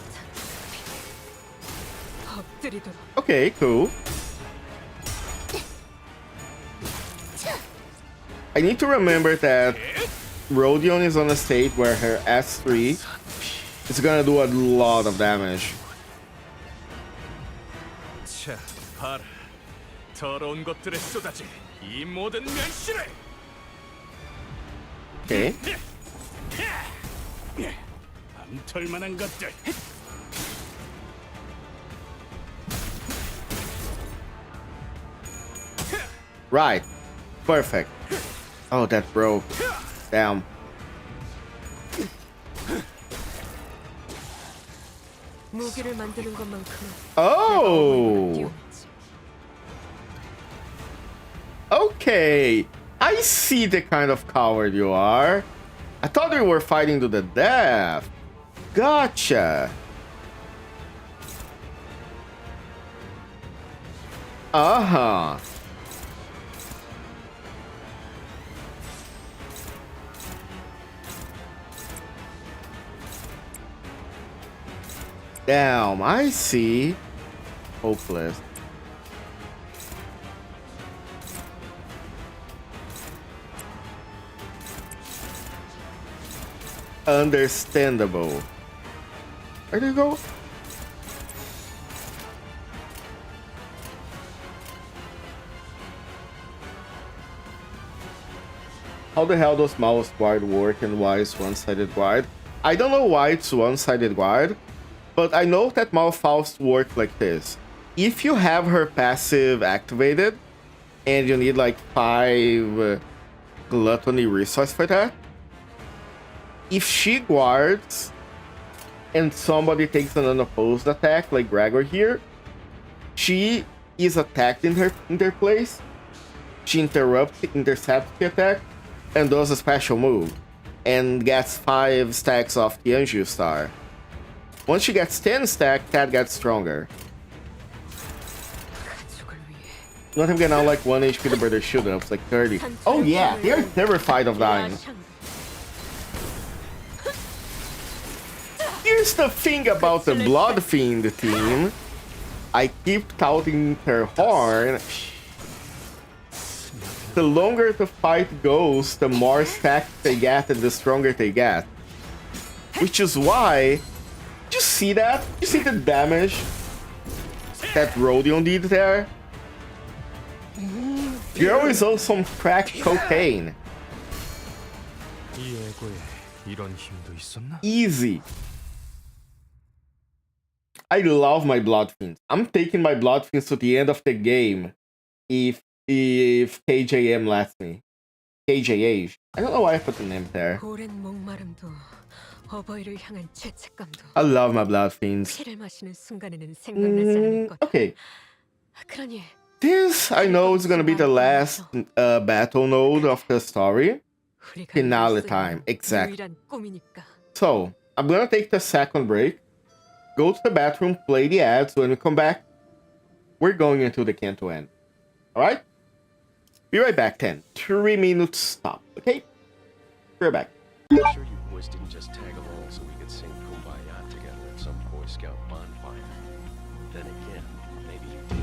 엎드리도록. Okay, cool. I need to remember that Rodion is on a state where her S3 is gonna do a lot of damage. 자, 봐라. 더러운 것들에 쏟아질 이 모든 면실을. Okay. 암털만한 것들. Right. Perfect. Oh, that broke. Damn. 무기를 만드는 것만큼. Oh. Okay. I see the kind of coward you are. I thought we were fighting to the death. Gotcha. Uh-huh. Damn, I see. Hopeless. Understandable. Where do you go? How the hell does mouse wide work and why is one-sided wide? I don't know why it's one-sided wide, but I know that Malfaust work like this. If you have her passive activated, and you need like 5 gluttony resource for that, if she guards and somebody takes an unopposed attack, like Gregor here, she is attacked in their place, she intercepts the attack, and does a special move, and gets 5 stacks of the Anju Star. Once she gets 10 stacks, that gets stronger. Not even now like 1 HP the brother should have, it's like 30. Oh yeah, they're terrified of dying. Here's the thing about the Blood Fiend team. I keep touting their horn. The longer the fight goes, the more stacks they get and the stronger they get. Which is why... Did you see that? You see the damage that Rodion did there? Girl is on some crack cocaine. Easy. I love my Blood Fiends. I'm taking my Blood Fiends to the end of the game if KJM lets me. KJH. I don't know why I put the name there. I love my Blood Fiends. Okay. This, I know, is gonna be the last battle node of the story. Finale time, exactly. So, I'm gonna take the second break, go to the bathroom, play the ads. When we come back, we're going into the Canto end. Alright? Be right back then. 3 minutes stop, okay? Be right back. I'm sure you boys didn't just tag along so we could sing Kumbaya together at some Boy Scout bonfire. Then again, maybe you did.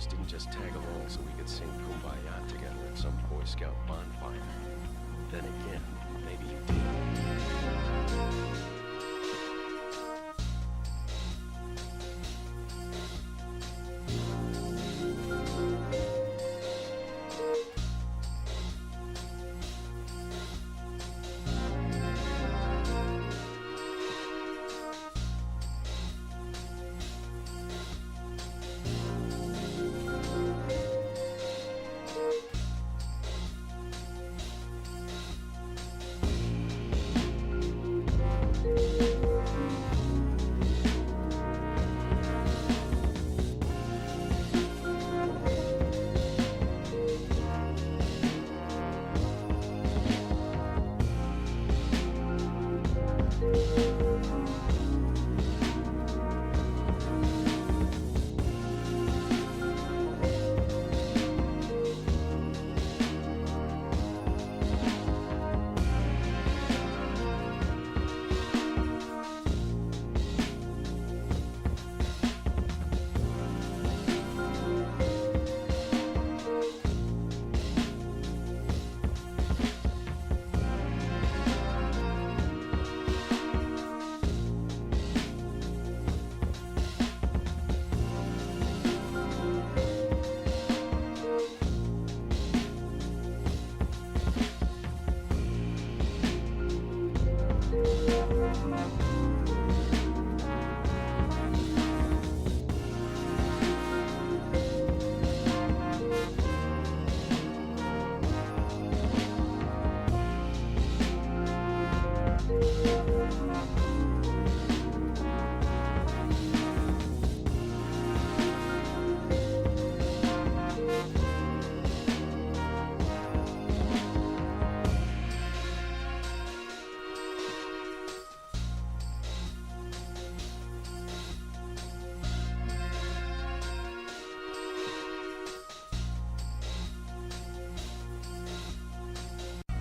boys didn't just tag along so we could sing Kumbaya together at some Boy Scout bonfire. Then again, maybe you did.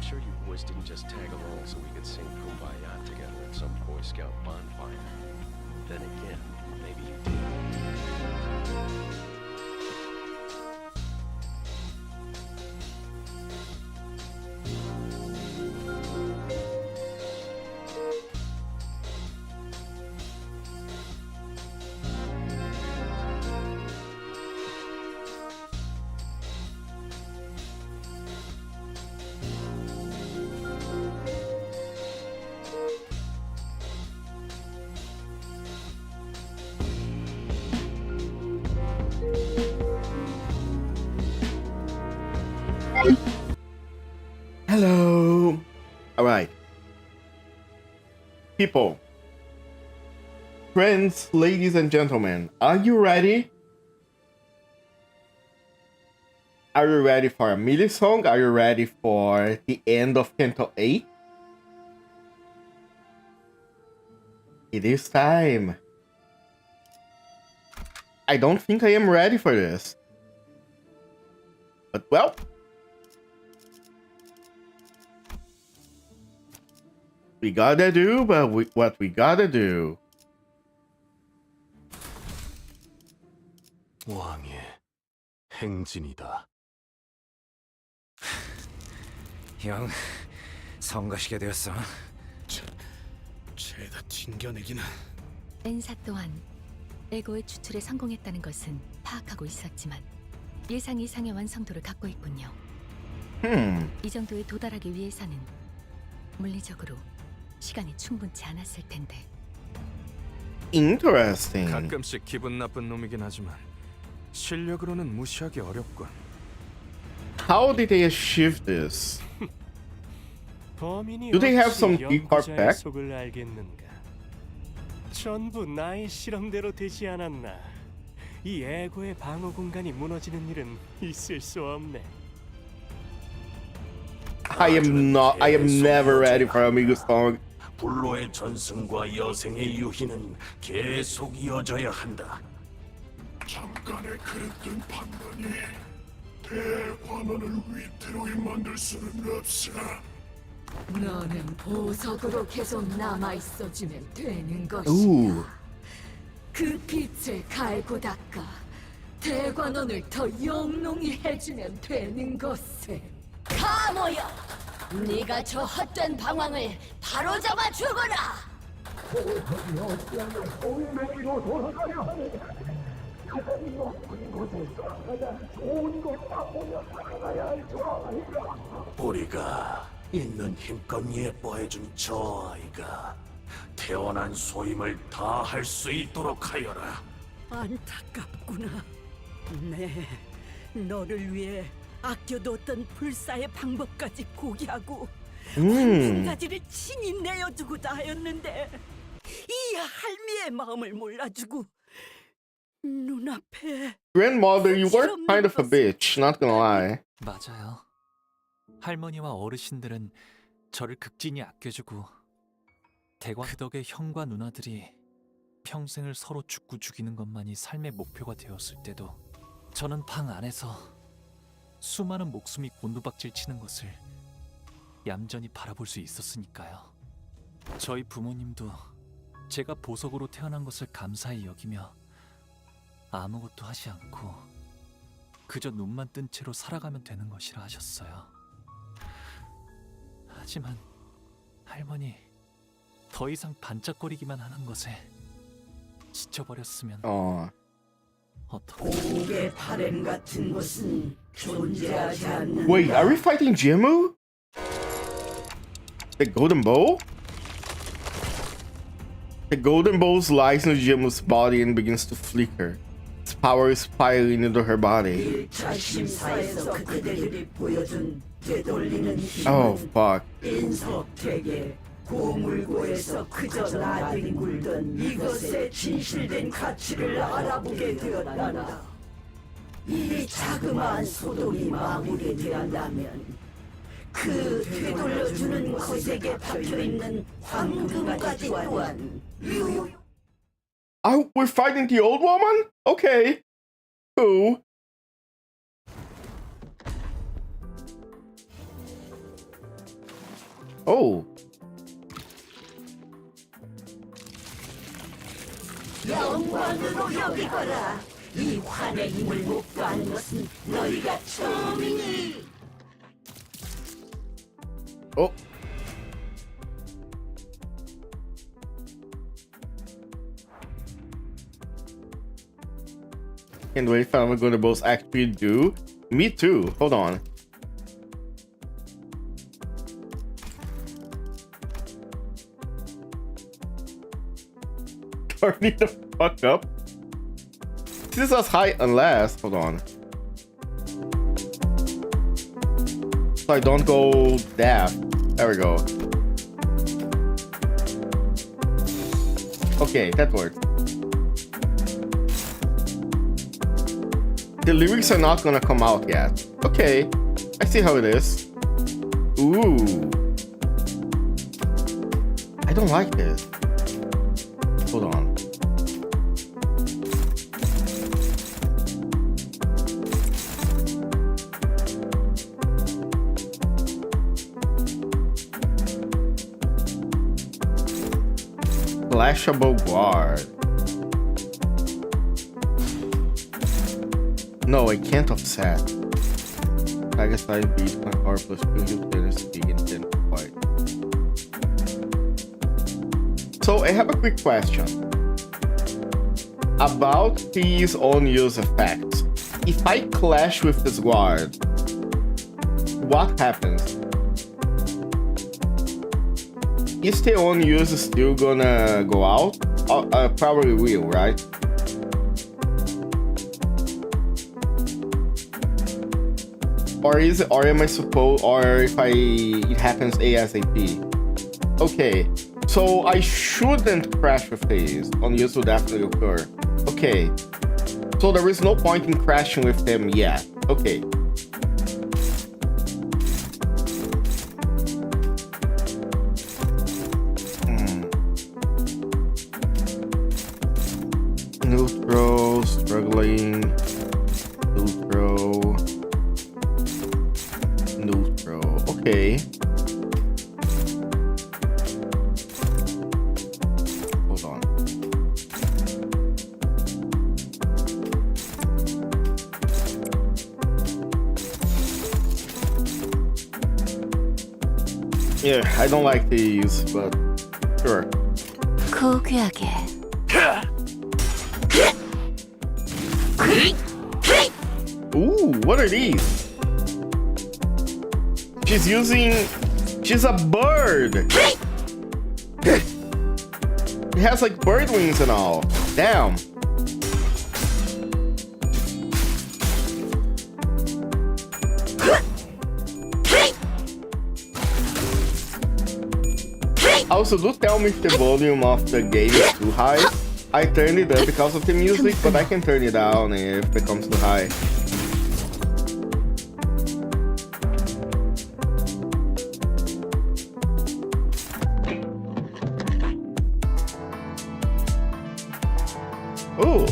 Sure you boys didn't just tag along so we could sing Kumbaya together at some Boy Scout bonfire. Then again, maybe you did. Hello. All right. People. Friends, ladies and gentlemen, are you ready? Are you ready for a melee song? Are you ready for the end of Canto 8? It is time. I don't think I am ready for this. But well, we gotta do what we gotta do. 왕의 행진이다. 형, 성가시게 되었어. 죄다 튕겨내기는. 엔사 또한 에고의 추출에 성공했다는 것은 파악하고 있었지만 예상 이상의 완성도를 갖고 있군요. 이 정도에 도달하기 위해서는 물리적으로 시간이 충분치 않았을 텐데. Interesting. 가끔씩 기분 나쁜 놈이긴 하지만 실력으로는 무시하기 어렵군. How did they achieve this? 범인이 Do they have some 어찌 deep heart 연구자의 back? 속을 알겠는가? 전부 나의 실험대로 되지 않았나? 이 에고의 방어 공간이 무너지는 일은 있을 수 없네. I am never ready for a Amigo song. 불로의 전승과 여생의 유희는 계속 이어져야 한다. 잠깐의 그릇된 판단이 대관원을 위태로이 만들 수는 없어. 너는 보석으로 계속 남아있어주면 되는 것이다. Ooh. 그 빛을 갈고 닦아 대관원을 더 영롱히 해주면 되는 것을. 가모여, 네가 저 헛된 방황을 바로 잡아 주거라. 동맹으로 돌아가려 하네. 가장 높은 곳에서 가장 좋은 곳 바꾸며 살아가야 할 줄 아니까. 우리가 있는 힘껏 예뻐해준 저 아이가 태어난 소임을 다 할 수 있도록 하여라. 안타깝구나. 네, 너를 위해 아껴뒀던 불사의 방법까지 포기하고 한 가지를 친히 내어주고자 하였는데 이 할미의 마음을 몰라주고 눈앞에. Grandmother, you were kind of a bitch, not gonna lie. 맞아요. 할머니와 어르신들은 저를 극진히 아껴주고 대관 그 덕에 형과 누나들이 평생을 서로 죽고 죽이는 것만이 삶의 목표가 되었을 때도 저는 방 안에서 수많은 목숨이 곤두박질 치는 것을 얌전히 바라볼 수 있었으니까요. 저희 부모님도 제가 보석으로 태어난 것을 감사히 여기며 아무것도 하지 않고 그저 눈만 뜬 채로 살아가면 되는 것이라 하셨어요. 하지만 할머니, 더 이상 반짝거리기만 하는 것에 지쳐버렸으면 어떻게... 공의 바램 같은 것은 존재하지 않는. Wait, are we fighting Jemu? The golden bowl? The golden bowl slides into Jemu's body and begins to flicker. Its power is piling into her body. 1차 심사에서 그대들이 보여준 되돌리는 Oh, fuck. 인석되게 고물고에서 그저 나들이 굴던 이것의 진실된 가치를 알아보게 되었단다. 이 자그마한 소동이 마무리되었다면 그 되돌려주는 것에게 박혀있는 황금까지 또한 Oh, we're fighting the old woman? Okay. Cool. Oh. 영광으로 여기거라. 이 환의 힘을 목도하는 것은 너희가 처음이니. Oh. Can't wait if I'm gonna both actually do. Me too. Hold on. Turn it the fuck up. This is as high unless. Hold on. So I don't go deaf. There we go. Okay, that worked. The lyrics are not gonna come out yet. Okay, I see how it is. Ooh. I don't like this. Hold on. Flashable guard. No, I can't offset. I guess I beat my R plus 2 to finish begin 10 fight. So I have a quick question about these on-use effects. If I clash with this guard, what happens? Is the on-use still gonna go out? Probably will, right? Or am I supposed, or if it happens ASAP? Okay, so I shouldn't crash with these. On-use will definitely occur. Okay, so there is no point in crashing with them yet. Okay. Neutral, struggling, neutral. Okay. Hold on. Yeah, I don't like these, but sure. 고귀하게. Ooh, what are these? She's a bird. It has like bird wings and all. Damn. Also, do tell me if the volume of the game is too high. I turned it up because of the music, but I can turn it down if it becomes too high. Oh.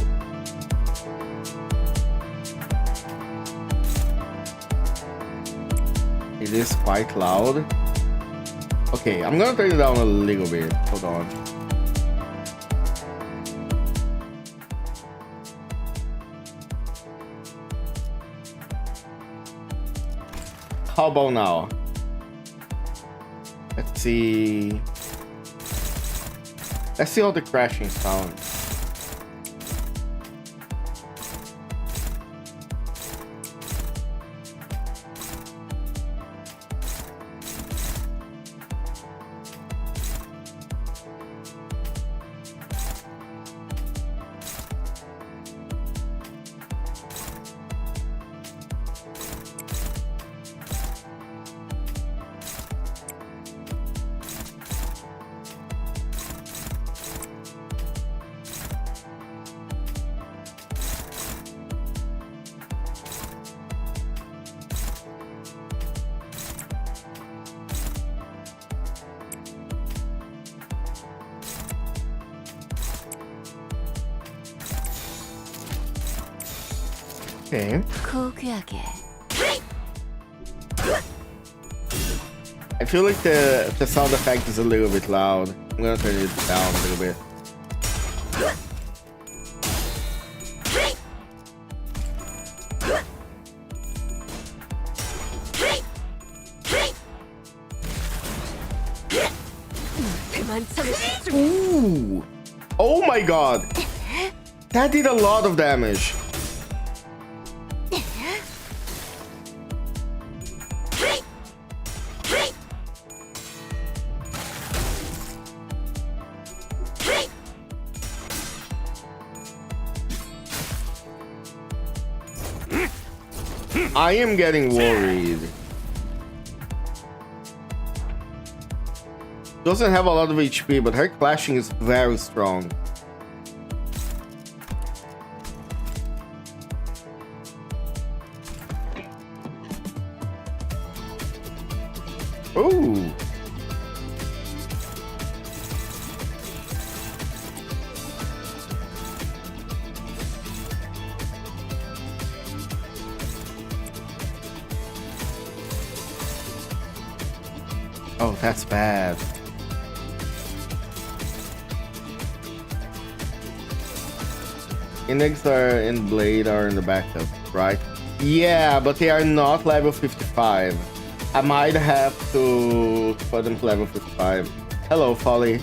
It is quite loud. Okay, I'm gonna turn it down a little bit. Hold on. How about now? Let's see. Let's see how the crashing sounds. Okay. 고귀하게. I feel like the sound effect is a little bit loud. I'm gonna turn it down a little bit. Ooh! Oh my god! That did a lot of damage. I am getting worried. Doesn't have a lot of HP, but her clashing is very strong. Ooh. Oh, that's bad. Index and Blade are in the backup, right? Yeah, but they are not level 55. I might have to put them to level 55. Hello, Folly.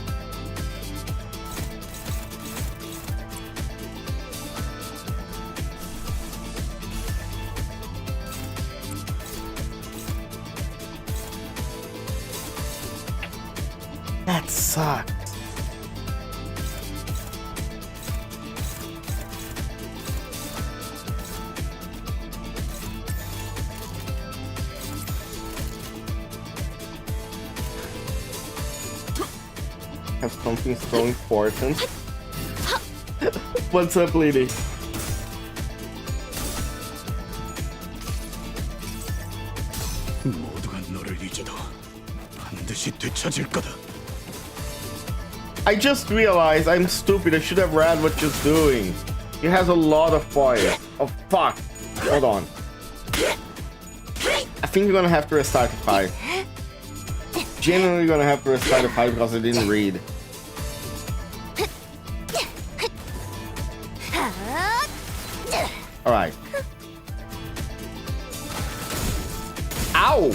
That sucks. Have something so important. What's up, lady? 모두가 너를 잊어도 반드시 되찾을 거다. I just realized I'm stupid. I should have read what she's doing. It has a lot of points. Oh, fuck. Hold on. I think we're gonna have to restart the fight. Genuinely gonna have to restart the fight because I didn't read. Alright. Ow!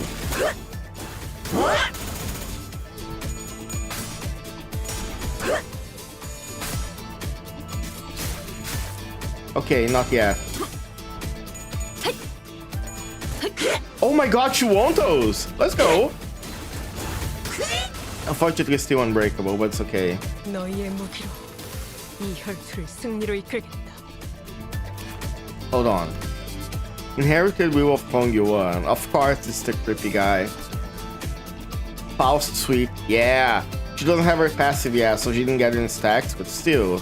Okay, not yet. Oh my god, she won those! Let's go! Unfortunately, still unbreakable, but it's okay. 너희의 무기로 이 혈투를 승리로 이끌겠다. Hold on. Inherited Will of Hong Yuan. Of course, this is the creepy guy. Faust Sweep. Yeah! She doesn't have her passive yet, so she didn't get any stacks, but still.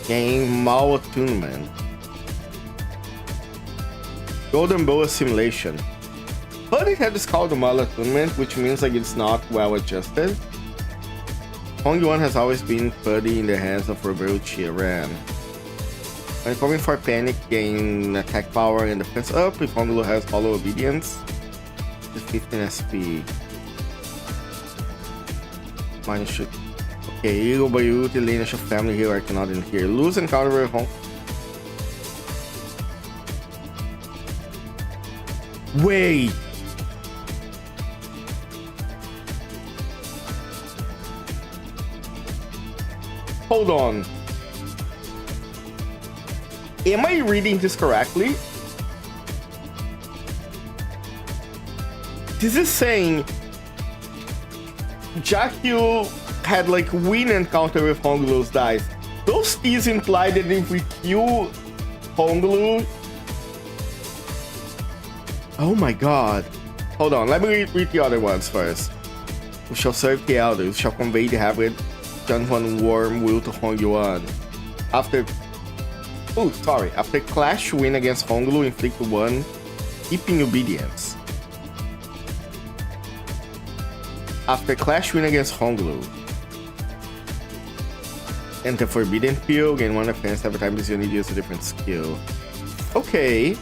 Gain Malattunement. Golden Bow Assimilation. But it had this called the Malattunement, which means like it's not well adjusted. Hong Yuan has always been putty in the hands of Robuchi Ran. When coming for Panic, gain attack power and defense up. If Honglu has Hollow Obedience, it's 15 SP. Minus shoot. Okay, Eagle Bayou, the lineage of family here, I cannot in here. Lose and counter Hong. Wait! Hold on. Am I reading this correctly? This is saying Jakyu had like win encounter with Honglu's dice. Those T's imply that if we kill Honglu... Oh my god. Hold on, let me read the other ones first. We shall serve the elders, shall convey the hybrid Junhuan Worm Will to Hong Yuan. After clash win against Honglu, inflict 1, keeping obedience. After clash win against Honglu. And the Forbidden Peel, gain 1 defense every time this unit uses a different skill. Okay.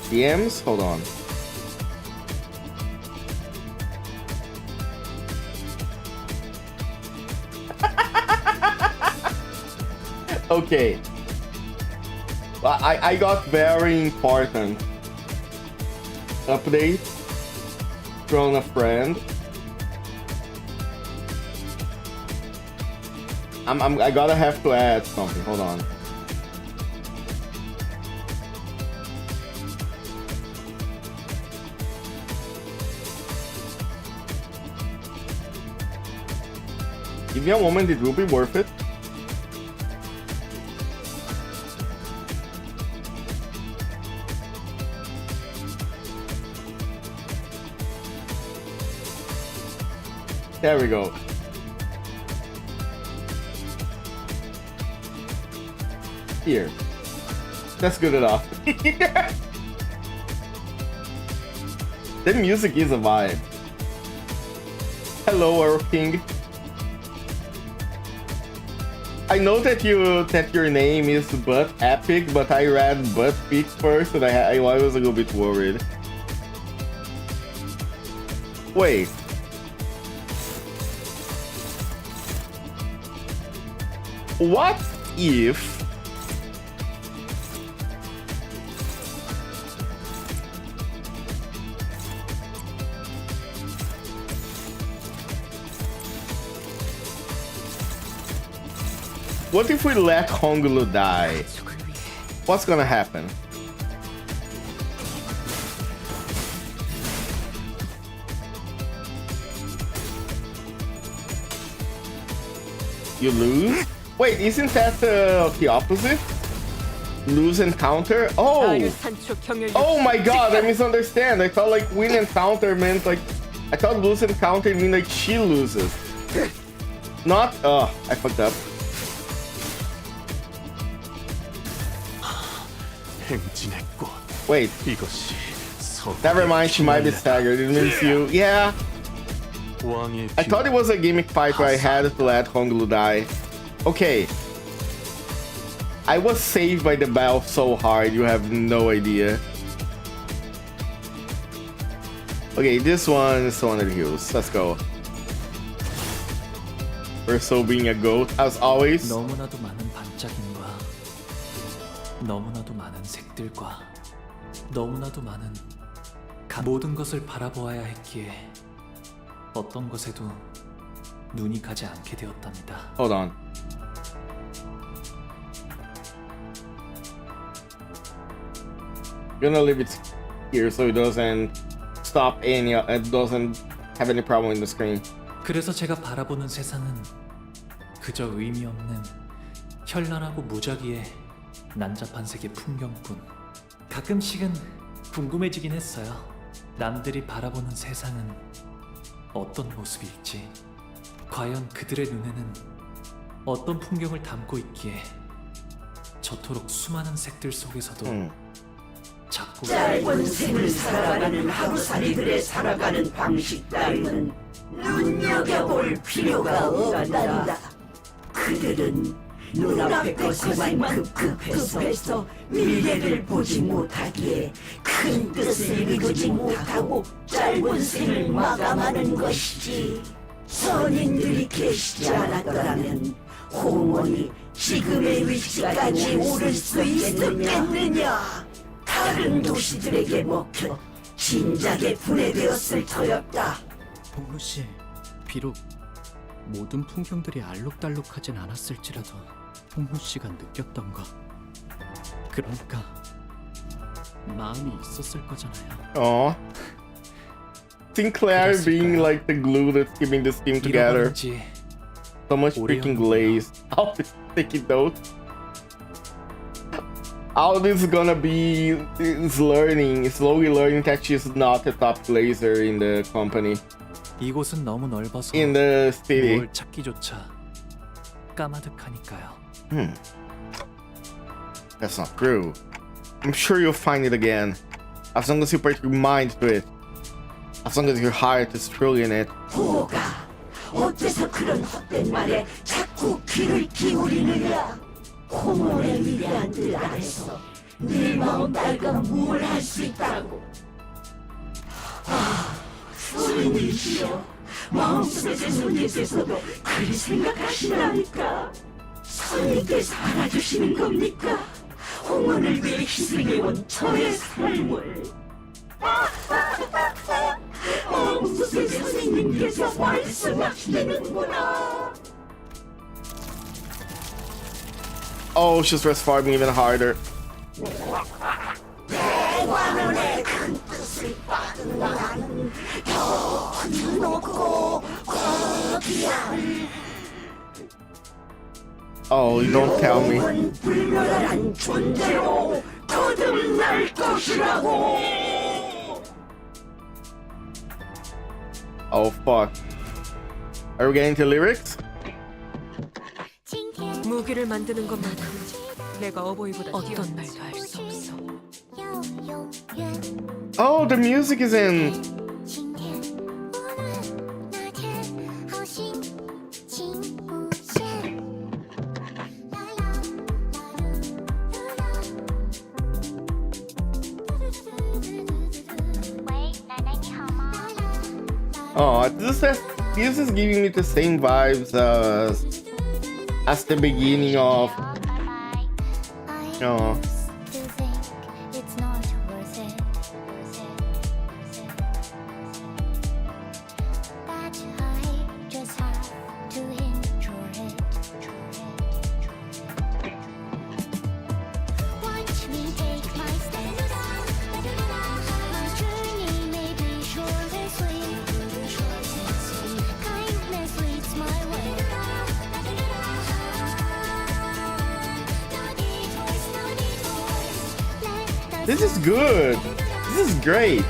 DMs? Hold on. Okay. I got very important update from a friend. I gotta have to add something. Hold on. Give me a moment, it will be worth it. There we go. Here. That's good enough. The music is a vibe. Hello, Earl King. I know that your name is Butt Epic, but I read Butt Peak first, and I was a little bit worried. Wait. What if... What if we let Honglu die? What's gonna happen? You lose? Wait, isn't that the opposite? Lose and counter? Oh! Oh my god, I misunderstand. I thought like win and counter meant like... I thought lose and counter mean like she loses. Not... Oh, I fucked up. Wait. Never mind, she might be staggered. It means you... Yeah. I thought it was a gimmick fight where I had to let Honglu die. Okay. I was saved by the bell so hard, you have no idea. Okay, this one is the one that heals. Let's go. Urso being a goat, as always. 너무나도 많은 반짝임과 너무나도 많은 색들과 너무나도 많은 모든 것을 바라보아야 했기에 어떤 것에도 눈이 가지 않게 되었답니다. Hold on. gonna leave it here so it doesn't stop any. It doesn't have any problem in the screen. 그래서 제가 바라보는 세상은 그저 의미 없는 현란하고 무작위의 난잡한 세계 풍경뿐. 가끔씩은 궁금해지긴 했어요. 남들이 바라보는 세상은 어떤 모습일지. 과연 그들의 눈에는 어떤 풍경을 담고 있기에 저토록 수많은 색들 속에서도 자꾸 짧은 생을 살아가는 하루살이들의 살아가는 방식 따위는 눈여겨볼 필요가 없단다. 그들은 눈앞의 것에만 급급해서 미래를 보지 못하기에 큰 뜻을 이루지 못하고 짧은 생을 마감하는 것이지. 선인들이 계시지 않았더라면 홍원이 지금의 위치까지 오를 수 있었겠느냐. 다른 도시들에게 먹혀 진작에 분해되었을 터였다. 봉루씨, 비록 모든 풍경들이 알록달록하진 않았을지라도 봉루씨가 느꼈던 거, 그러니까 마음이 있었을 거잖아요. Aw. Sinclair being like the glue that's keeping this team together. So much freaking glaze. I'll be taking notes. Aldous is gonna be slowly learning that she's not the top glazer in the company. 이곳은 너무 넓어서 In the city. 뭘 찾기조차 까마득하니까요. That's not true. I'm sure you'll find it again. As long as you put your mind to it. As long as your heart is truly in it. 보가 어째서 그런 헛된 말에 자꾸 귀를 기울이느냐. 홍원의 위대한 뜻 아래서 네 마음 달간 뭘 할 수 있다고. 스님이시여, 마음속에서 손님께서도 그리 생각하시라니까. 스님께서 알아주시는 겁니까? 홍원을 위해 희생해온 저의 삶을. 마음속에 선생님께서 말씀하시는구나. Oh, she's transforming even harder. 대관원의 큰 뜻을 받은 나는 더 높고 거대한. Oh, you don't tell me. 불멸한 존재로 거듭날 것이라고. Oh, fuck. Are we getting to lyrics? 무기를 만드는 것만큼 내가 어버이보다 어떤 말도 할 수 없어. Oh, the music is in. Oh, this is giving me the same vibes as the beginning of. Oh. This is good. This is great.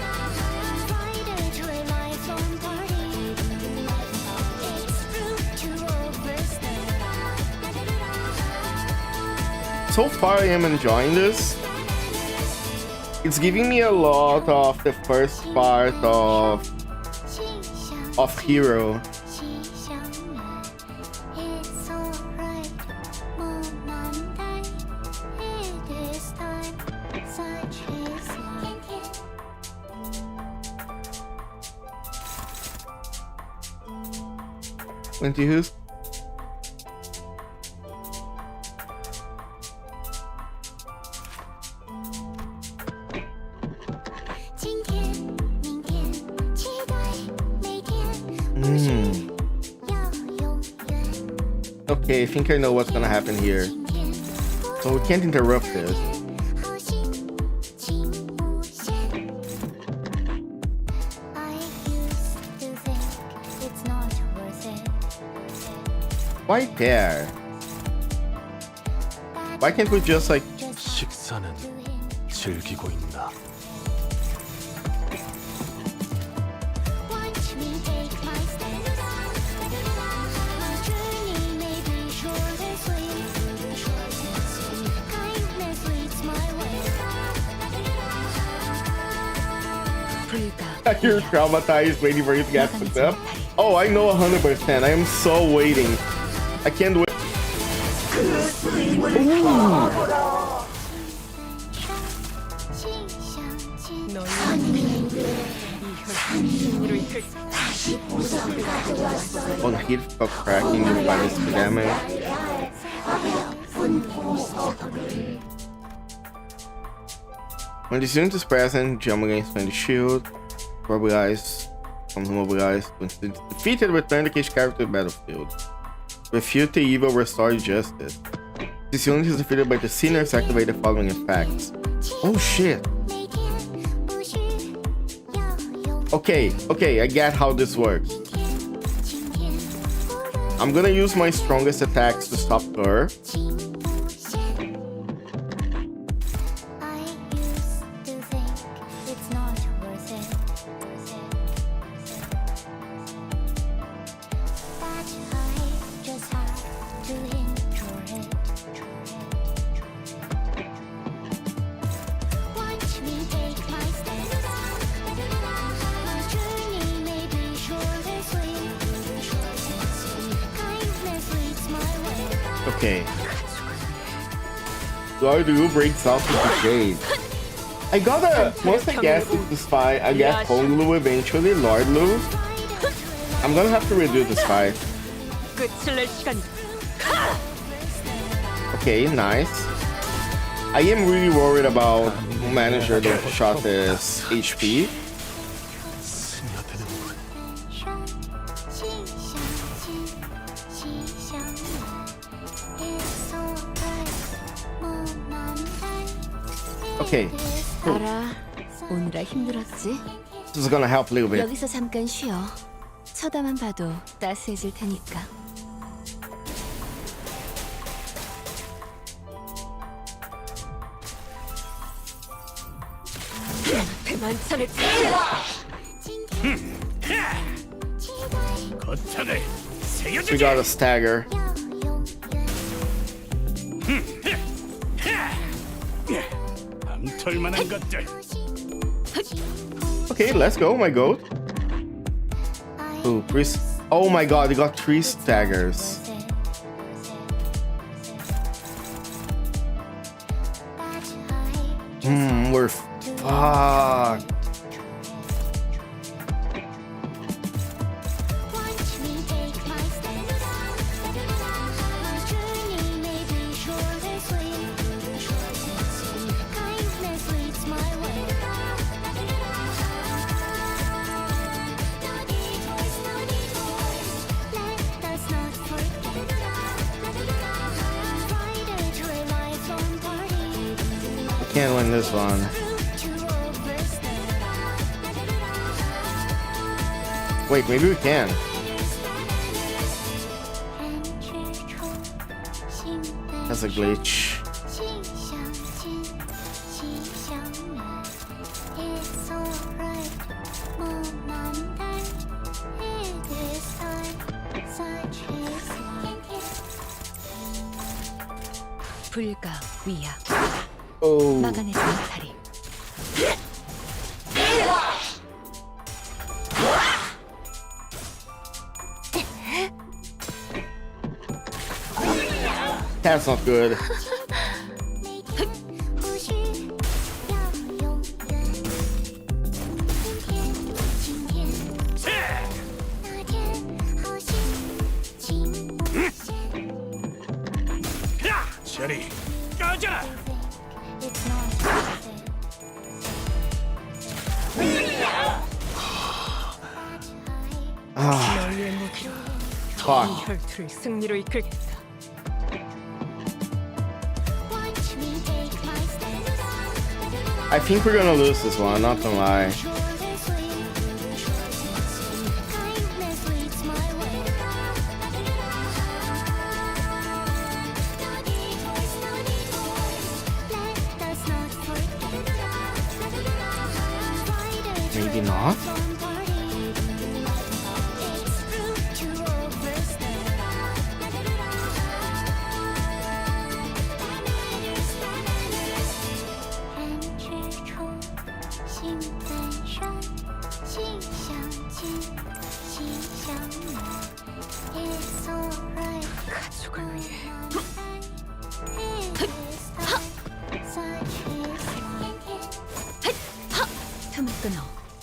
So far, I am enjoying this. It's giving me a lot of the first part of Hero. Twenty who's? Okay, I think I know what's gonna happen here. So we can't interrupt this. Why Hare? Why can't we just like 식사는 즐기고 있나? You're traumatized waiting for you to get picked up? Oh, I know 100%. I am so waiting. I can't wait. On hit for cracking the virus damage. When the student is present, jump against the shield. Mobilize, when defeated, return the cage character to the battlefield. Refute the evil, restore justice. This unit is defeated by the sinners, activate the following effects. Oh shit. Okay, I get how this works. I'm gonna use my strongest attacks to stop her. Okay. Lord Ru breaks out with the shade. I gotta, once I get this fight, I get Hong Lu eventually, Lord Lu. I'm gonna have to redo this fight. Okay, nice. I am really worried about manager that shot his HP. Okay. 알아. 오늘아 힘들었지? This is gonna help a little bit. 여기서 잠깐 쉬어. 쳐다만 봐도 따스해질 테니까. 만찬을 거창을 We got a stagger. 털만한 것들. Okay, let's go, my goat. Ooh, priest. Oh my god, he got 3 staggers. We're fucked. Can't win this one. Wait, maybe we can. That's a glitch. 불가 위야. Oh. 막아내서 다리. That's not good. 저리 꺼져라. 너희의 무기로 Fuck. 이 혈투를 승리로 이끌겠다. I think we're gonna lose this one, not gonna lie. Maybe not.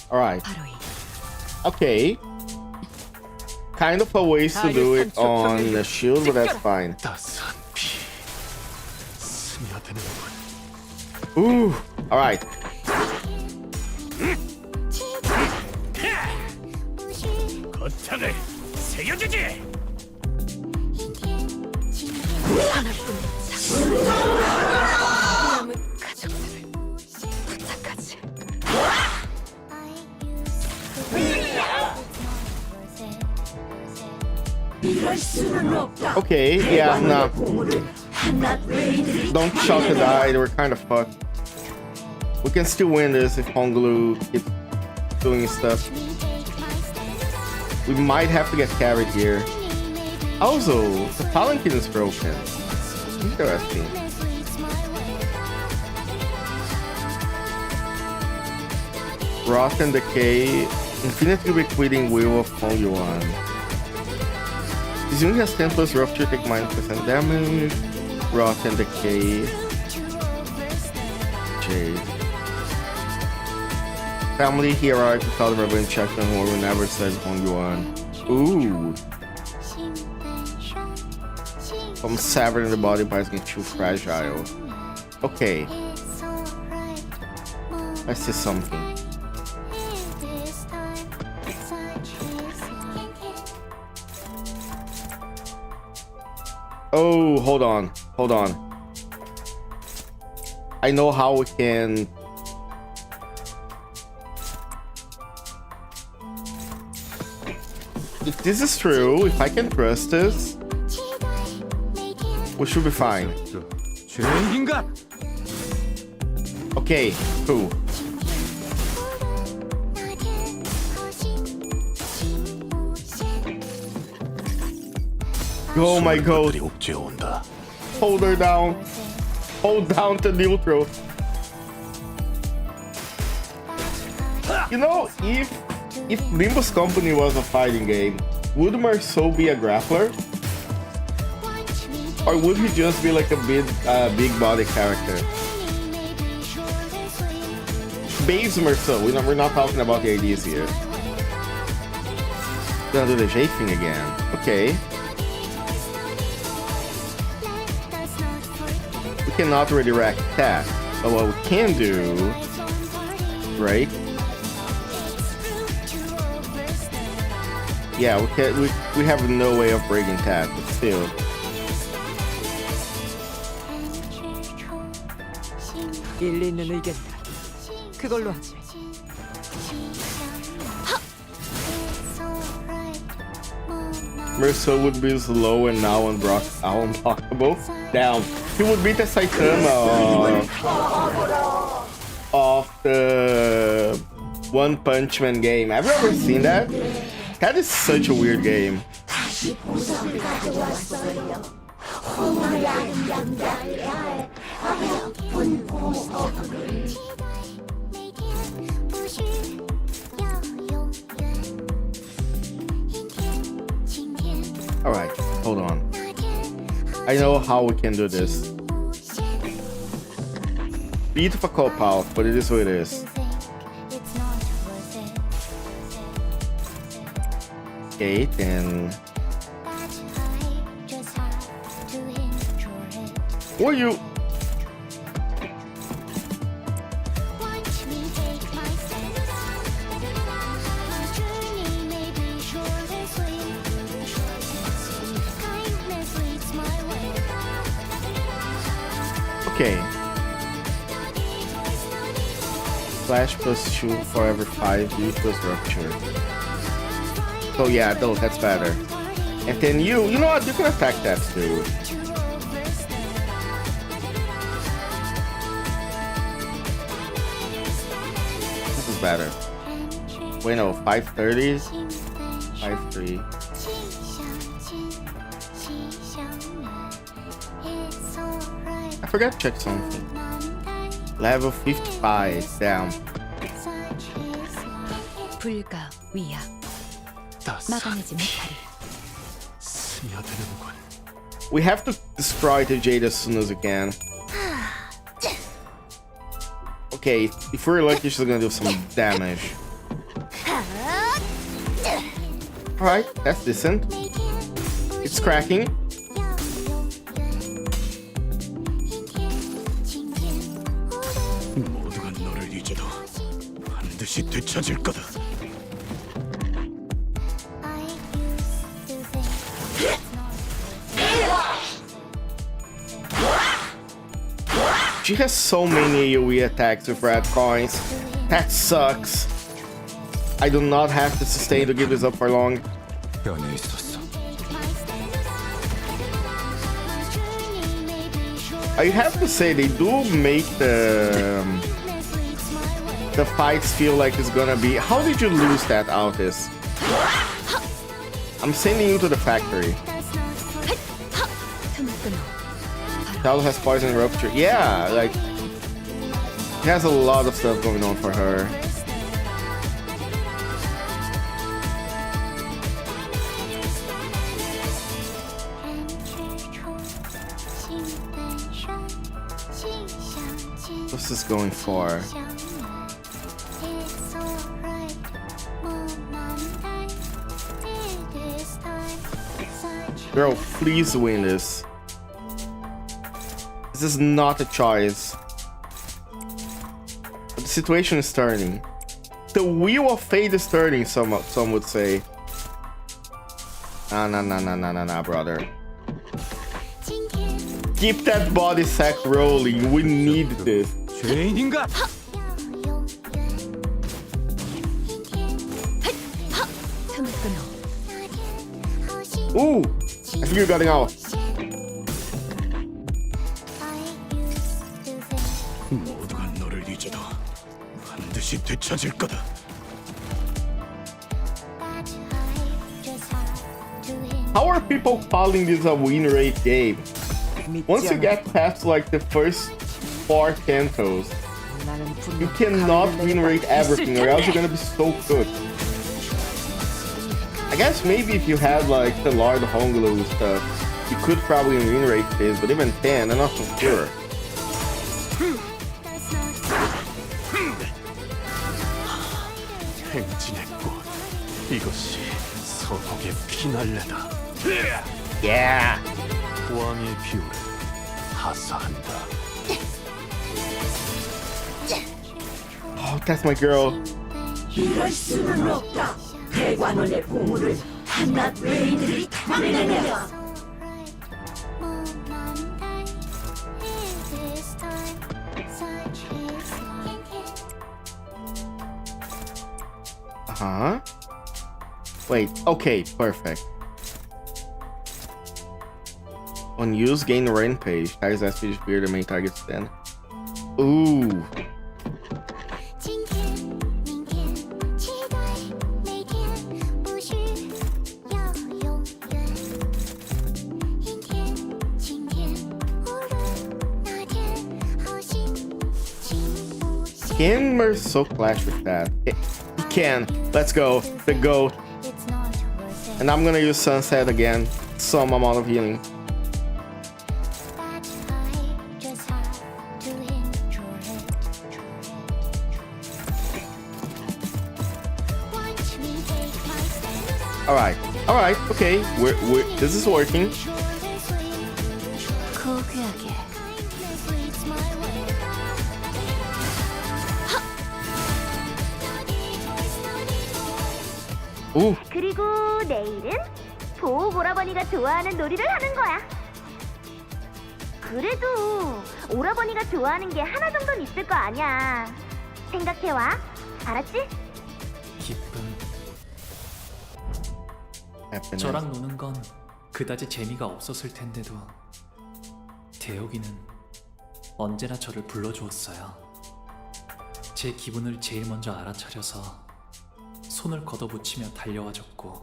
Alright. Okay. Kind of a waste to do it on the shield, but that's fine. Ooh. Alright. 거창을 새겨주지. Okay, yeah, nah. Don't shock to die, we're kind of fucked. We can still win this if Honglu keeps doing his stuff. We might have to get carried here. Also, the palanquin is broken. Interesting. Rot and Decay. Infinitely requiting Will of Hong Yuan. This unit has 10 plus rupture, take -% damage. Rot and Decay. Jade. Family Hare without a revenge check on who will never said Hong Yuan. Ooh. From severing the body by getting too fragile. Okay. I see something. Oh, hold on. Hold on. I know how we can... If this is true, if I can trust this, we should be fine. Okay, cool. Oh my god. Hold her down. Hold down to neutral. You know, if Limbus Company was a fighting game, would Marceau be a grappler? Or would he just be like a big body character? Babes Marceau, we're not talking about the IDs here. Gonna do the J thing again. Okay. We cannot redirect that. But what we can do, right? Yeah, we have no way of breaking that, but still. 일리 있는 의견이다. 그걸로 하지. Marceau would be slow and now unblockable. Damn, he would beat the Saitama of the One Punch Man game. Have you ever seen that? That is such a weird game. Alright, hold on. I know how we can do this. Beautiful cop out, but it is what it is. Okay, then... Were you... Okay. Flash plus 2 for every 5, U plus rupture. So yeah, that's better. And then you know what? You can attack that too. This is better. Wait, no, 5:30? 5:3. I forgot to check something. Level 55, damn. 불가 위약. 막아내지 못하리. 스며드는군. We have to destroy the Jade as soon as we can. Okay, if we're lucky, she's gonna do some damage. Alright, that's decent. It's cracking. 모두가 너를 잊어도 반드시 되찾을 거다. She has so many AoE attacks with red coins. That sucks. I do not have to sustain to give this up for long. I have to say they do make the fights feel like it's gonna be. How did you lose that, Altis? I'm sending you to the factory. Child has poison rupture. Yeah, like he has a lot of stuff going on for her. What's this going for? Girl, please win this. This is not a choice. But the situation is turning. The wheel of fate is turning, some would say. Nah, brother. Keep that body sack rolling. We need this. Ooh! I think you're getting out. 모두가 너를 잊어도 반드시 되찾을 거다. How are people calling this a win rate game? Once you get past like the first 4 cantos, you cannot win rate everything or else you're gonna be so good. I guess maybe if you had like the Lord Honglu stuff, you could probably win rate this, but even 10, I'm not so sure. 행진했고 이것이 서곡의 피날레다. Yeah. 왕의 비율을 하사한다. Oh, that's my girl. 이럴 수는 없다. 대관원의 보물을 한낱 외인들이 탐내느냐. Huh? Wait, okay, perfect. On use, gain rampage. Ties that speech fear the main target's then. Ooh. Can Merceau clash with that? He can. Let's go. The GOAT. And I'm gonna use Sunset again. Some amount of healing. Alright, okay. This is working. 오. 그리고 내일은 보호 오라버니가 좋아하는 놀이를 하는 거야. 그래도 오라버니가 좋아하는 게 하나 정도는 있을 거 아니야. 생각해와. 알았지? 기쁨. 저랑 노는 건 그다지 재미가 없었을 텐데도 대혁이는 언제나 저를 불러주었어요. 제 기분을 제일 먼저 알아차려서 손을 걷어붙이며 달려와줬고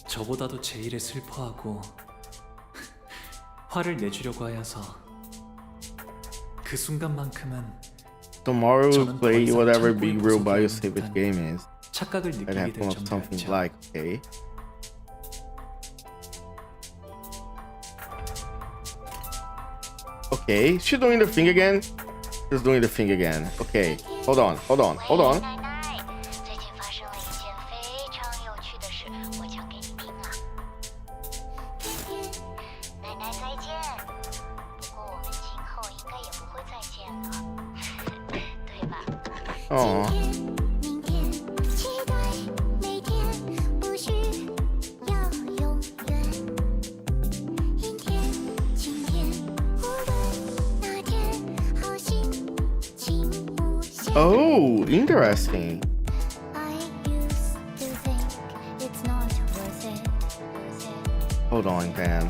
저보다도 제 일에 슬퍼하고 화를 내주려고 하여서 그 순간만큼은 Tomorrow we'll 저는 더 play 이상 whatever 창고의 big real 구석에 bio 있는 favorite 듯한 game is. 착각을 I'd 느끼게 have 될 come up with something 정도였죠. like, okay. Okay, she's doing the thing again. She's doing the thing again. Okay, hold on. 最近发生了一件非常有趣的事，我讲给你听啊。奶奶再见，不过我们今后应该也不会再见了，对吧？ Aw. 明天期待每天，不需要永远。阴天、晴天，无论哪天，好心情无限。 Oh, interesting. Hold on, Dan.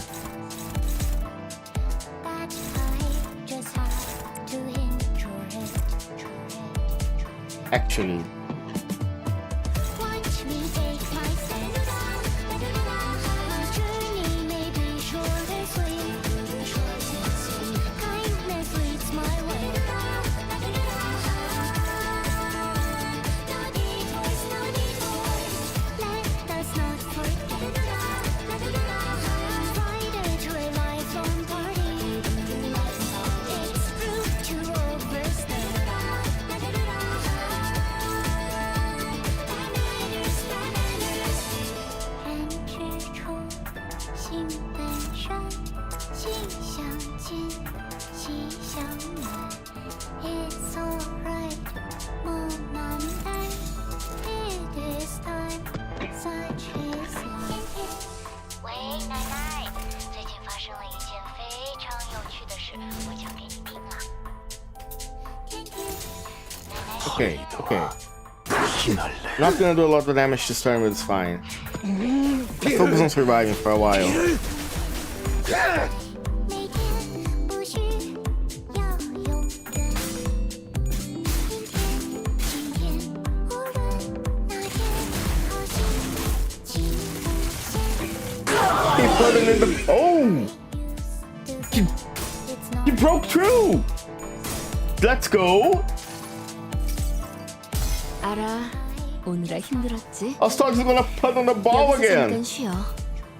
Actually. Okay. Not gonna do a lot of damage this turn, but it's fine. Let's focus on surviving for a while. He put it in the... Oh! He broke through! Let's go! 알아. 오느라 힘들었지? Astar's gonna put on the ball 여기서 again! 잠깐 쉬어.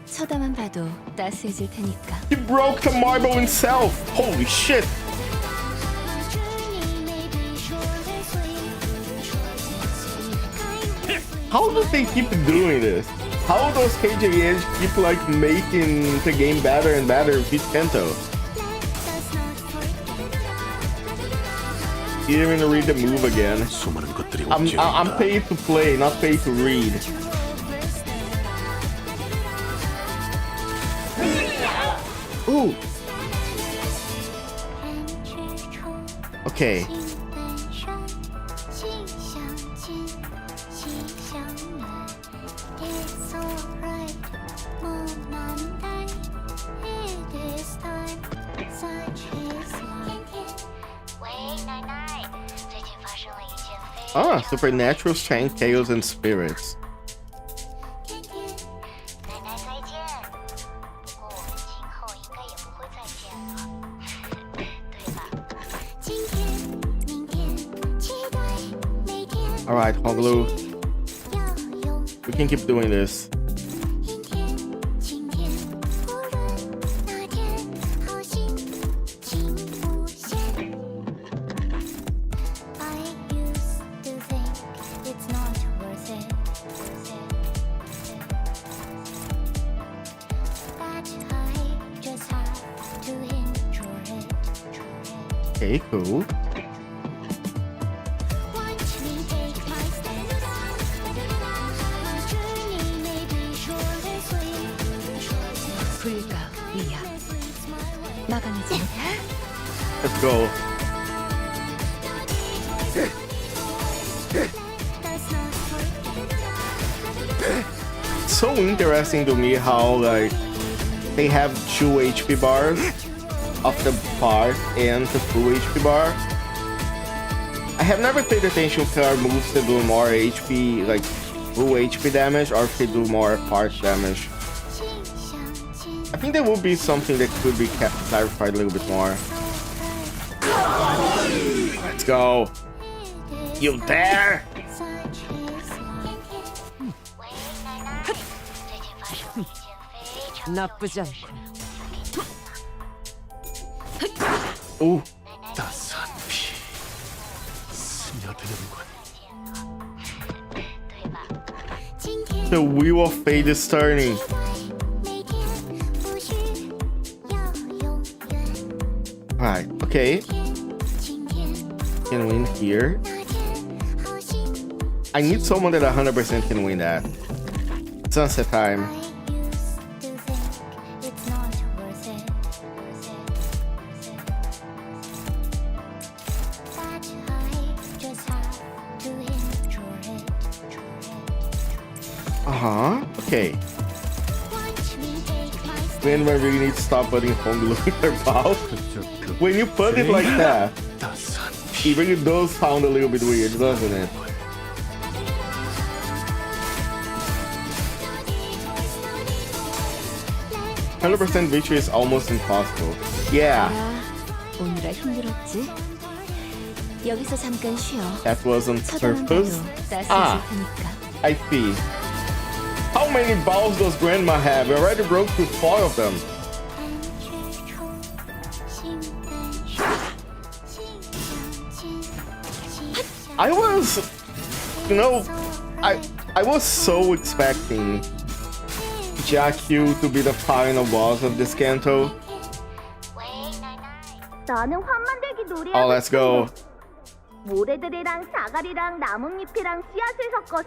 쳐다만 봐도 따스해질 테니까. He broke the marble himself! Holy shit! How do they keep doing this? How does KJH keep like making the game better and better with CANTO? You didn't even read the move again. I'm paid to play, not paid to read. Ooh. Okay. Ah, supernatural strength, chaos, and spirits. Alright, Hoglu. We can keep doing this. Okay, cool. 불가 위야. 막아내지 못해? Let's go. So interesting to me how like they have 2 HP bars of the part and the full HP bar. I have never paid attention to our moves that do more HP, like full HP damage or if they do more part damage. I think there will be something that could be clarified a little bit more. Let's go. You there? 나쁘지 않군. Ooh. 따스한 피 스며드는군. The wheel of fate is turning. Right, okay. Can win here. I need someone that 100% can win that. Sunset time. Okay. When we really need to stop putting Honglu with their bow. When you put it like that, it really does sound a little bit weird, doesn't it? "100% victory is almost impossible." Yeah. 오늘아 힘들었지? 여기서 잠깐 쉬어. That was on purpose? 따스해질 테니까. I see. How many balls does Grandma have? We already broke through 4 of them. I was, you know, I was so expecting Jakyu to be the final boss of this Kanto. 나는 환만대기 놀이하고 Oh, let's go. 모래들이랑 자갈이랑 나뭇잎이랑 씨앗을 섞어서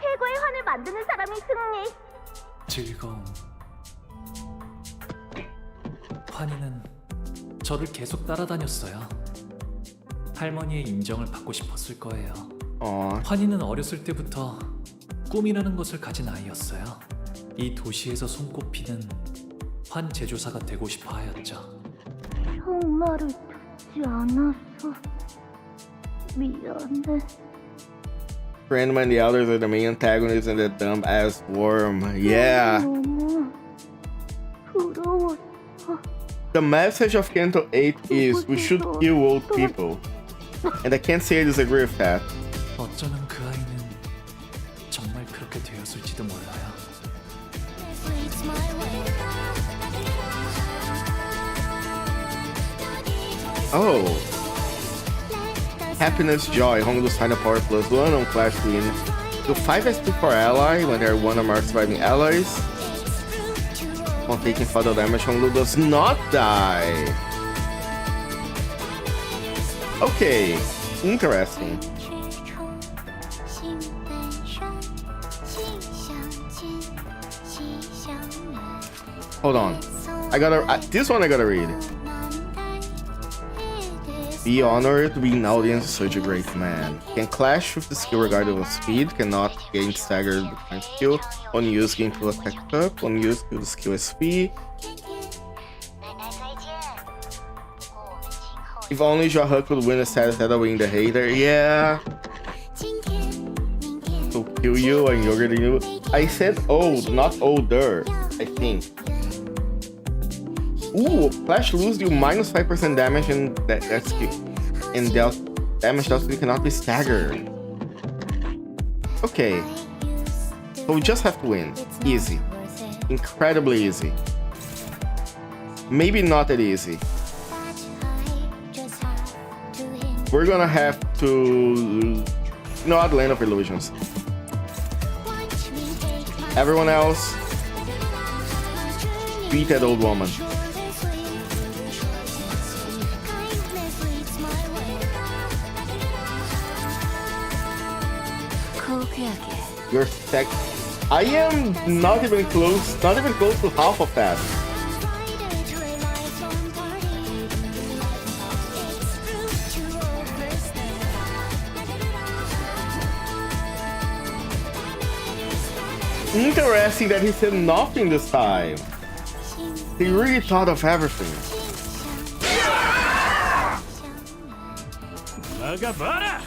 최고의 환을 만드는 사람이 승리. 즐거움. 환희는 저를 계속 따라다녔어요. 할머니의 인정을 받고 싶었을 거예요. 환희는 어렸을 때부터 꿈이라는 것을 가진 아이였어요. 이 도시에서 손꼽히는 환 제조사가 되고 싶어 하였죠. 형 말을 듣지 않았어. 미안해. Grandma and the others are the main antagonists in the dumb-ass worm. Yeah. 너무 부러웠어. The message of Kanto 8 is we should kill old people. And I can't say I disagree with that. 어쩌면 그 아이는 정말 그렇게 되었을지도 몰라요. Oh. Happiness, joy. Honglu's final power +1 on Clash Win. Do 5 SP for ally when they are one or more surviving allies. While taking further damage, Honglu does not die. Okay, interesting. Hold on. This one I gotta read. Be honored, be in audience, such a great man. Can clash with the skill regardless of speed, cannot gain staggered behind skill. On use, gain full attack up. On use, kill the skill SP. If only Jaha could win a status instead of winning the hater. Yeah. To kill you and younger than you. I said old, not older, I think. Ooh, Clash lose you -5% damage and that skill. And damage that skill cannot be staggered. Okay. So we just have to win. Easy. Incredibly easy. Maybe not that easy. We're gonna have to... You know what? Land of Illusions. Everyone else, beat that old woman. You're sick. I am not even close to half of that. Interesting that he said nothing this time. He really thought of everything. 나가봐라!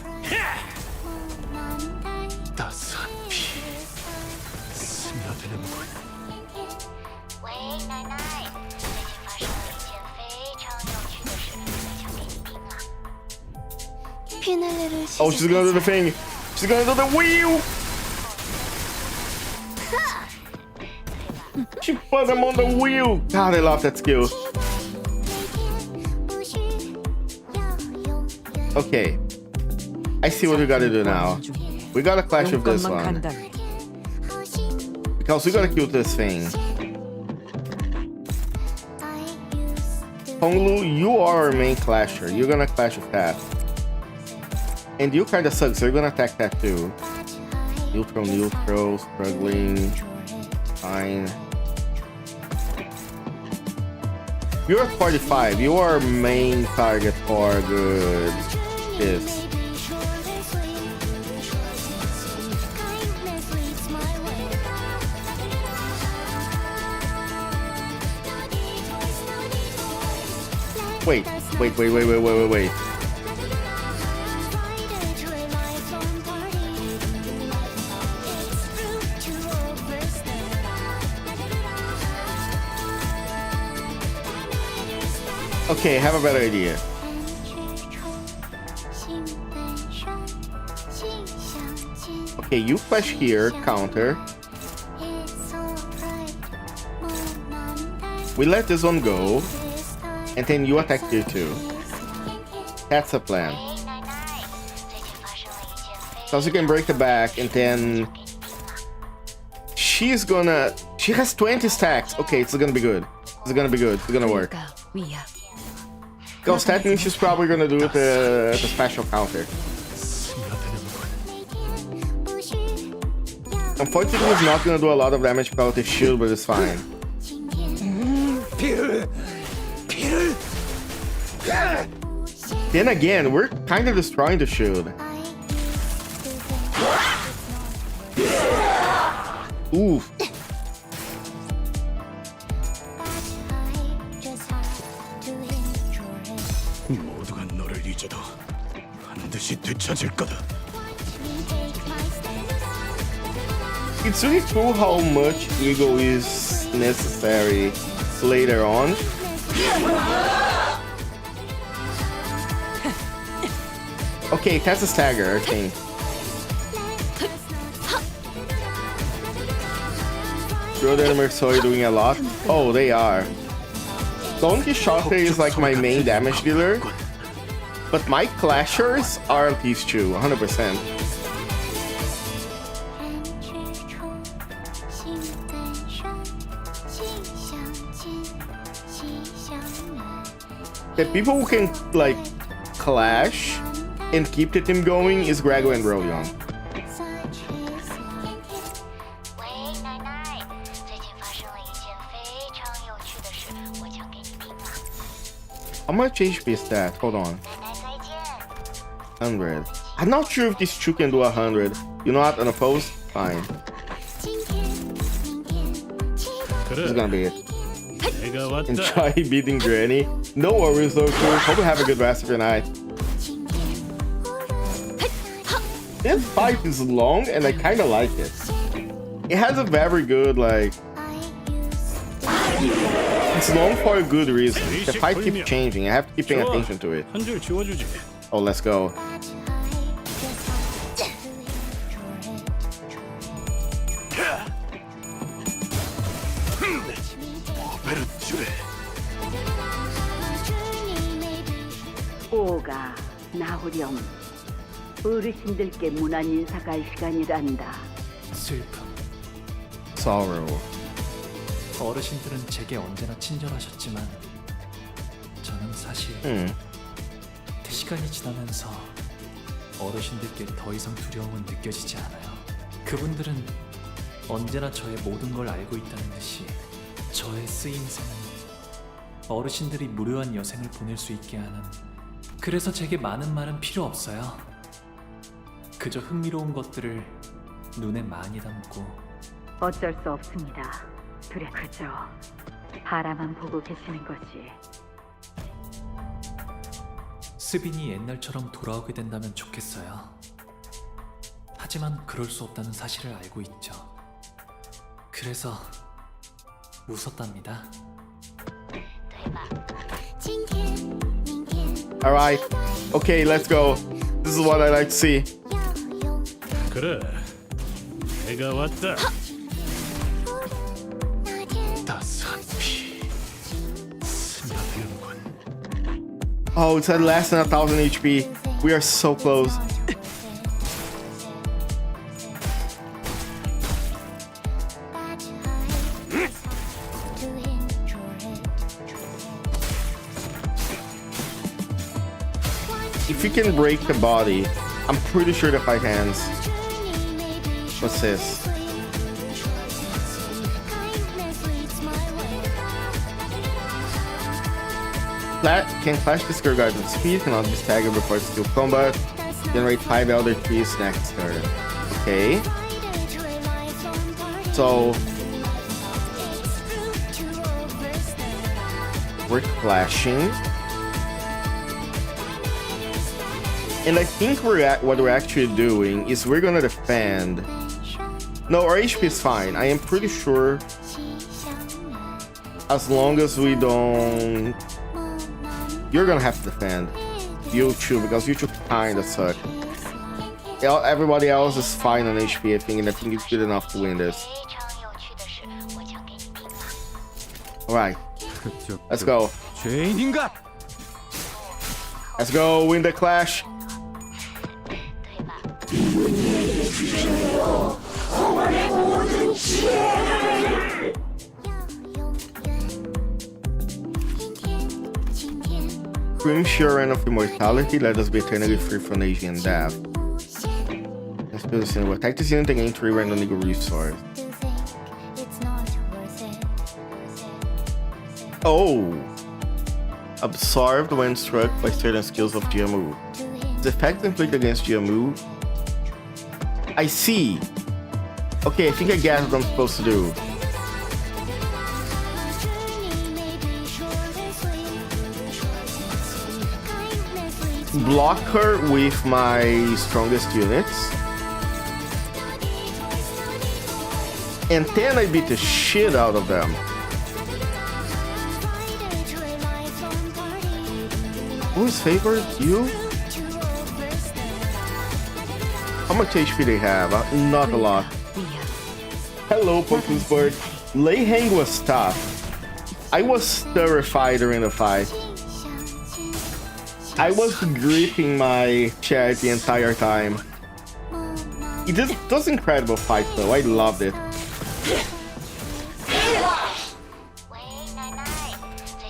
Oh, she's gonna do the thing. She's gonna do the wheel. She put him on the wheel. God, I love that skill. Okay. I see what we gotta do now. We gotta clash with this one. Because we gotta kill this thing. Honglu, you are our main clasher. You're gonna clash with that. And you kinda suck, so you're gonna attack that too. Neutral, struggling. Fine. You're at 45. You are main target for good. This. Wait. Okay, I have a better idea. Okay, you flash here, counter. We let this one go, and then you attack here too. That's the plan. So you can break the back, and then she has 20 stacks. Okay, it's gonna be good. It's gonna work. Because that means she's probably gonna do the special counter. Unfortunately, it's not gonna do a lot of damage without the shield, but it's fine. Then again, we're kind of destroying the shield. Oof. 모두가 너를 잊어도 반드시 되찾을 거다. It's really cool how much ego is necessary later on. Okay, that's a stagger, I think. Schroeder and Mersoy doing a lot. Oh, they are. Don Quixote is like my main damage dealer, but my clashers are these two, 100%. The people who can like clash and keep the team going is Grego and Rolion. How much HP is that? Hold on. 100. I'm not sure if these two can do 100. You know what? Unopposed? Fine. This is gonna be it. Enjoy beating Granny. No worries though, crew. Hope you have a good rest of your night. This fight is long and I kinda like it. It has a very good like... It's long for a good reason. The fight keeps changing. I have to keep paying attention to it. Oh, let's go. 오가 나오렴. 어르신들께 문안 인사갈 시간이란다. 슬픔. Sorrow. 어르신들은 제게 언제나 친절하셨지만 저는 사실 시간이 지나면서 어르신들께 더 이상 두려움은 느껴지지 않아요. 그분들은 언제나 저의 모든 걸 알고 있다는 듯이 저의 쓰임새는 어르신들이 무료한 여생을 보낼 수 있게 하는, 그래서 제게 많은 말은 필요 없어요. 그저 흥미로운 것들을 눈에 많이 담고. 어쩔 수 없습니다. 그래, 그저 바라만 보고 계시는 것이. 스빈이 옛날처럼 돌아오게 된다면 좋겠어요. 하지만 그럴 수 없다는 사실을 알고 있죠. 그래서 웃었답니다. Alright. Okay, let's go. This is what I like to see. 그래, 내가 왔다. 따스한 피 스며들는군. Oh, it said less than 1,000 HP. We are so close. If you can break the body, I'm pretty sure the 5 hands. What's this? Can flash disregard with speed, cannot be staggered before skill combat. Generate 5 elder trees next turn. Okay. So we're clashing. And I think what we're actually doing is we're gonna defend. No, our HP is fine. I am pretty sure as long as we don't... You're gonna have to defend. You too, because you two kinda suck. Everybody else is fine on HP, I think, and I think it's good enough to win this. Alright. Let's go. Let's go win the clash. Grim Shuren of Immortality, let us be eternally free from aging and death. Let's do this in attack this unit and gain 3 random legal resource. Oh! Absorbed when struck by certain skills of Jiamu. Its effect inflict against Jiamu. I see! Okay, I think I get what I'm supposed to do. Block her with my strongest units. And then I beat the shit out of them. Who's favored? You? How much HP they have? Not a lot. Hello, Pumpkin's Bird. Lei Hang was tough. I was terrified during the fight. I was gripping my chest the entire time. It was an incredible fight though, I loved it.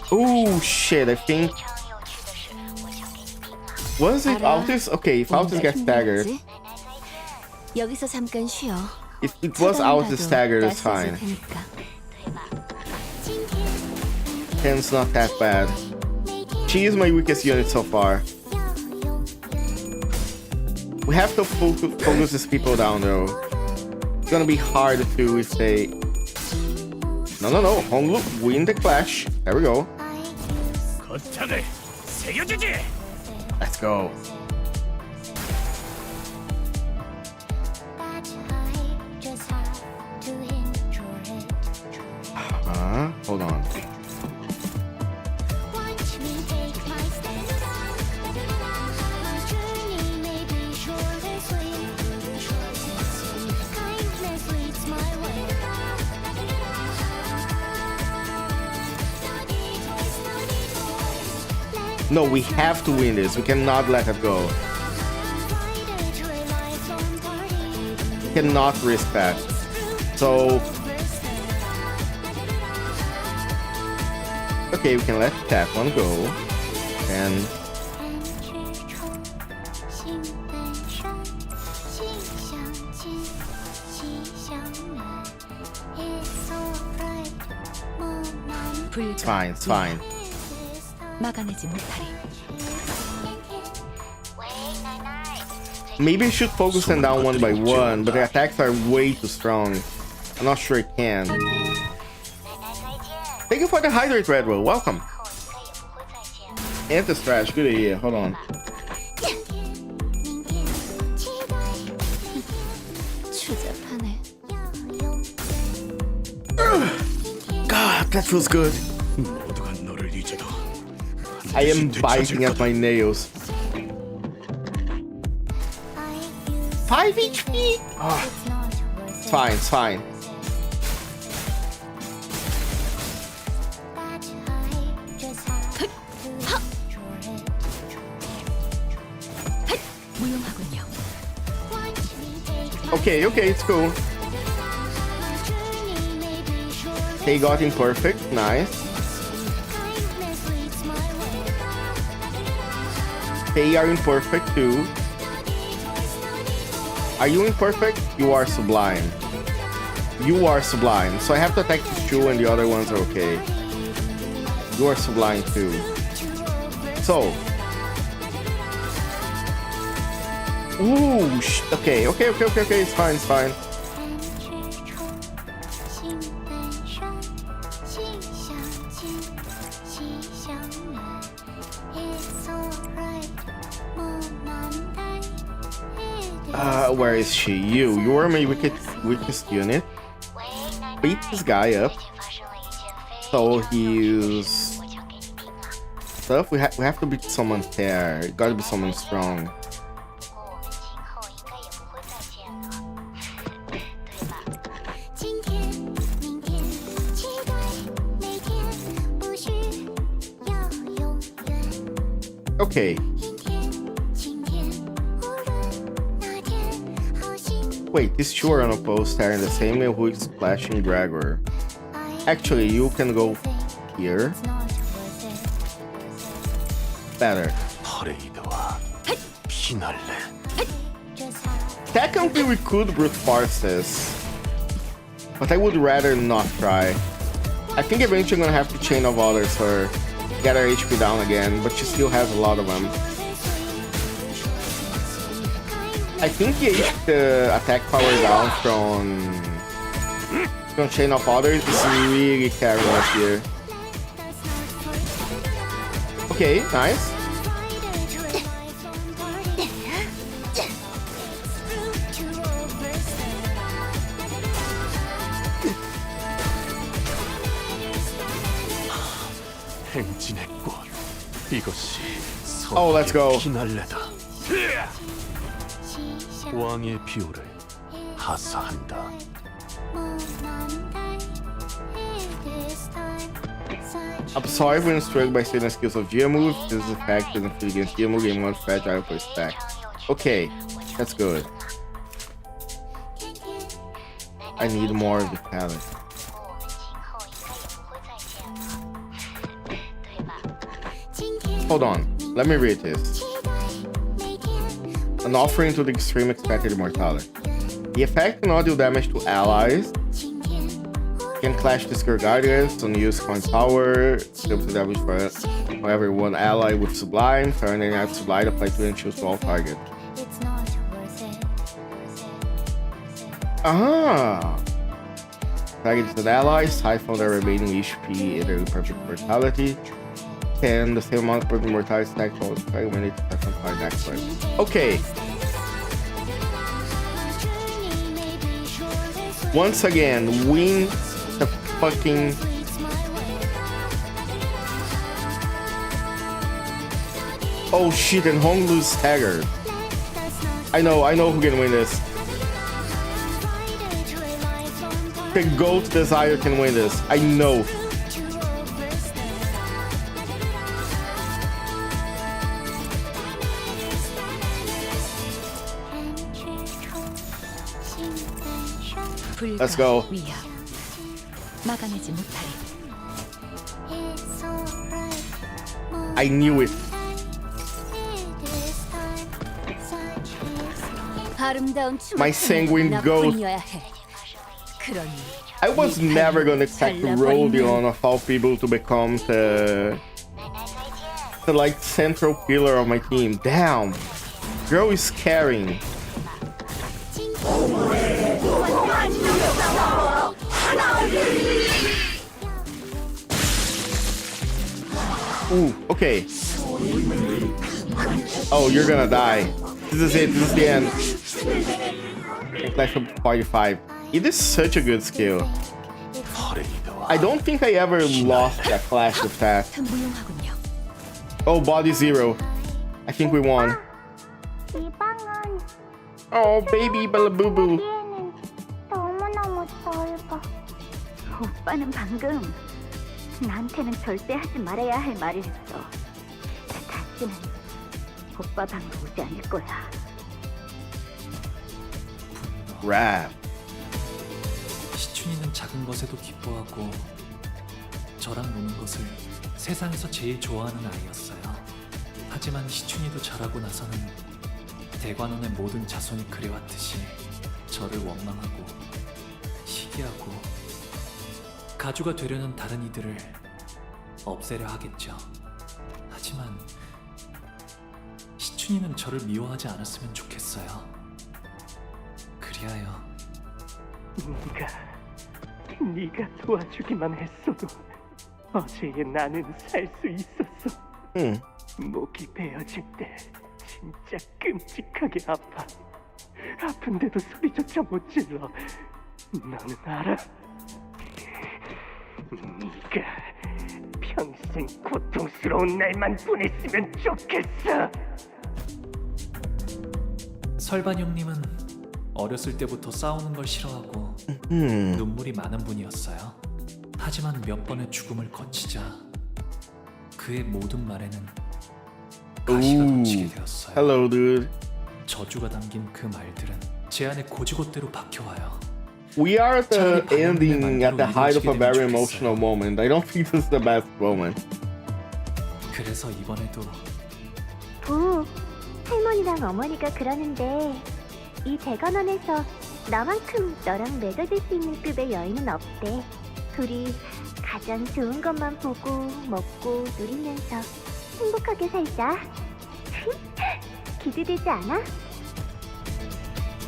Oh shit, I think... Was it Altus? Okay, if Altus gets staggered... If it was Altus staggered, it's fine. 10's not that bad. She is my weakest unit so far. We have to focus these people down though. It's gonna be hard to if they... No. Honglu win the clash. There we go. Let's go. Hold on. No, we have to win this. We cannot let it go. We cannot risk that. So... Okay, we can let that one go. And... It's fine, it's fine. Maybe I should focus them down one by one, but the attacks are way too strong. I'm not sure I can. Thank you for the hydrate, Redwell. Welcome. Anti-strash, good idea. Hold on. That feels good. 모두가 너를 잊어도 I am biting at my nails. 5 HP? It's fine, it's fine. 무용하군요. Okay, it's cool. They got imperfect, nice. They are imperfect too. Are you imperfect? You are sublime. You are sublime. So I have to attack these two and the other ones are okay. You are sublime too. So. Ooh, okay, it's fine, it's fine. Where is she? You are my weakest unit. Beat this guy up. So he's stuff. We have to beat someone there. It gotta be someone strong. Okay. Wait, these two are unopposed, Hare in the same way who is splashing Gregor. Actually, you can go here. Better. Technically, we could brute force this, but I would rather not try. I think eventually I'm gonna have to chain of others her, get her HP down again, but she still has a lot of them. I think the attack power down from Chain of Others is really carrying us here. Okay, nice. Oh, let's go. 왕의 비호를 하사한다. Absorb when struck by certain skills of Geomove. This is a fact that inflict against Geomove game 1 fragile for stack. Okay, that's good. I need more of the palette. Hold on, let me read this. An offering to the extreme expected immortality. The effect cannot deal damage to allies. Can clash the Skill Guardians, unused coin power, deals damage for every one ally with Sublime, turning out Sublime, apply 2 and choose to all targets. Ah! Targets and allies, siphon their remaining HP in their perfect mortality. And the same amount of mortality stack towards 5 minutes to find next fight. Okay. Once again, win the fucking oh shit, and Hong lose Hare. I know who can win this. The Goat Desire can win this. I know. Let's go. I knew it. My sanguine goat. I was never gonna expect Rodion of all people to become the like central pillar of my team. Damn, girl is carrying. Ooh, okay. Oh, you're gonna die. This is it. This is the end. Clash of 45. It is such a good skill. I don't think I ever lost that clash with that. 무용하군요. Oh, body zero. I think we won. 이 방은 Oh, baby balaboo. 기에는 너무너무 넓어. 오빠는 방금 나한테는 절대 하지 말아야 할 말을 했어. 다시는 오빠 방으로 오지 않을 거야. Rap. 시춘이는 작은 것에도 기뻐하고 저랑 노는 것을 세상에서 제일 좋아하는 아이였어요. 하지만 시춘이도 자라고 나서는 대관원의 모든 자손이 그래왔듯이 저를 원망하고 시기하고 가주가 되려는 다른 이들을 없애려 하겠죠. 하지만 시춘이는 저를 미워하지 않았으면 좋겠어요. 그리하여 네가 도와주기만 했어도 어제의 나는 살 수 있었어. 목이 베어질 때 진짜 끔찍하게 아파. 아픈데도 소리조차 못 질러. 너는 알아? 네가 평생 고통스러운 날만 보냈으면 좋겠어. 설반 형님은 어렸을 때부터 싸우는 걸 싫어하고 눈물이 많은 분이었어요. 하지만 몇 번의 죽음을 거치자 그의 모든 말에는 가시가 돋치게 되었어요. Hello, dude. 저주가 담긴 그 말들은 제 안에 고지곳대로 박혀와요. We are at the ending at the height of a very emotional moment. I don't think this is the best moment. 그래서 이번에도 부, 할머니랑 어머니가 그러는데 이 대관원에서 나만큼 너랑 맺어질 수 있는 급의 여인은 없대. 둘이 가장 좋은 것만 보고 먹고 누리면서 행복하게 살자. 기대되지 않아?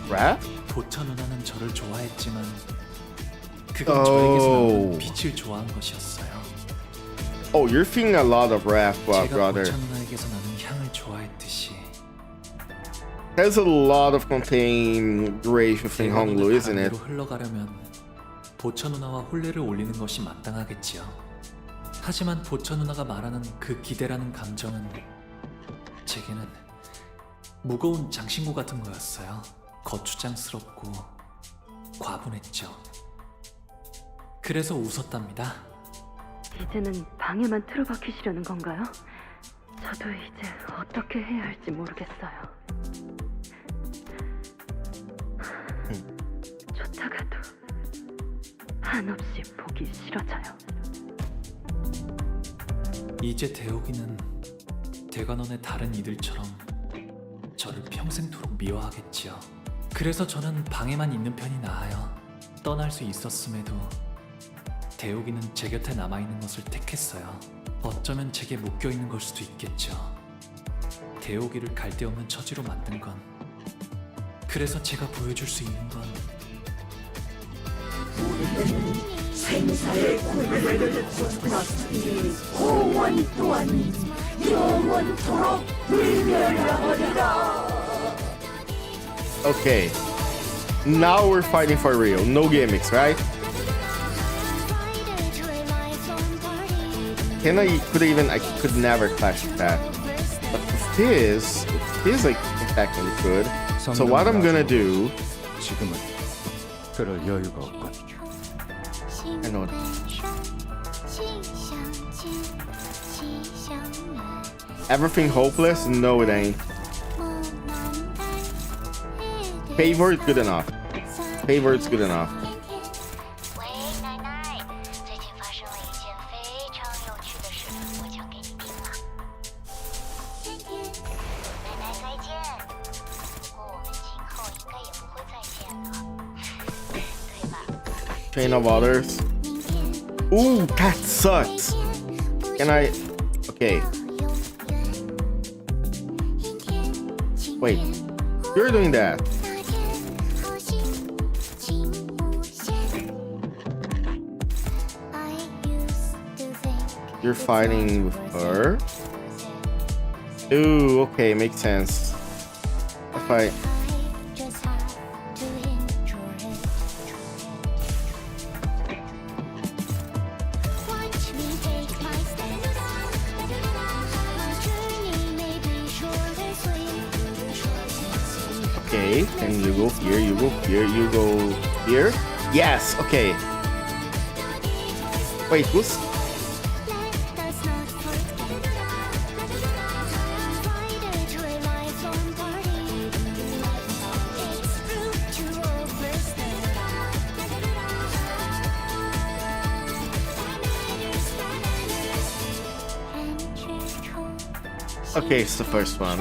Rap? 보차 누나는 저를 좋아했지만 그건 저에게서 나오는 빛을 좋아한 것이었어요. Oh, you're feeling a lot of rap, 제가 brother. 보차 누나에게서 나는 향을 좋아했듯이 There's a lot of contained rage within Honglu, isn't it? 흘러가려면 보차 누나와 혼례를 올리는 것이 마땅하겠지요. 하지만 보차 누나가 말하는 그 기대라는 감정은 제게는 무거운 장신구 같은 거였어요. 거추장스럽고 과분했죠. 그래서 웃었답니다. 이제는 방에만 틀어박히시려는 건가요? 저도 이제 어떻게 해야 할지 모르겠어요. 쫓아가도 한없이 보기 싫어져요. 이제 대옥이는 대관원의 다른 이들처럼 저를 평생토록 미워하겠지요. 그래서 저는 방에만 있는 편이 나아요. 떠날 수 있었음에도 대옥이는 제 곁에 남아있는 것을 택했어요. 어쩌면 제게 묶여있는 걸 수도 있겠죠. 대옥이를 갈데없는 처지로 만든 건, 그래서 제가 보여줄 수 있는 건 생사의 구별을 공원 또한 영원토록 불멸하리라. Okay. Now we're fighting for real. No gimmicks, right? I could never clash with that. But with this, like technically good. So what I'm gonna do, 지금은 그럴 여유가 없군. I know. Everything hopeless? No, it ain't. Favor is good enough. Favor is good enough. Chain of others. Ooh, that sucks. Can I? Okay. Wait, you're doing that. You're fighting with her? Ooh, okay, makes sense. If I... Okay, and you go here, you go here, you go here. Yes, okay. Wait, who's... Okay, it's the first one.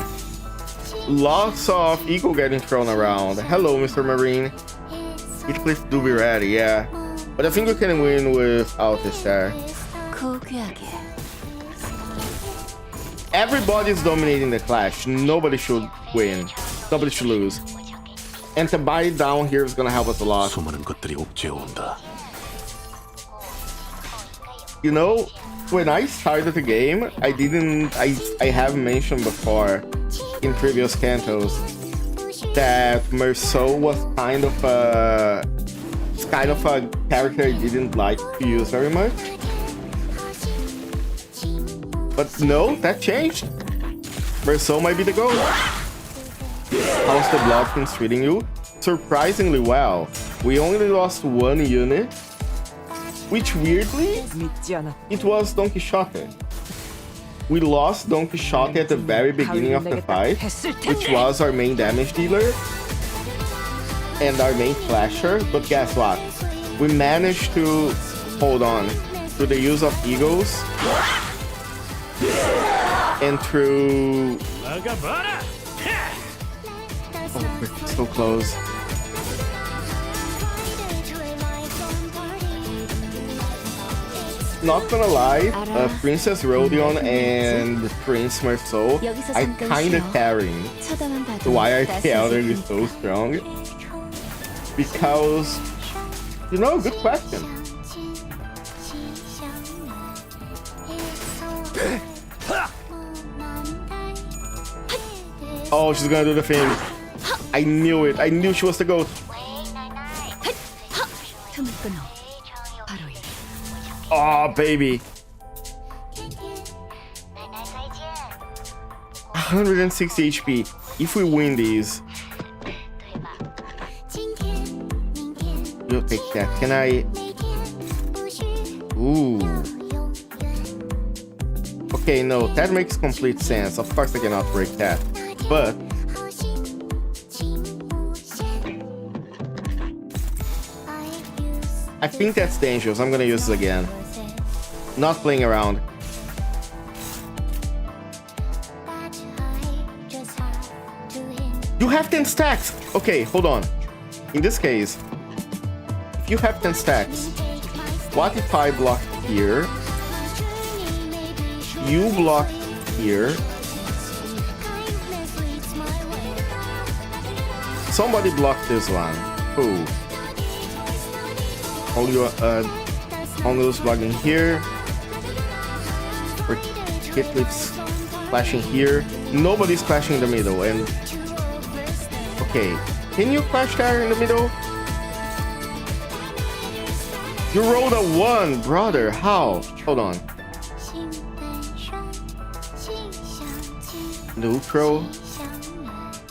Lots of eagle getting thrown around. Hello, Mr. Marine. Heathcliff do be ready, yeah. But I think we can win without this there. Everybody's dominating the clash. Nobody should win. Nobody should lose. And to buy it down here is gonna help us a lot. You know, when I started the game, I have mentioned before in previous cantos that Merceau was kind of a character I didn't like to use very much. But no, that changed. Merceau might be the goal. How's the blood been treating you? Surprisingly well. We only lost one unit, which weirdly, it was Don Quixote. We lost Don Quixote at the very beginning of the fight, which was our main damage dealer and our main flasher, but guess what? We managed to hold on through the use of eagles and through... Oh, we're so close. Not gonna lie, Princess Rodion and Prince Merceau are kinda carrying why our Elder is so strong. Because, you know, good question. Oh, she's gonna do the thing. I knew it. I knew she was the goat. Oh, baby. 160 HP. If we win these... You'll take that. Can I... Ooh. Okay, no. That makes complete sense. Of course I cannot break that. But... I think that's dangerous. I'm gonna use it again. Not playing around. You have 10 stacks! Okay, hold on. In this case, if you have 10 stacks, what if I block here? You block here. Somebody block this one. Who? Hongo's blocking here. Heathcliff's flashing here. Nobody's flashing in the middle. And okay, can you flash there in the middle? You rolled a 1, brother. How? Hold on. Neutral.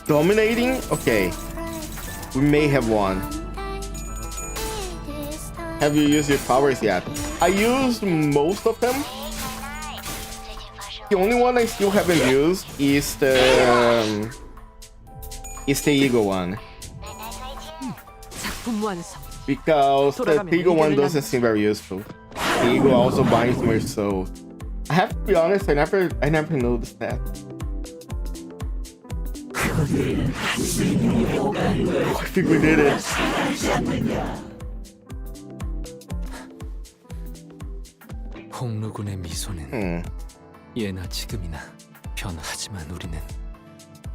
Dominating? Okay. We may have won. Have you used your powers yet? I used most of them. The only one I still haven't used is the eagle one. Because the eagle one doesn't seem very useful. The eagle also binds Merceau. I have to be honest, I never noticed that. I think we did it. 홍루군의 미소는 예나 지금이나 변하지만 우리는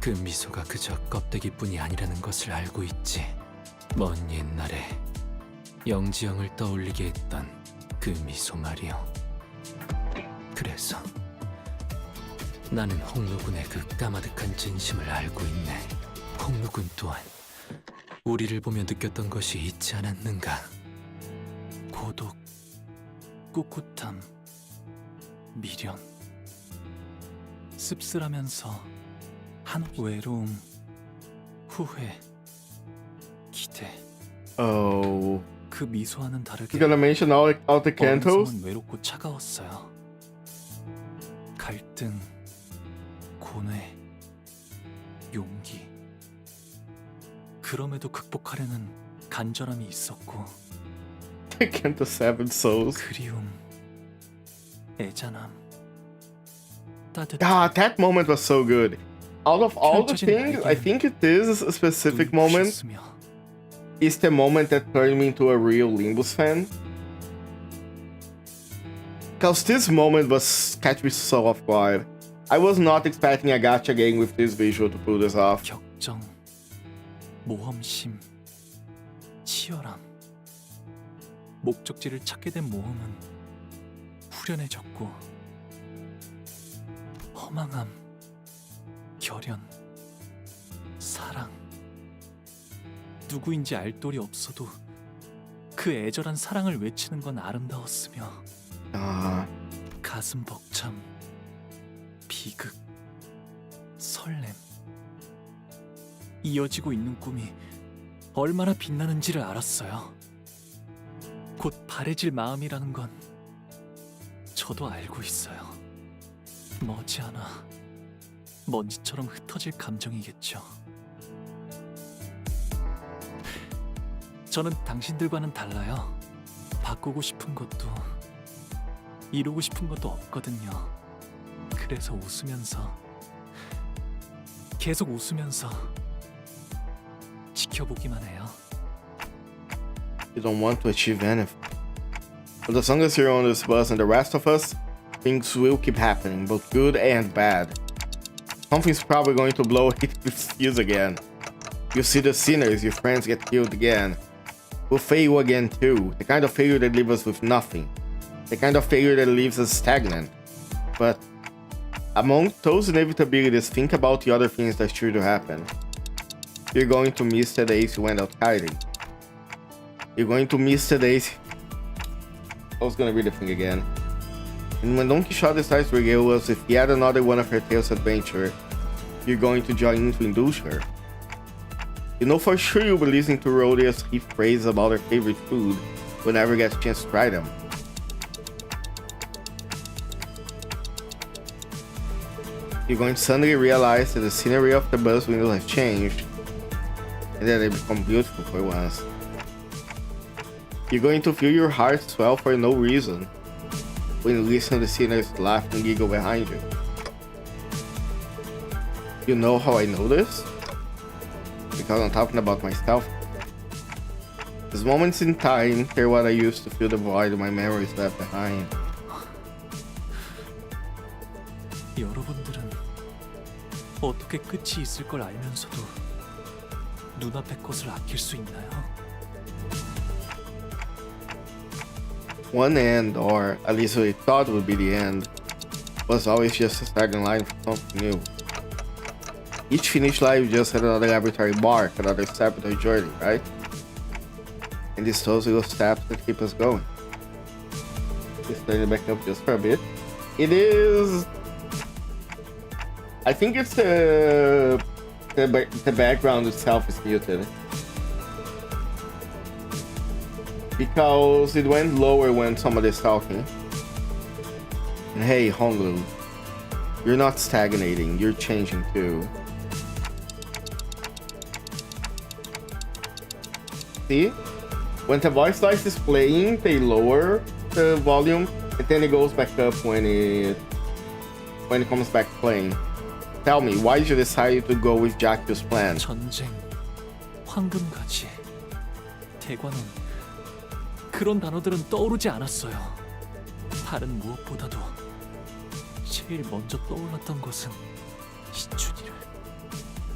그 미소가 그저 껍데기뿐이 아니라는 것을 알고 있지. 먼 옛날에 영지영을 떠올리게 했던 그 미소 말이요. 그래서 나는 홍루군의 그 까마득한 진심을 알고 있네. 홍루군 또한 우리를 보며 느꼈던 것이 있지 않았는가? 고독, 꿋꿋함, 미련, 씁쓸하면서 한 외로움, 후회, 기대. Oh. 그 미소와는 다르게 You're gonna mention all the cantos? 어린 외롭고 차가웠어요. 갈등, 고뇌, 용기. 그럼에도 극복하려는 간절함이 있었고 Canto Seven Souls. 그리움, 애잔함, 따뜻함. Ah, that moment was so good. Out of all the things, I think this specific moment is the moment that turned me into a real Limbus fan. Because this moment was catch me so off guard. I was not expecting a gacha game with this visual to pull this off. 격정, 모험심, 치열함. 목적지를 찾게 된 모험은 후련해졌고 허망함, 결연, 사랑. 누구인지 알 도리 없어도 그 애절한 사랑을 외치는 건 아름다웠으며 가슴 벅참, 비극, 설렘. 이어지고 있는 꿈이 얼마나 빛나는지를 알았어요. 곧 바래질 마음이라는 건 저도 알고 있어요. 머지않아 먼지처럼 흩어질 감정이겠죠. 저는 당신들과는 달라요. 바꾸고 싶은 것도 이루고 싶은 것도 없거든요. 그래서 웃으면서 계속 웃으면서 지켜보기만 해요. You don't want to achieve anything. But as long as you're on this bus and the rest of us, things will keep happening, both good and bad. Something's probably going to blow its fuse again. You see the sinners, your friends get killed again. We'll fail again too. The kind of failure that leaves us with nothing. The kind of failure that leaves us stagnant. But among those inevitabilities, think about the other things that sure to happen. You're going to miss the days you went out hiding. You're going to miss the days... I was gonna read the thing again. And when Don Quixote decides to regale us with yet another one of her tales of adventure, you're going to join in to indulge her. You know for sure you'll be listening to Rhodia's heap praise about her favorite food whenever you get a chance to try them. You're going to suddenly realize that the scenery of the bus windows have changed and that they become beautiful for once. You're going to feel your heart swell for no reason when you listen to the sinners laugh and giggle behind you. You know how I know this? Because I'm talking about myself. These moments in time are what I used to fill the void my memories left behind. 여러분들은 어떻게 끝이 있을 걸 알면서도 눈앞의 것을 아낄 수 있나요? One end, or at least what I thought would be the end, was always just a starting line for something new. Each finished life just had another arbitrary mark, another step in our journey, right? And it's those little steps that keep us going. Just turn it back up just for a bit. It is... I think it's the background itself is muted. Because it went lower when somebody's talking. And hey, Honglu, you're not stagnating, you're changing too. See? When the voice slice is playing, they lower the volume, and then it goes back up when it comes back playing. Tell me, why did you decide to go with Jack's plan? 전쟁, 황금가지, 대관원. 그런 단어들은 떠오르지 않았어요. 다른 무엇보다도 제일 먼저 떠올랐던 것은 시춘이를,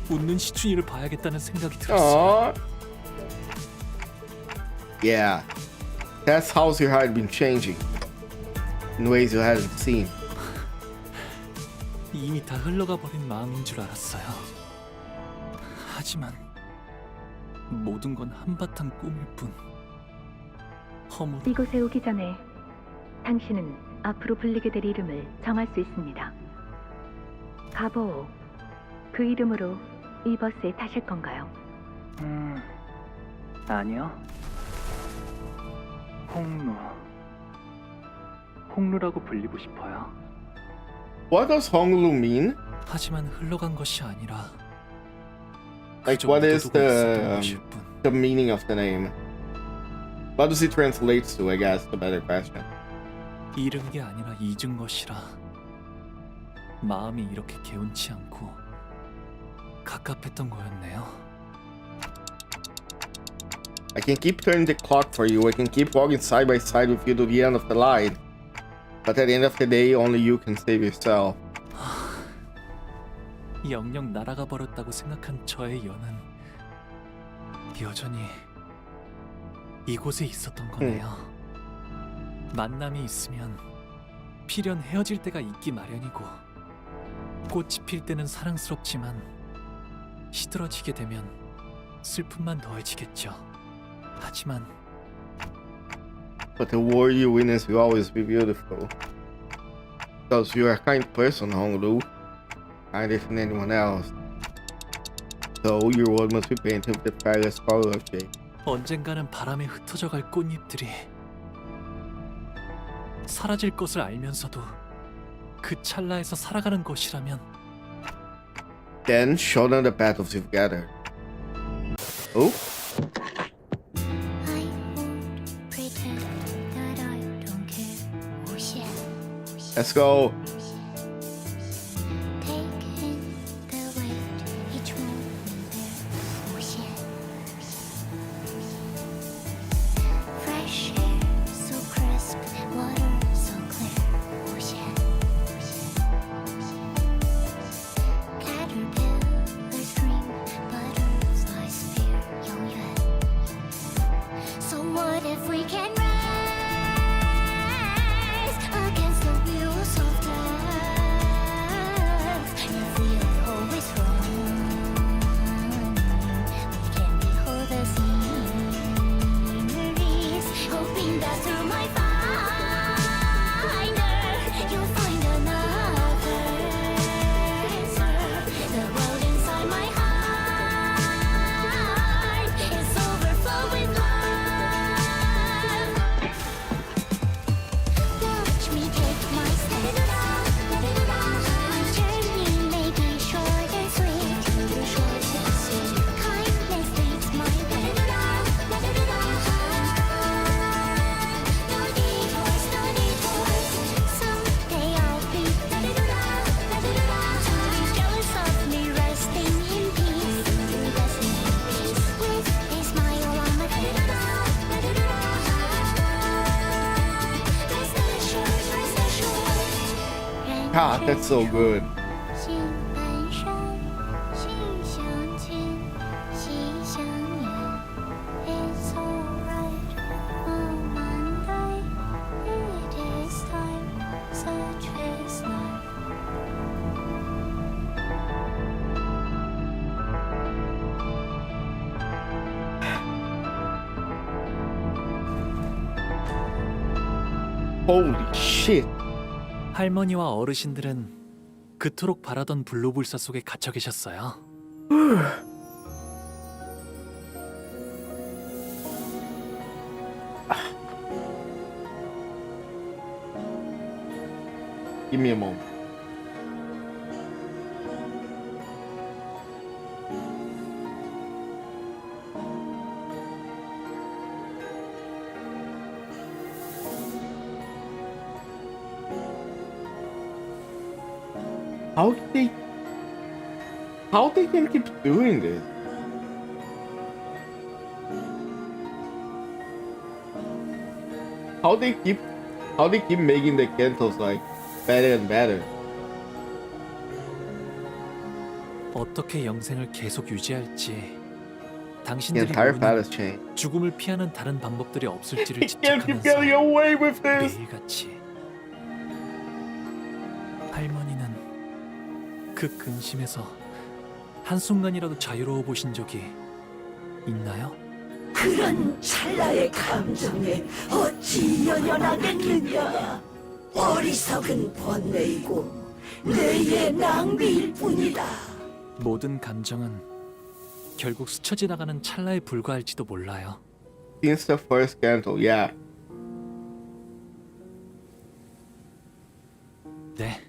웃는 시춘이를 봐야겠다는 생각이 들었어요. Yeah, that's how your heart had been changing in ways you hadn't seen. 이미 다 흘러가 버린 마음인 줄 알았어요. 하지만 모든 건 한바탕 꿈일 뿐. 허물. 이곳에 오기 전에 당신은 앞으로 불리게 될 이름을 정할 수 있습니다. 가보오. 그 이름으로 이 버스에 타실 건가요? 아니요. 홍루라고 불리고 싶어요. What does Honglu mean? 하지만 흘러간 것이 아니라 Like, what is the meaning of the name? What does it translate to? I guess the better question. 잃은 게 아니라 잊은 것이라. 마음이 이렇게 개운치 않고 갑갑했던 거였네요. I can keep turning the clock for you. I can keep walking side by side with you to the end of the line. But at the end of the day, only you can save yourself. 영영 날아가 버렸다고 생각한 저의 연은 여전히 이곳에 있었던 거네요. 만남이 있으면 필연 헤어질 때가 있기 마련이고 꽃이 필 때는 사랑스럽지만 시들어지게 되면 슬픔만 더해지겠죠. 하지만 But the war you witness will always be beautiful. Because you are a kind person, Honglu. Kinder than anyone else. So your world must be painted with the fairest color of shade. 언젠가는 바람에 흩어져 갈 꽃잎들이 사라질 것을 알면서도 그 찰나에서 살아가는 것이라면 Then show them the battles you've gathered. Oh? Let's go. God, that's so good. Holy shit. 할머니와 어르신들은 그토록 바라던 불로불사 속에 갇혀 계셨어요. Give me a moment. How they can keep doing this? How they keep making the CANTOs like better and better? 어떻게 영생을 계속 유지할지 The 당신들이 entire 모르는 palace chain. 죽음을 피하는 다른 방법들이 없을지를 Can't keep getting away with this. 매일같이 할머니는 그 근심에서 한순간이라도 자유로워 보신 적이 있나요? 그런 찰나의 감정에 어찌 연연하겠느냐. 어리석은 번뇌이고 뇌의 낭비일 뿐이다. 모든 감정은 결국 스쳐 지나가는 찰나에 불과할지도 몰라요. Since the first CANTO, yeah. 네.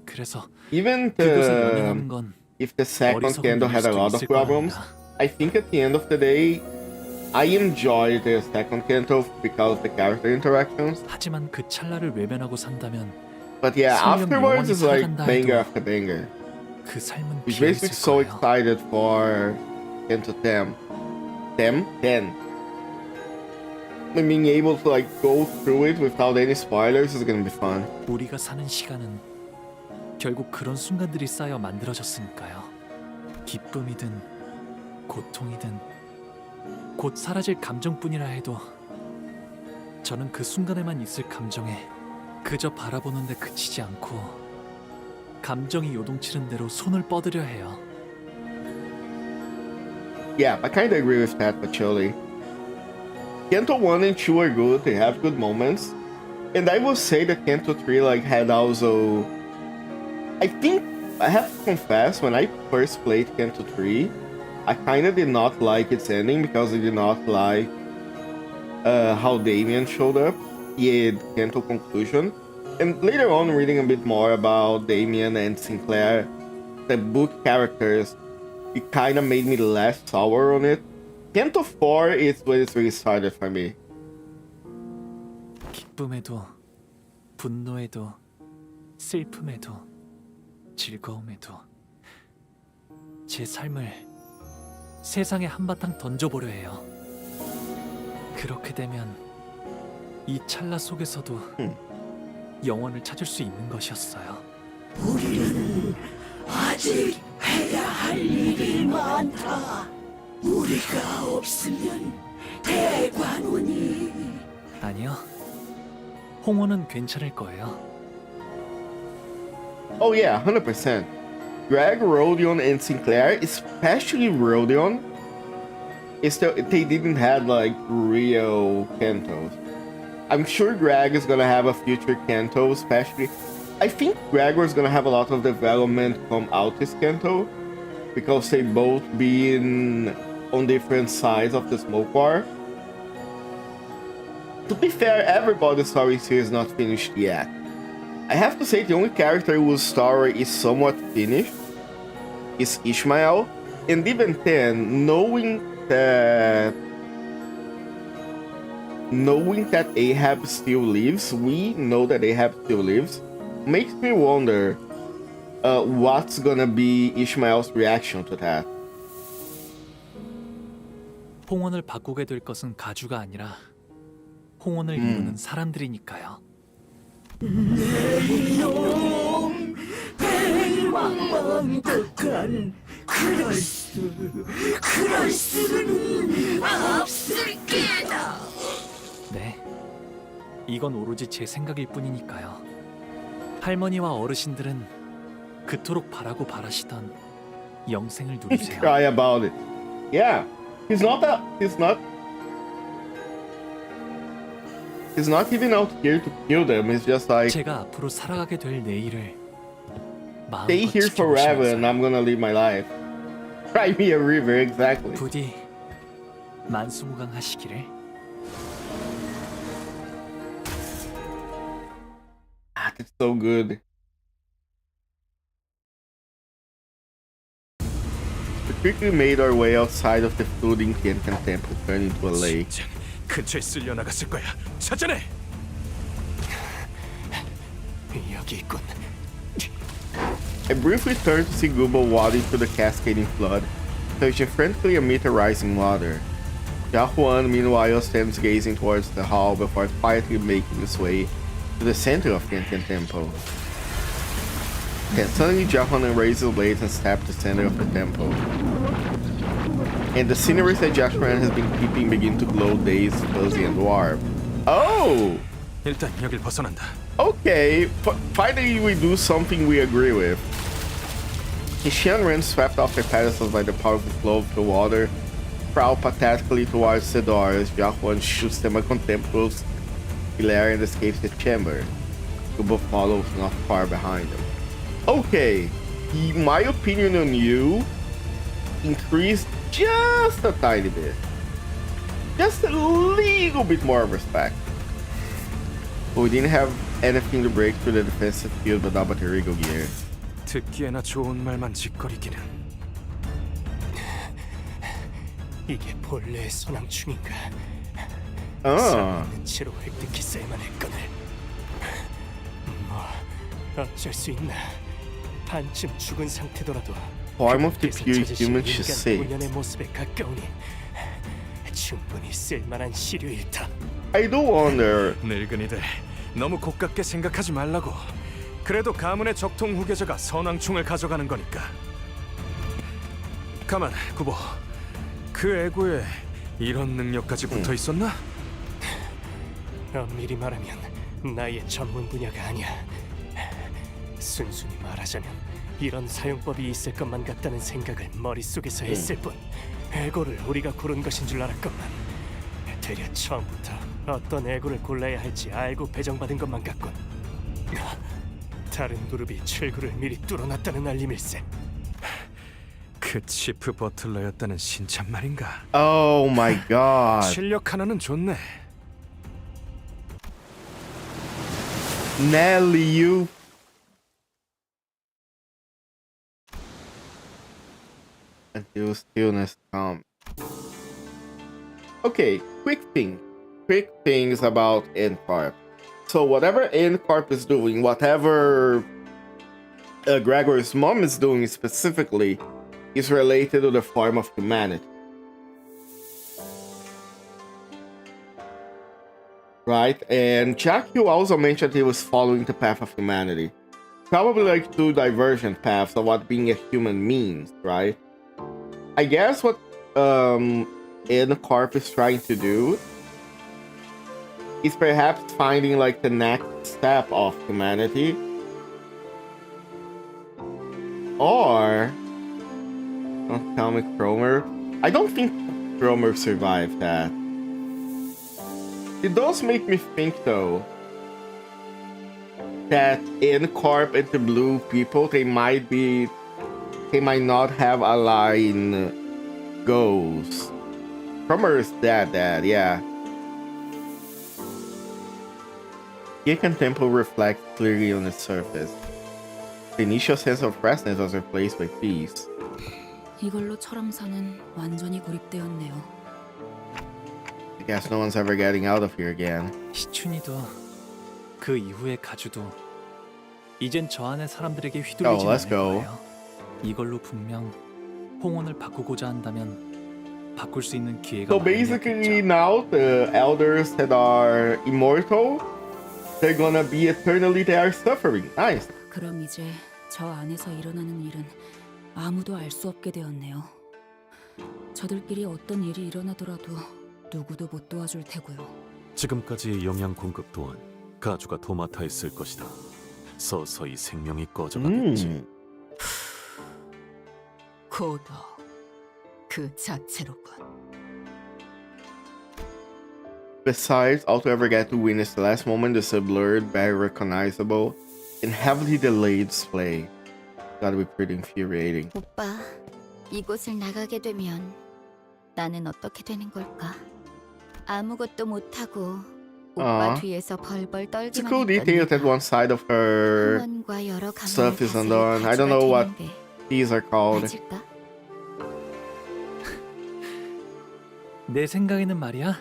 그래서 Even 그곳에 연연하는 건 if the second 어리석은 CANTO had a 일일 lot 수도 of 있을 problems, 거랍니다. I think at the end of the day, I enjoyed the second CANTO because of the character interactions. 하지만 그 찰나를 외면하고 산다면 But yeah, 설령 afterwards 영원히 it's like 살아간다 banger 해도 after banger. 그 삶은 Which makes me 비어있을 so 거예요. excited for CANTO 10. 10? And being able to like go through it without any spoilers is gonna be fun. 우리가 사는 시간은 결국 그런 순간들이 쌓여 만들어졌으니까요. 기쁨이든 고통이든 곧 사라질 감정뿐이라 해도 저는 그 순간에만 있을 감정에 그저 바라보는데 그치지 않고 감정이 요동치는 대로 손을 뻗으려 해요. Yeah, I kinda agree with that, but surely. CANTO 1 and 2 are good, they have good moments. And I will say that CANTO 3 like had also... I think, I have to confess, when I first played CANTO 3, I kinda did not like its ending because I did not like how Damien showed up in CANTO conclusion. And later on, reading a bit more about Damien and Sinclair, the book characters, it kind of made me less sour on it. CANTO 4 is when it's really started for me. 기쁨에도 분노에도 슬픔에도 즐거움에도 제 삶을 세상에 한바탕 던져보려 해요. 그렇게 되면 이 찰나 속에서도 영원을 찾을 수 있는 것이었어요. 우리는 아직 해야 할 일이 많다. 우리가 없으면 대관원이... 아니요. 홍원은 괜찮을 거예요. Oh yeah, 100%. Greg, Rodion, and Sinclair, especially Rodion, they didn't have like real CANTOs. I'm sure Greg is gonna have a future CANTO, especially. I think Gregor's gonna have a lot of development from Altis CANTO because they both been on different sides of the smoke war. To be fair, everybody's story here is not finished yet. I have to say the only character whose story is somewhat finished is Ishmael, and even then, knowing that Ahab still lives, we know that Ahab still lives, makes me wonder what's gonna be Ishmael's reaction to that. 홍원을 바꾸게 될 것은 가주가 아니라 홍원을 이루는 사람들이니까요. 내 이놈 배왕왕덕한 그럴 수는 없을 게다. 네, 이건 오로지 제 생각일 뿐이니까요. 할머니와 어르신들은 그토록 바라고 바라시던 영생을 누리세요. Cry about it. Yeah, he's not even out here to kill them. It's just like 제가 앞으로 살아가게 될 내일을 stay here forever and I'm gonna live my life. Cry me a river, exactly. 부디 만수무강하시기를. Ah, that's so good. We quickly made our way outside of the floating Tiantian temple, turned into a lake. 근처에 쓸려 나갔을 거야. 찾아내. 여기 있군. I briefly turned to see Gubo wading through the cascading flood, searching frantically amid the rising water. Jiahuan, meanwhile, stands gazing towards the hall before quietly making his way to the center of Tiantian Temple. Then suddenly Jiahuan raised his blades and stabbed the center of the temple. And the scenery that Jiahuan has been keeping begin to glow dazed, fuzzy, and warped. Oh! 일단 여길 벗어난다. Okay, finally we do something we agree with. Xian Ren, swept off their pedestals by the powerful flow of the water, prowl pathetically towards the door as Jiahuan shoots them a contemptuous glare and escapes the chamber. Gubo follows not far behind him. Okay, my opinion on you increased just a tiny bit. Just a little bit more respect. But we didn't have anything to break through the defensive field but not material gear. 듣기에나 좋은 말만 짓거리기는. 이게 본래의 소낭충인가? 아. 살아있는 채로 획득했어야만 했거늘. 뭐 어쩔 수 있나? 반쯤 죽은 상태더라도 Form of the pure human should say. 본연의 모습에 가까우니 충분히 쓸만한 시류일다. I do wonder. 늙은이들 너무 고깝게 생각하지 말라고. 그래도 가문의 적통 후계자가 선왕충을 가져가는 거니까. 가만, 구보. 그 애고에 이런 능력까지 붙어 있었나? 엄밀히 말하면 나의 전문 분야가 아니야. 순순히 말하자면 이런 사용법이 있을 것만 같다는 생각을 머릿속에서 했을 뿐 애고를 우리가 고른 것인 줄 알았건만 되려 처음부터 어떤 애고를 골라야 할지 알고 배정받은 것만 같군. 다른 그룹이 출구를 미리 뚫어놨다는 알림일세. 그 치프 버틀러였다는 신참 말인가? Oh my god. 실력 하나는 좋네. Nelly, you. Until stillness comes. Okay, quick things about N-Corp. So whatever N-Corp is doing, whatever Gregor's mom is doing specifically, is related to the form of humanity. Right? And Jack, you also mentioned he was following the path of humanity. Probably like two divergent paths of what being a human means, right? I guess what N-Corp is trying to do is perhaps finding like the next step of humanity. Or don't tell me Cromer. I don't think Cromer survived that. It does make me think though that N-Corp and the blue people, they might not have aligned goals. Cromer is dead, yeah. The Temple reflects clearly on its surface. The initial sense of presence was replaced by peace. 이걸로 철암사는 완전히 고립되었네요. I guess no one's ever getting out of here again. 시춘이도 그 이후의 가주도 이젠 저 안의 사람들에게 휘둘리지 않을 거예요. 이걸로 분명 홍원을 바꾸고자 한다면 바꿀 수 있는 기회가 So basically now the elders that are immortal, they're gonna be eternally there suffering. Nice. 그럼 이제 저 안에서 일어나는 일은 아무도 알 수 없게 되었네요. 저들끼리 어떤 일이 일어나더라도 누구도 못 도와줄 테고요. 지금까지의 영양 공급 또한 가주가 도맡아 했을 것이다. 서서히 생명이 꺼져가겠지. 고도 그 자체로군. Besides, all to ever get to witness the last moment is a blurred, very recognizable, and heavily delayed display. Gotta be pretty infuriating. 오빠, 이곳을 나가게 되면 나는 어떻게 되는 걸까? 아무것도 못하고 오빠 뒤에서 벌벌 It's a 떨기만 cool detail that one side of her 홍원과 여러 stuff 가문을 is undone. I don't know what these are called. 맞을까? 내 생각에는 말이야,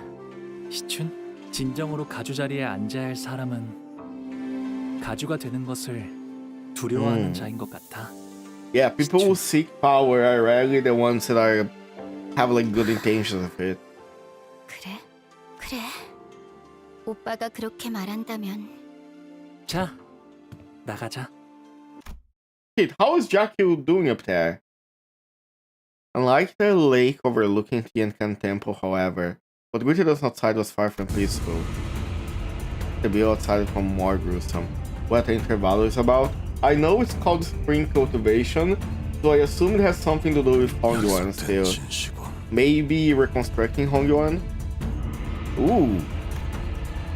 시춘, 진정으로 가주 자리에 앉아야 할 사람은 가주가 되는 것을 두려워하는 자인 것 같아. Yeah, people who seek power are rarely the ones that have like good intentions of it. 그래. 오빠가 그렇게 말한다면 자, 나가자. Shit, how is Jackie doing up there? Unlike the lake overlooking Tiancan Temple, however, what greeted us outside was far from peaceful. The view outside was more gruesome. What the intervalo is about? I know it's called spring cultivation, so I assume it has something to do with Hongyuan still. Maybe reconstructing Hongyuan? Ooh.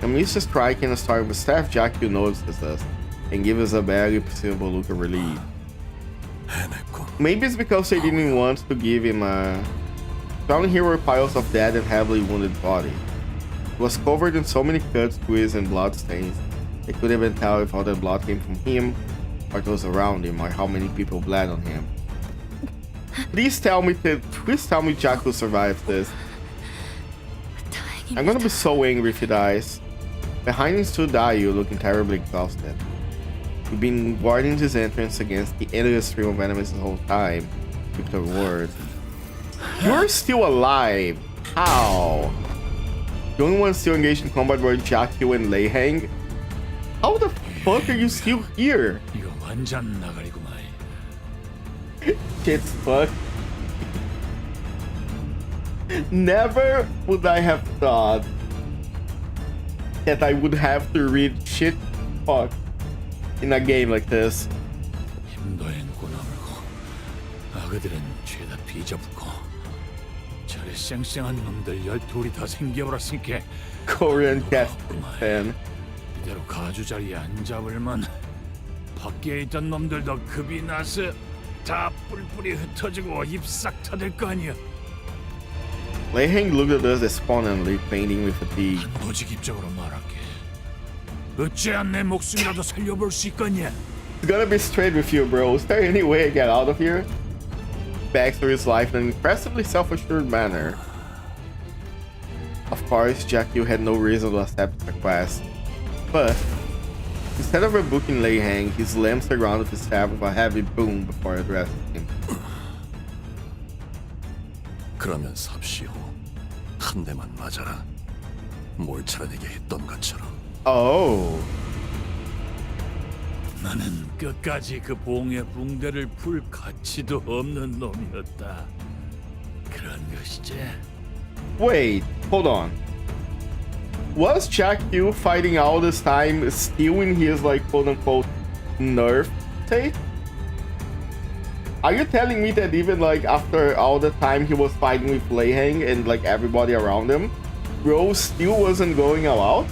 Amidst the strike and the start of the staff, Jackie notices us and gives us a barely perceivable look of relief. 해냈군. Maybe it's because they didn't want to give him a... Down here were piles of dead and heavily wounded bodies. It was covered in so many cuts, bruises, and bloodstains. They couldn't even tell if all the blood came from him, or those around him, or how many people bled on him. Please tell me Jaku survives this. I'm gonna be so angry if he dies. Behind him stood Dayu, looking terribly exhausted. You've been guarding this entrance against the endless stream of enemies the whole time. Keep the word. You're still alive. How? The only ones still engaged in combat were Jaku and Leihang. How the fuck are you still here? 이거 완전 나가리구만. Shit's fuck. Never would I have thought that I would have to read shit fuck in a game like this. 힘도 행고 나물고 아그들은 죄다 비져붙고 저리 쌩쌩한 놈들 12이 다 생겨버렸으니까 Korean cat fan. 이대로 가주 자리에 안 잡을만 밖에 있던 놈들도 급이 나서 다 뿔뿔이 흩어지고 입싹 터질 거 아니야. Leihang looked at us despondently, painting with fatigue. 무지깁적으로 말할게. 어찌한 내 목숨이라도 살려볼 수 있겠냐? It's gonna be straight with you, bro. Is there any way I get out of here? Backs through his life in an impressively self-assured manner. Of course, Jaku had no reason to accept the request. But instead of rebuking Leihang, he slams the ground with his staff with a heavy boom before addressing him. 그러면 삽시오. 한 대만 맞아라. 뭘 차려내게 했던 것처럼. Oh. 나는 끝까지 그 봉의 붕대를 풀 가치도 없는 놈이었다. 그런 것이지. Wait, hold on. Was Jaku fighting all this time still in his like quote-unquote nerf state? Are you telling me that even like after all the time he was fighting with Leihang and like everybody around him, bro still wasn't going all out?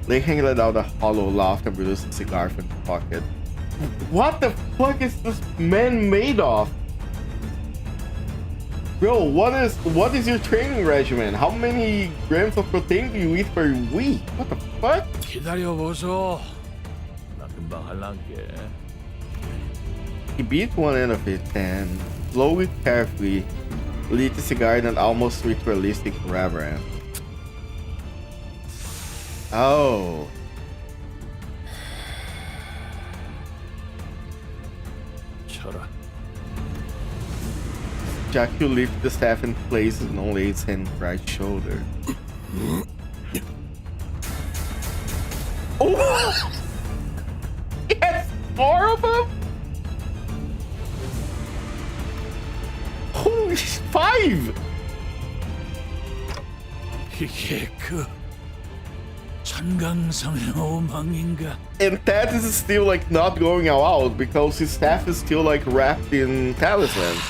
Leihang let out a hollow laugh and produced a cigar from his pocket. What the fuck is this man made of? Bro, what is your training regimen? How many grams of protein do you eat per week? What the fuck? 기다려 보소. 나 금방 할란게. He beat one end of it and, slowly, carefully, lit the cigar in an almost ritualistic reverence. Oh. 쳐라. Jaku lifted the staff and placed it on Lei's hand right shoulder. Oh! Yes! 4 of them? Holy 5! 이게 그 천강성의 오망인가? And Ted is still like not going all out because his staff is still like wrapped in talismans.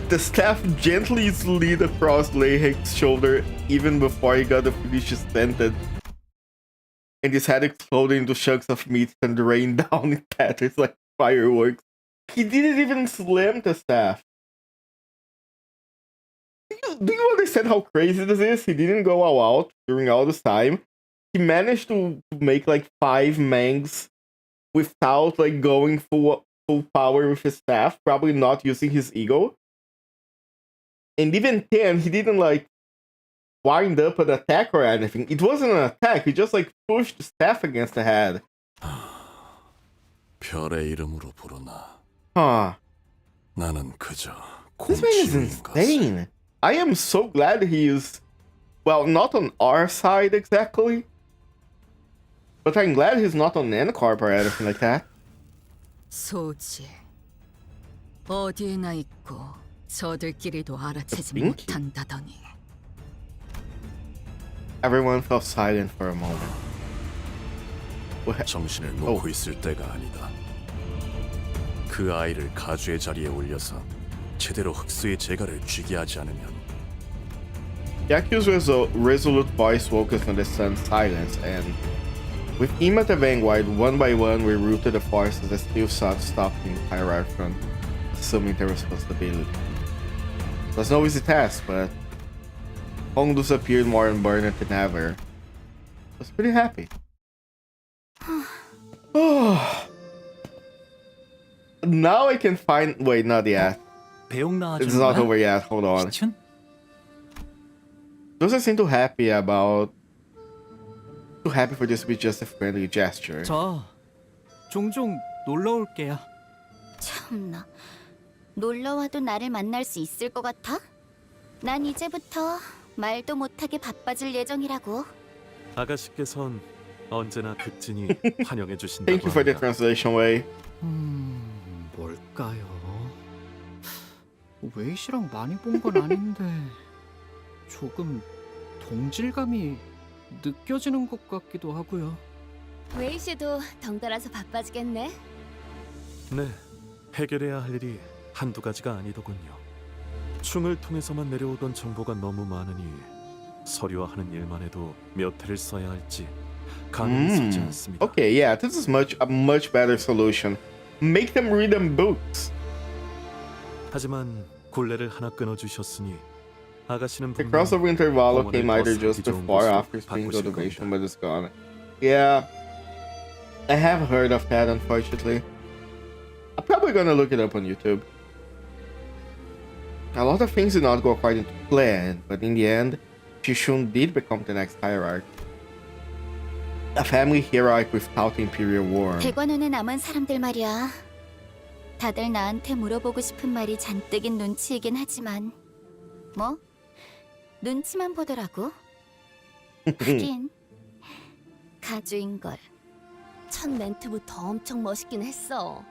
The staff gently slid across Leihang's shoulder even before he got to finish his sentence. And his head exploded into chunks of meat and rained down in tatters like fireworks. He didn't even slam the staff. Do you understand how crazy this is? He didn't go all out during all this time. He managed to make like 5 mangs without like going full power with his staff, probably not using his ego. And even then, he didn't like wind up an attack or anything. It wasn't an attack, he just like pushed the staff against the head. 별의 이름으로 부르나. Huh. 나는 그저 This man is insane. I am so glad he is, well, not on our side exactly. But I'm glad he's not on N-Corp or anything like that. 소지 어디에나 있고 저들끼리도 알아채지 못한다더니. Everyone fell silent for a moment. 정신을 놓고 있을 때가 아니다. 그 아이를 가주의 자리에 올려서 제대로 흑수의 재갈을 쥐게 하지 않으면 Yaku's resolute voice woke us from the sun's silence, and with him at the vanguard, one by one we routed the forces that still sought to stop the Hare from assuming their responsibility. It was no easy task, but Hongdus appeared more unburdened than ever. I was pretty happy. Now I can find. Wait, not yet. 배웅 나와주는 It's not 거야? over yet. Hold on. 시춘? Doesn't seem too happy about. Too happy for this to be just a friendly gesture. 저 종종 놀러 올게요. 참나. 놀러와도 나를 만날 수 있을 것 같아? 난 이제부터 말도 못하게 바빠질 예정이라고. 아가씨께선 언제나 극진히 환영해 주신다고 Thank you for the 합니다. translation way. 뭘까요? 웨이시랑 많이 본 건 아닌데 조금 동질감이 느껴지는 것 같기도 하고요. 웨이 씨도 덩달아서 바빠지겠네. 네, 해결해야 할 일이 한두 가지가 아니더군요. 충을 통해서만 내려오던 정보가 너무 많으니 서류화하는 일만 해도 몇 해를 써야 할지 가능이 서지 않습니다. Okay, yeah, this is a much better solution. Make them read them books. 하지만 굴레를 하나 끊어주셨으니 아가씨는 The 분명 crossover intervalo 공원을 came 더 either 살기 just 좋은 before or 곳으로 after spring 바꾸실 motivation, 겁니다. but it's gone. Yeah, I have heard of that, unfortunately. I'm probably gonna look it up on YouTube. A lot of things did not go according to plan, but in the end, Shishun did become the next hierarch. A family hierarch without the Imperial War. 대관원에 남은 사람들 말이야. 다들 나한테 물어보고 싶은 말이 잔뜩인 눈치이긴 하지만 뭐? 눈치만 보더라고. 하긴 가주인걸. 첫 멘트부터 엄청 멋있긴 했어.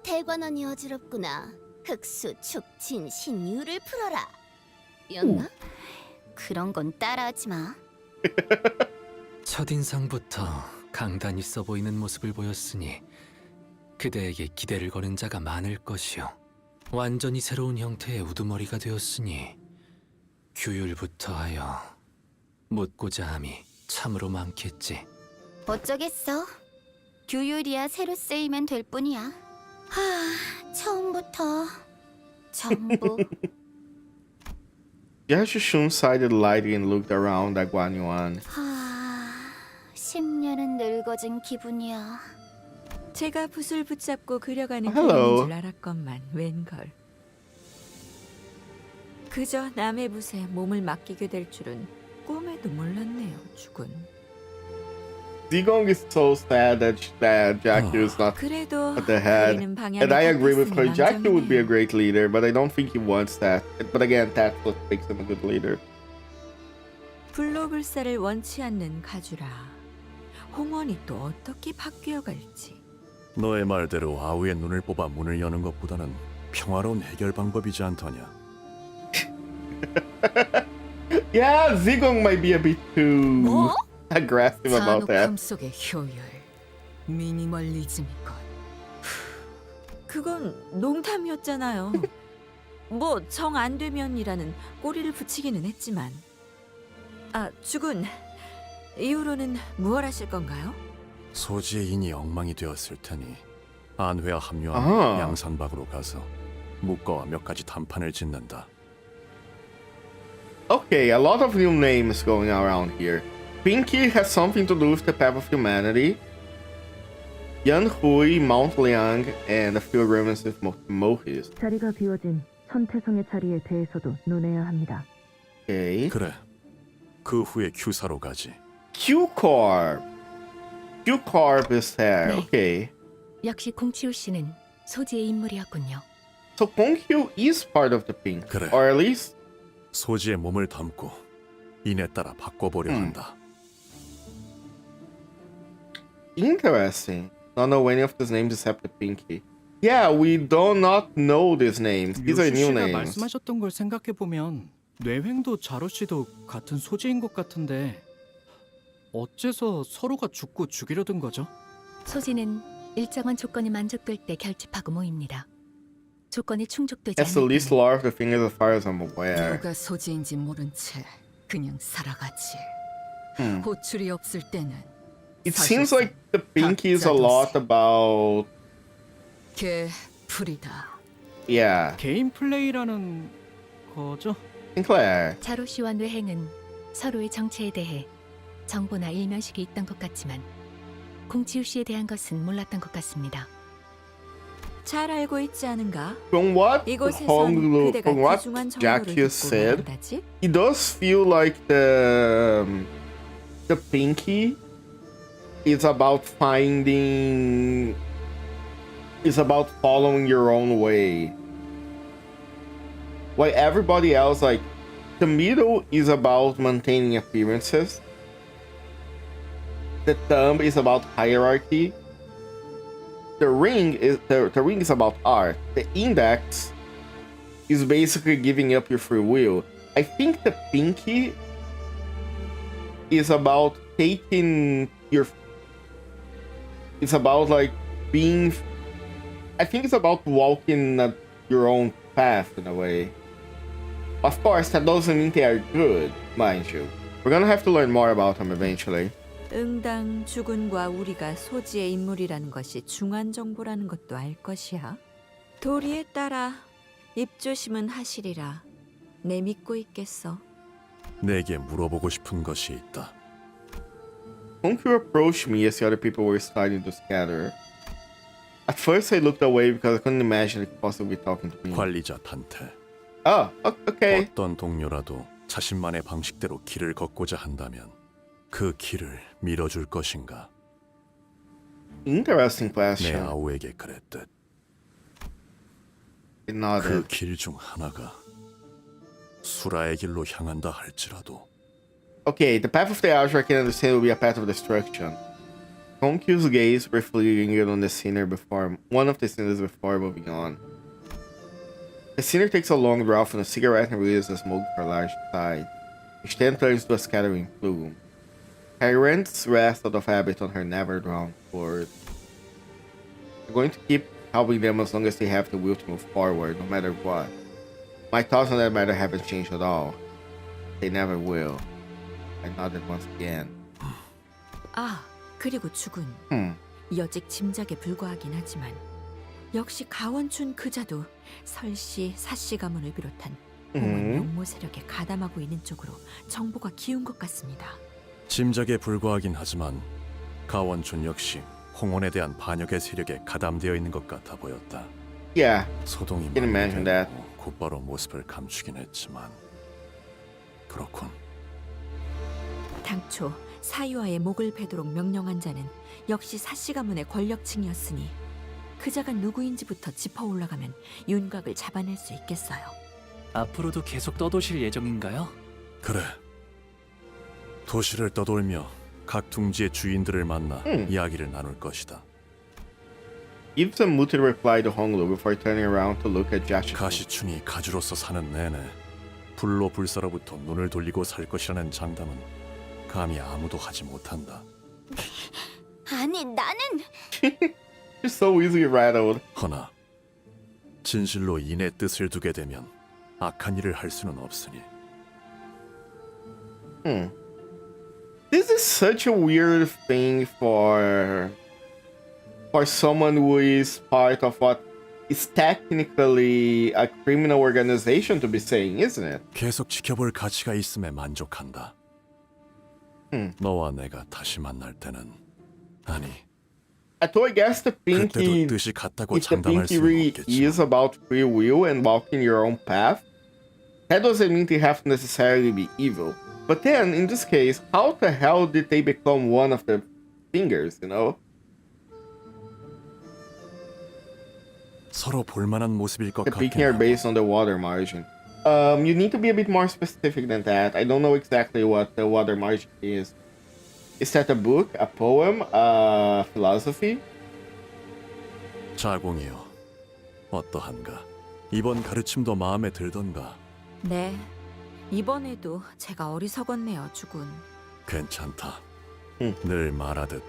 대관원이 어지럽구나. 흑수, 축진, 신유를 풀어라. 였나? 그런 건 따라하지 마. 첫인상부터 강단 있어 보이는 모습을 보였으니 그대에게 기대를 거는 자가 많을 것이요. 완전히 새로운 형태의 우두머리가 되었으니 규율부터 하여 묻고자 함이 참으로 많겠지. 어쩌겠어. 규율이야 새로 쓰이면 될 뿐이야. 처음부터 전부. Yashishun sighed lightly and looked around at Guan Yuan. 10년은 늙어진 기분이야. 제가 붓을 붙잡고 그려가는 Hello. 그림인 줄 알았건만 웬걸. 그저 남의 붓에 몸을 맡기게 될 줄은 꿈에도 몰랐네요, 죽은. Zigong is so sad that Jakku is not 그래도 at the head. 그리는 방향이 And I agree with her. 바뀌었으니 Jakku would be a great leader, but I don't think he wants that. But again, that's what makes him a good leader. 불로불사를 원치 않는 가주라. 홍원이 또 어떻게 바뀌어 갈지. 너의 말대로 아우의 눈을 뽑아 문을 여는 것보다는 평화로운 해결 방법이지 않더냐. Yeah, Zigong might be a bit too aggressive about that. 산업함 속의 효율, 미니멀리즘이건. 그건 농담이었잖아요. 뭐 정 안 되면이라는 꼬리를 붙이기는 했지만. 죽은 이후로는 무얼 하실 건가요? 소지의 인이 엉망이 되었을 테니 안회와 합류한 아하. 양산박으로 가서 묵과와 몇 가지 단판을 짓는다. Okay, a lot of new names going around here. Pinky has something to do with the path of humanity. Yan Hui, Mount Liang, and a few agreements with Mohis. 자리가 비워진 천태성의 자리에 대해서도 논해야 합니다. Okay. 그래. 그 후에 Q사로 가지. Q-Corp. Q-Corp is there. 네. Okay. 역시 공치우 씨는 소지의 인물이었군요. So Kongkyu is part of the Pink. 그래. Or at least 소지의 몸을 담고 인에 따라 바꿔보려 한다. interesting. Don't know any of these names except the Pinky. Yeah, we do not know these names. These are 류시 new 씨가 names. 말씀하셨던 걸 생각해 보면 뇌횡도 자로 씨도 같은 소지인 것 같은데 어째서 서로가 죽고 죽이려던 거죠? 소지는 일정한 조건이 만족될 때 결집하고 모입니다. 조건이 충족되지 That's the 않을 least 때는 law of the fingers as far as I'm aware. 누가 소지인지 모른 채 그냥 살아가지. Hmm. 호출이 없을 때는 It seems like the pinky is a lot about 개풀이다. yeah. 개인 플레이라는 거죠? Sinclair. 자로 씨와 뇌행은 서로의 정체에 대해 정보나 일면식이 있던 것 같지만 공치우 씨에 대한 것은 몰랐던 것 같습니다. 잘 알고 있지 않은가? From what 이곳에선 그대가 from what 귀중한 정보를 Jackie 듣고 said, 말한다지? it does feel like the pinky is about finding, is about following your own way. While everybody else, like the middle, is about maintaining appearances. The thumb is about hierarchy. The ring is about art. The index is basically giving up your free will. I think the pinky is about taking your. It's about like being. I think it's about walking your own path in a way. Of course, that doesn't mean they are good, mind you. We're gonna have to learn more about them eventually. 응당 주군과 우리가 소지의 인물이라는 것이 중요한 정보라는 것도 알 것이야. 도리에 따라 입조심은 하시리라. 내 믿고 있겠어. 내게 물어보고 싶은 것이 있다. Won't you approach me as the other people were starting to scatter? At first I looked away because I couldn't imagine it possibly talking to me. 관리자 단테. Oh, okay. 어떤 동료라도 자신만의 방식대로 길을 걷고자 한다면 그 길을 밀어줄 것인가? Interesting 내 question. 아우에게 그랬듯. It nodded. 그 길 중 하나가 수라의 길로 향한다 할지라도. Okay, the path of the Archie I can understand will be a path of destruction. Konkyu's gaze briefly lingered on the sinner before one of the sinners before moving on. The sinner takes a long draw from a cigarette and releases the smoke for a large sigh, which then turns to a scattering plume. Hyren's rest out of habit on her never drawn sword. I'm going to keep helping them as long as they have the will to move forward, no matter what. My thoughts on that matter haven't changed at all. They never will. I nodded once again. 아, 그리고 주군. 여직 짐작에 불과하긴 하지만 역시 가원춘 그자도 설씨, 사씨 가문을 비롯한 홍원 용모 세력에 가담하고 있는 쪽으로 정보가 기운 것 같습니다. 짐작에 불과하긴 하지만 가원춘 역시 홍원에 대한 반역의 세력에 가담되어 있는 것 같아 보였다. Yeah, 소동이 can imagine that. 곧바로 모습을 감추긴 했지만 그렇군. 당초 사유아의 목을 베도록 명령한 자는 역시 사씨 가문의 권력층이었으니 그자가 누구인지부터 짚어 올라가면 윤곽을 잡아낼 수 있겠어요. 앞으로도 계속 떠도실 예정인가요? 그래. 도시를 떠돌며 각 둥지의 주인들을 만나 이야기를 나눌 것이다. Gives a muted reply to Honglu before turning around to look at Jashitu. 가시춘이 가주로서 사는 내내 불로 불사로부터 눈을 돌리고 살 것이라는 장담은 감히 아무도 하지 못한다. 아니, 나는 You're so easily rattled. 허나 진실로 인의 뜻을 두게 되면 악한 일을 할 수는 없으니. This is such a weird thing for someone who is part of what is technically a criminal organization to be saying, isn't it? 계속 지켜볼 가치가 있음에 만족한다. 너와 내가 다시 만날 때는 아니. So I guess the pinky, 그때도 뜻이 같다고 if the 장담할 pinky 수는 really 없겠지. is about free will and walking your own path, that doesn't mean they have to necessarily be evil. But then, in this case, how the hell did they become one of the fingers, you know? 서로 볼만한 모습일 것 The 같긴 pinky are 하고. based on the water margin. You need to be a bit more specific than that. I don't know exactly what the water margin is. Is that a book, a poem, a philosophy? 자공이여, 어떠한가? 이번 가르침도 마음에 들던가? 네, 이번에도 제가 어리석었네요, 주군. 괜찮다. 늘 말하듯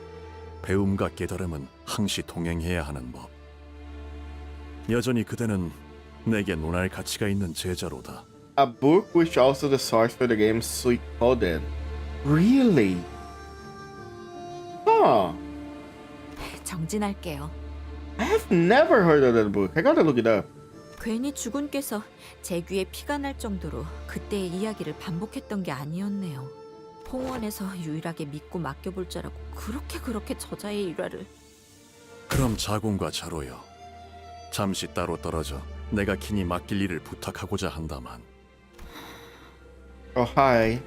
배움과 깨달음은 항시 동행해야 하는 법. 여전히 그대는 내게 논할 가치가 있는 제자로다. A book which also the source for the game Suikoden. Really? Huh. 정진할게요. I have never heard of that book. I gotta look it up. 괜히 주군께서 제 귀에 피가 날 정도로 그때의 이야기를 반복했던 게 아니었네요. 홍원에서 유일하게 믿고 맡겨볼 자라고 그렇게 저자의 일화를. 그럼 자군과 자로여, 잠시 따로 떨어져 내가 긴히 맡길 일을 부탁하고자 한다만. Oh, hi.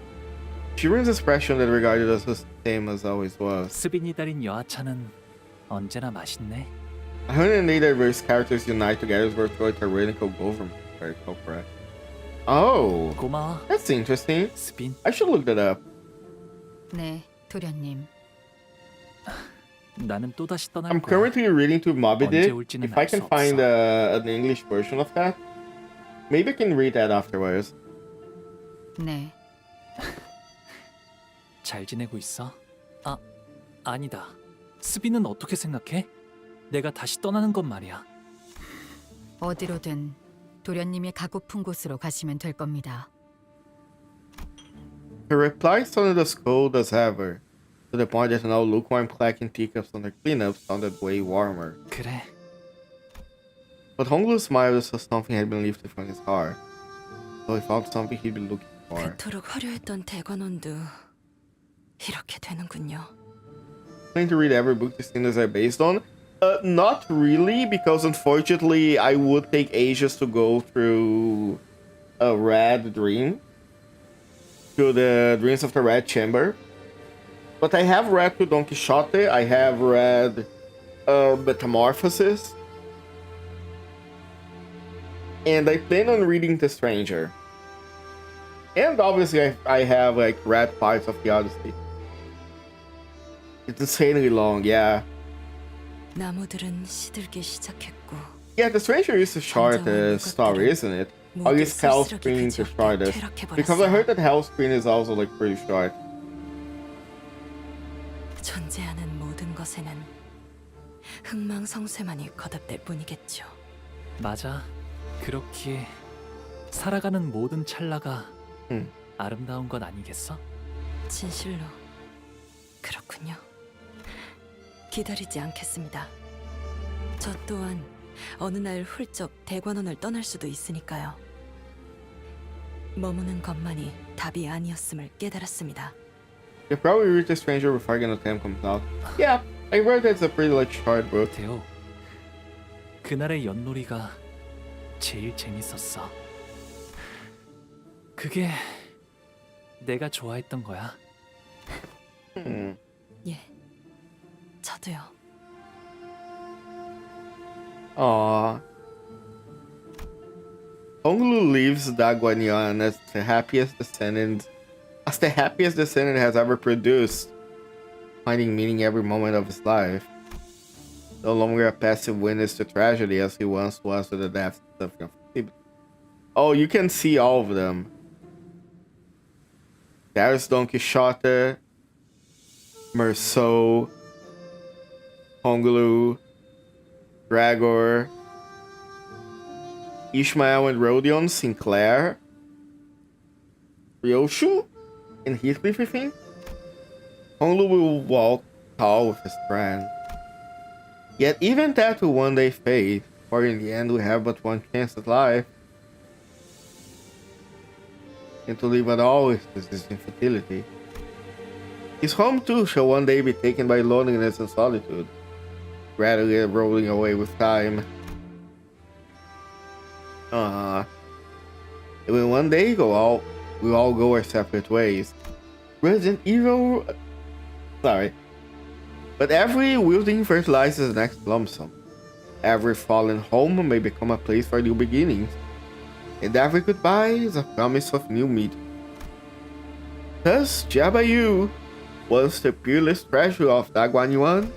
Shirin's expression that regarded us the same as always was. 스빈이 달인 여하차는 언제나 맛있네. 108 diverse characters unite together to work toward tyrannical government. Very correct. Oh, 고마워. that's interesting. 스빈. I should look that up. 네, 도련님. 나는 또다시 떠날 I'm 거야. currently reading to Moby 언제 Dick. 올지는 If I 알 can 수 find 없어. an English version of that, maybe I can read that afterwards. 네. 잘 지내고 있어? 아니다. 스빈은 어떻게 생각해? 내가 다시 떠나는 건 말이야. 어디로든 도련님이 가고픈 곳으로 가시면 될 겁니다. Her reply sounded as cold as ever, to the point that now lukewarm clacking teacups on their cleanup sounded way warmer. 그래. But Honglu smiled as though something had been lifted from his heart. So he found something he'd been looking for. 그토록 화려했던 대관원도 이렇게 되는군요. Planning to read every book these things are based on? Not really, because unfortunately I would take ages to go through a Red Dream. To the Dreams of the Red Chamber. But I have read to Don Quixote, I have read Metamorphosis. And I plan on reading The Stranger. And obviously I have like read parts of the Odyssey. It's insanely long, yeah. 나무들은 시들기 시작했고. Yeah, The Stranger is a short story, isn't it? Or is Hellscreen the shortest? Because I heard that Hellscreen is also like pretty short. 존재하는 모든 것에는 흥망성쇠만이 거듭될 뿐이겠죠. 맞아. 그렇기에 살아가는 모든 찰나가 아름다운 건 아니겠어? 진실로 그렇군요. 기다리지 않겠습니다. 저 또한 어느 날 훌쩍 대관원을 떠날 수도 있으니까요. 머무는 것만이 답이 아니었음을 깨달았습니다. You'll probably read The Stranger before Gonna Time comes out. Yeah, I read that it's a pretty like short book. 대호, 그날의 연놀이가 제일 재밌었어. 그게 내가 좋아했던 거야. 예, 저도요. Aww. Honglu leaves Daguanyan as the happiest descendant has ever produced, finding meaning every moment of his life. No longer a passive witness to tragedy as he once was to the depths of suffering. Oh, you can see all of them. There's Don Quixote, Merceau, Honglu, Dragor, Ishmael and Rodion, Sinclair, Ryoshu, and Heathcliff, I think. Honglu will walk tall with his friend. Yet even that will one day fade, for in the end we have but one chance at life. And to live at all is infertility. His home too shall one day be taken by loneliness and solitude, gradually rolling away with time. And when one day we'll all go our separate ways. Resident Evil... Sorry. But every wielding fertilizes the next lump sum. Every fallen home may become a place for new beginnings. And every goodbye is a promise of new meat. Thus, Jabayu, once the peerless treasure of Daguanyuan,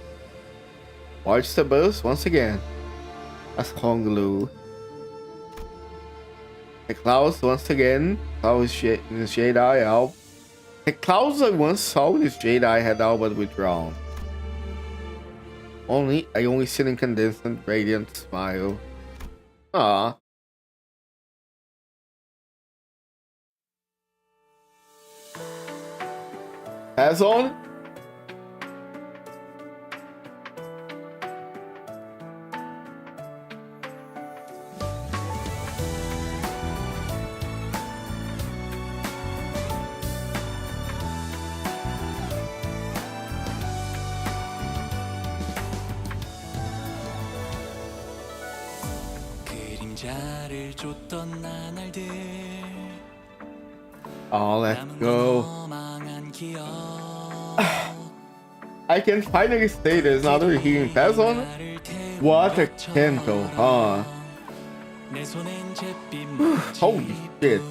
watched the bus once again as Honglu. The clouds once again saw his jade eye out. The clouds I once saw his jade eye had all but withdrawn. I only see an incandescent, radiant smile. Ah. Pass on. 그림자를 줬던 나날들 Oh, let's go. I can finally say there's another healing pass on. What a CANTO, huh? Holy shit.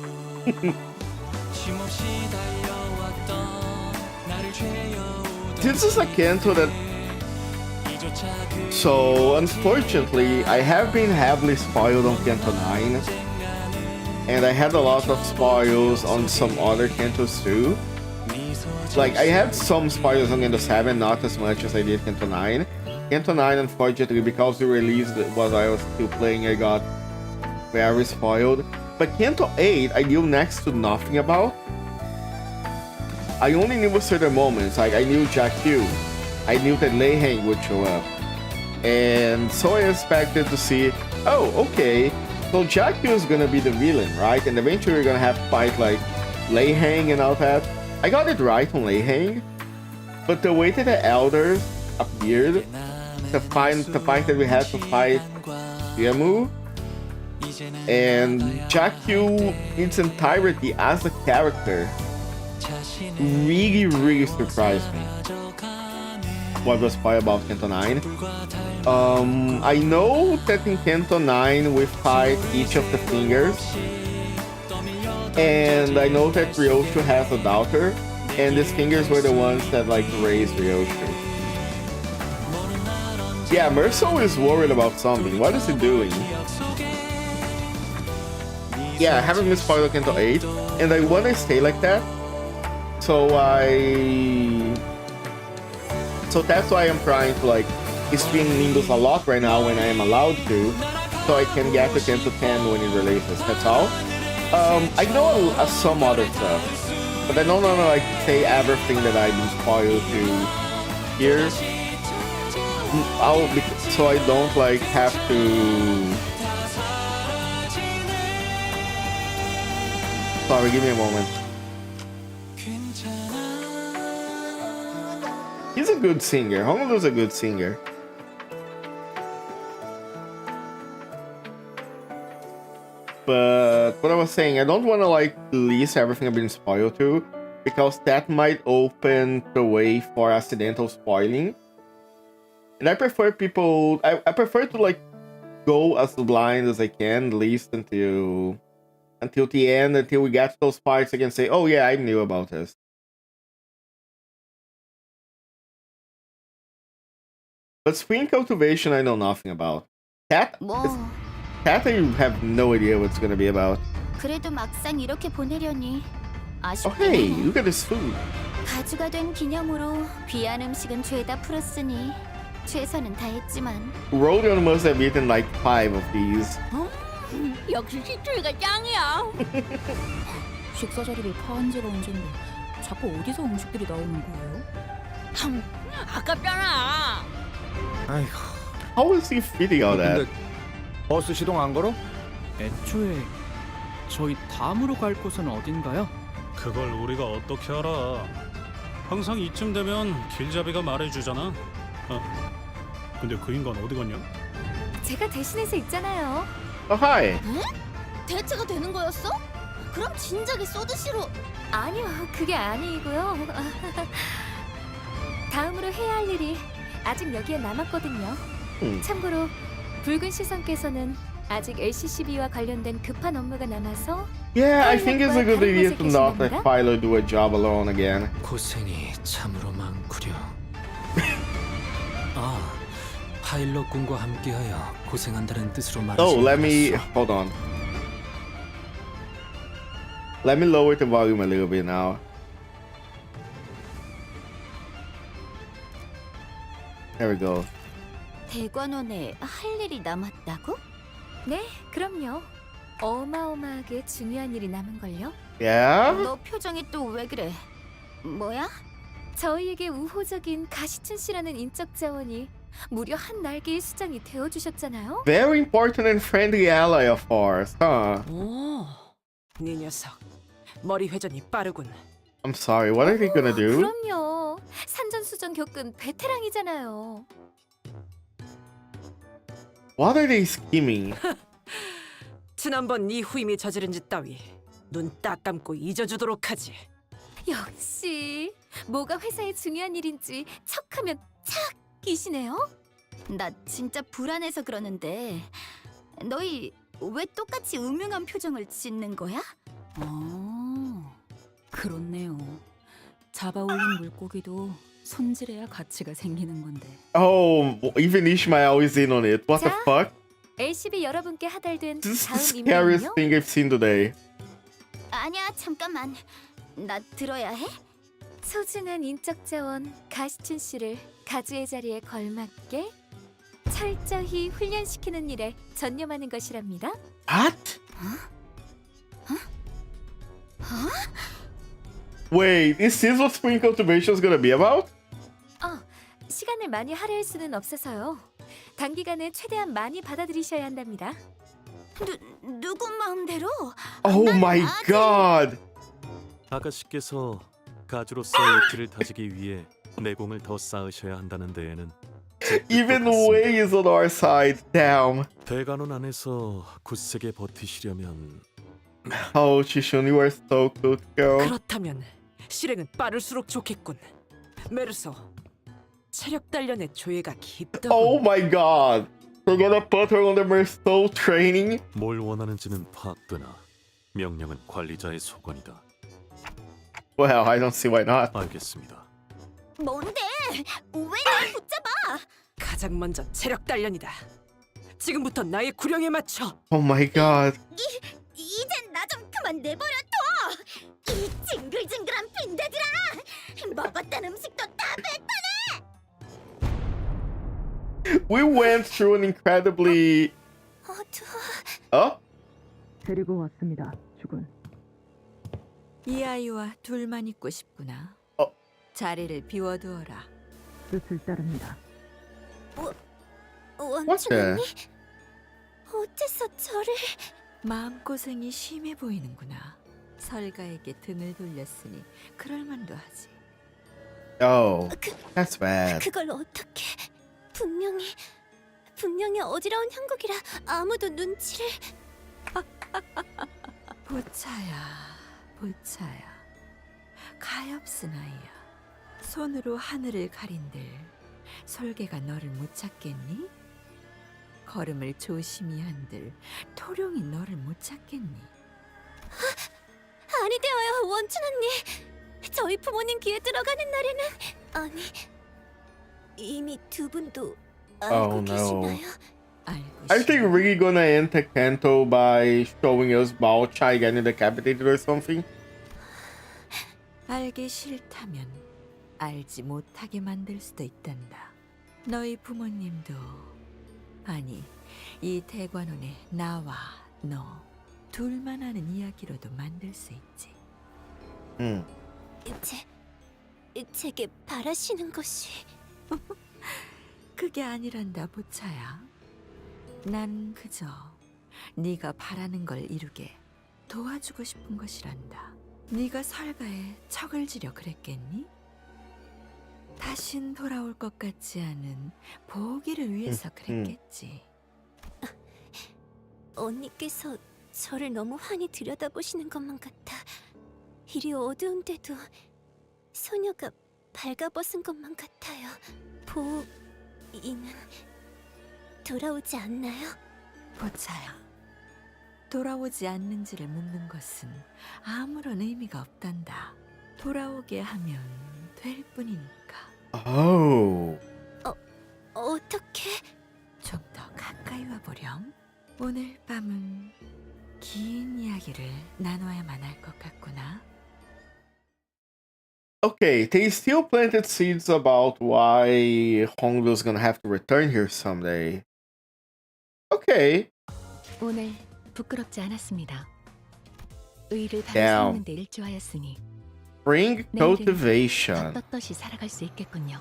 This is a CANTO that... So, unfortunately, I have been heavily spoiled on CANTO 9. And I had a lot of spoils on some other CANTOs too. Like, I had some spoils on CANTO 7, not as much as I did CANTO 9. CANTO 9, unfortunately, because we released it while I was still playing, I got very spoiled. But CANTO 8, I knew next to nothing about. I only knew certain moments, like I knew Jack Q. I knew that Lei Hang would show up. And so I expected to see, oh, okay, so Jack Q is gonna be the villain, right? And eventually we're gonna have to fight like Lei Hang and all that. I got it right on Lei Hang, but the way that the elders appeared, the fact that we had to fight Yamu, and Jack Q in its entirety as a character really surprised me. What was fire about CANTO 9? I know that in CANTO 9 we fight each of the fingers, and I know that Ryoshu has a daughter, and these fingers were the ones that like raised Ryoshu. Yeah, Merso is worried about something. What is he doing? Yeah, I haven't missed part of CANTO 8, and I want to stay like that. So that's why I'm trying to like stream Limbus a lot right now when I am allowed to, so I can get to CANTO 10 when it releases. That's all. I know some other stuff, but I don't want to like say everything that I've been spoiled to here. So I don't like have to. Sorry, give me a moment. He's a good singer. Honolulu's a good singer. But what I was saying, I don't want to like release everything I've been spoiled to, because that might open the way for accidental spoiling. And I prefer people... I prefer to like go as blind as I can, at least until the end, until we get to those parts I can say, oh yeah, I knew about this. But spring cultivation I know nothing about. That I have no idea what it's gonna be about. 그래도 막상 이렇게 보내려니 아쉽네. Oh hey, look at this food. 가주가 된 기념으로 귀한 음식은 죄다 풀었으니 최선은 다했지만. Rodion must have eaten like 5 of these. 역시 시추이가 짱이야. 식사 자리를 파한 지가 언젠데 자꾸 어디서 음식들이 나오는 거예요? 아깝잖아. 아이고. How is he feeding all that? 근데 버스 시동 안 걸어? 애초에 저희 다음으로 갈 곳은 어딘가요? 그걸 우리가 어떻게 알아? 항상 이쯤 되면 길잡이가 말해주잖아. 근데 그 인간 어디 갔냐? 제가 대신해서 있잖아요. Oh hi. 응? 대체가 되는 거였어? 그럼 진작에 쏘드시로. 아니요, 그게 아니고요. 다음으로 해야 할 일이 아직 여기에 남았거든요. 참고로 붉은 시선께서는 아직 LCCB와 관련된 급한 업무가 남아서. Yeah, I think it's a good idea to not let Philo do a job alone again. 고생이 참으로 많구려. 아, 파일럿군과 함께하여 고생한다는 뜻으로 말하지. Oh, let me hold on. Let me lower the volume a little bit now. There we go. 대관원에 할 일이 남았다고? 네, 그럼요. 어마어마하게 중요한 일이 남은걸요? Yeah? 너 표정이 또 왜 그래? 뭐야? 저희에게 우호적인 가시춘 씨라는 인적 자원이 무려 한 날개의 수장이 되어주셨잖아요. Very important and friendly ally of ours, huh? 오, 네 녀석 머리 회전이 빠르군. I'm sorry, what are they gonna do? 그럼요. 산전수전 겪은 베테랑이잖아요. What are they scheming? 지난번 네 후임이 저지른 짓 따위 눈 딱 감고 잊어주도록 하지. 역시 뭐가 회사의 중요한 일인지 척하면 착이시네요. 나 진짜 불안해서 그러는데 너희 왜 똑같이 음흉한 표정을 짓는 거야? 그렇네요. 잡아올린 물고기도 손질해야 가치가 생기는 건데. Oh, even Ishmael is in on it. What the fuck? LCB 여러분께 하달된 This is 다음 the scariest 임무는요? thing I've seen today. 아니야, 잠깐만. 나 들어야 해? 소중한 인적 자원 가시춘 씨를 가주의 자리에 걸맞게 철저히 훈련시키는 일에 전념하는 것이랍니다. What? Wait, is this what spring cultivation is gonna be about? 시간을 많이 할애할 수는 없어서요. 단기간에 최대한 많이 받아들이셔야 한답니다. 누구 마음대로? Oh my god! 아가씨께서 가주로서의 입지를 다지기 위해 내공을 더 쌓으셔야 한다는 데에는 Even Wei is on our side. Damn. 대관원 안에서 굳세게 버티시려면 Oh, Chishun, you are so good, girl. 그렇다면 실행은 빠를수록 좋겠군. 메르소, 체력 단련의 조예가 깊다고. Oh my god! We're gonna put her on the Merceau training? 뭘 원하는지는 파악되나 명령은 관리자의 소관이다. Well, I don't see why not. 알겠습니다. 뭔데? 왜 날 붙잡아? 가장 먼저 체력 단련이다. 지금부터 나의 구령에 맞춰. Oh my god. 이젠 나 좀 그만 내버려 둬! 이 징글징글한 빈대들아! 먹었던 음식도 다 뱉어내! We went through an incredibly... Oh? 데리고 왔습니다, 주군. 이 아이와 둘만 있고 싶구나. 자리를 비워두어라. 뜻을 따릅니다. 원춘 언니? 어째서 저를... 마음고생이 심해 보이는구나. 설가에게 등을 돌렸으니 그럴만도 하지. Oh, that's bad. 그걸 어떻게... 분명히 어지러운 형국이라 아무도 눈치를... 보차야. 가엾은 아이야. 손으로 하늘을 가린들 설계가 너를 못 찾겠니? 걸음을 조심히 한들 토룡이 너를 못 찾겠니? 아니 되어요, 원춘 언니. 저희 부모님 귀에 들어가는 날에는... 아니... 이미 두 분도 알고 Oh no. 계시나요? I think we're really gonna end the CANTO by showing us Baochai getting decapitated or something. 알기 싫다면 알지 못하게 만들 수도 있단다. 너희 부모님도 아니 이 대관원의 나와 너 둘만 아는 이야기로도 만들 수 있지. 제게 바라시는 것이... 그게 아니란다, 보차야. 난 그저 네가 바라는 걸 이루게 도와주고 싶은 것이란다. 네가 설가에 척을 지려 그랬겠니? 다신 돌아올 것 같지 않은 보기를 위해서 그랬겠지. 언니께서 저를 너무 환히 들여다보시는 것만 같아 이리 어두운데도 소녀가 발가벗은 것만 같아요. 보이는 돌아오지 않나요? 보차야, 돌아오지 않는지를 묻는 것은 아무런 의미가 없단다. 돌아오게 하면 될 뿐이니까. Oh. 어떻게? 좀 더 가까이 와보렴. 오늘 밤은 긴 이야기를 나눠야만 할 것 같구나. Okay, they still planted seeds about why Hongdu's gonna have to return here someday. Okay. 오늘 부끄럽지 않았습니다. 의를 바로 Damn. 세우는 데 일조하였으니 Spring 내일은 cultivation. 다 떳떳이 살아갈 수 있겠군요.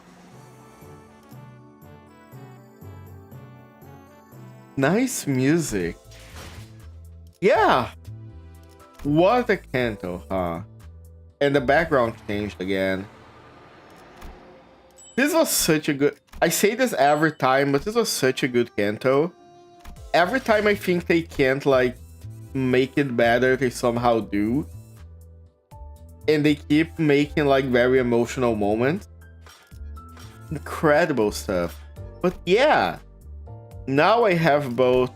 Nice music. Yeah. What a canto, huh? And the background changed again. This was such a good... I say this every time, but this was such a good canto. Every time I think they can't, like, make it better, they somehow do. And they keep making, like, very emotional moments. Incredible stuff. But yeah, now I have both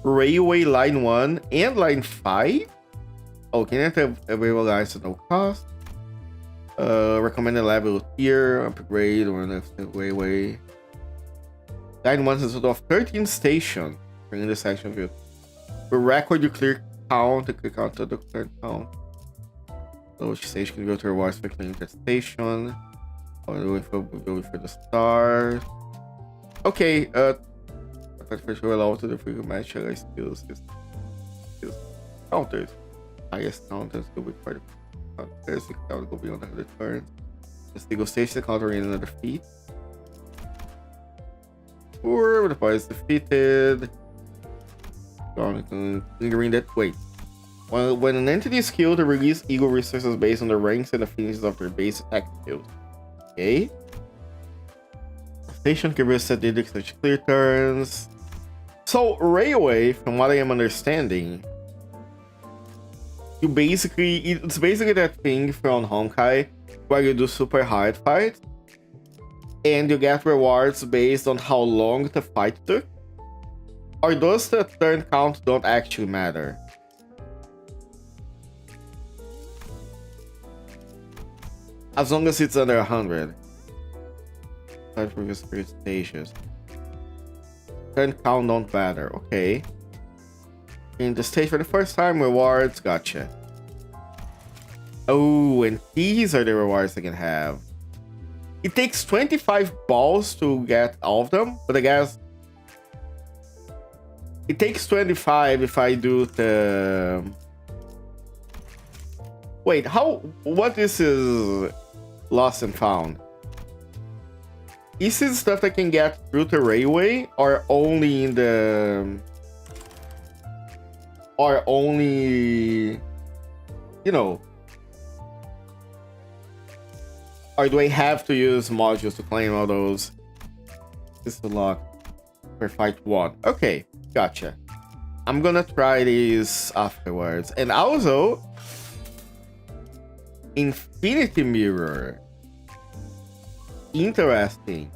Railway Line 1 and Line 5. Oh, can enter available lines at no cost. Recommended level tier, upgrade, or railway. Line 1 is a total of 13 stations. Bring the section view. For record, you clear count, the count to the current count. So each station can go to rewards for cleaning the station. Or going for the stars. Okay, for sure allow to the free match skills counters. Highest counters will be part of counters. The count will be on 100 turns. The single station countering another feat. Or the party is defeated. Lingering that wait. When an entity is killed, they release eagle resources based on the ranks and affinities of their base attack skills. Okay. Station can reset the such clear turns. So railway, from what I am understanding, it's basically that thing from Honkai where you do super hard fights and you get rewards based on how long the fight took. Or does the turn count don't actually matter? As long as it's under 100. Time for spirit stages. Turn count don't matter. Okay. In the stage for the first time, rewards. Gotcha. Oh, and these are the rewards I can have. It takes 25 balls to get all of them, but I guess it takes 25 if I do the... Wait, how... What this is lost and found? Is it stuff that can get through the railway or only in the... Or only... You know... Or do I have to use modules to claim all those? This is the lock for fight 1. Okay, gotcha. I'm gonna try these afterwards. And also... Infinity Mirror. Interesting.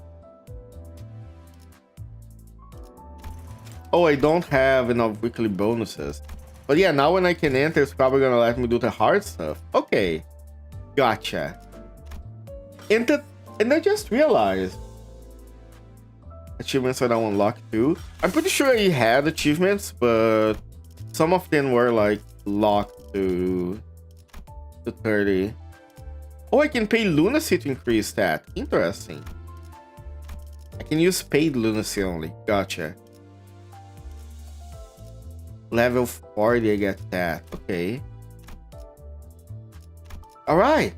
Oh, I don't have enough weekly bonuses. But yeah, now when I can enter, it's probably gonna let me do the hard stuff. Okay. Gotcha. And I just realized achievements are now unlocked too. I'm pretty sure I had achievements, but some of them were like locked to 30. Oh, I can pay lunacy to increase that. Interesting. I can use paid lunacy only. Gotcha. Level 40, I get that. Okay. Alright.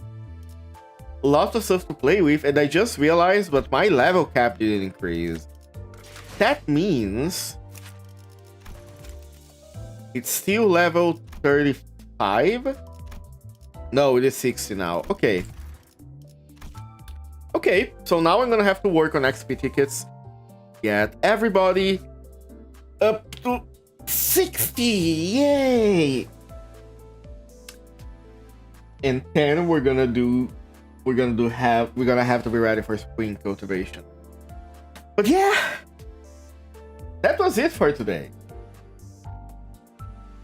Lots of stuff to play with, and I just realized but my level cap didn't increase. That means it's still level 35? No, it is 60 now. Okay. Okay, so now I'm gonna have to work on XP tickets. Get everybody up to 60! Yay! And then we're gonna have to be ready for spring cultivation. But yeah, that was it for today.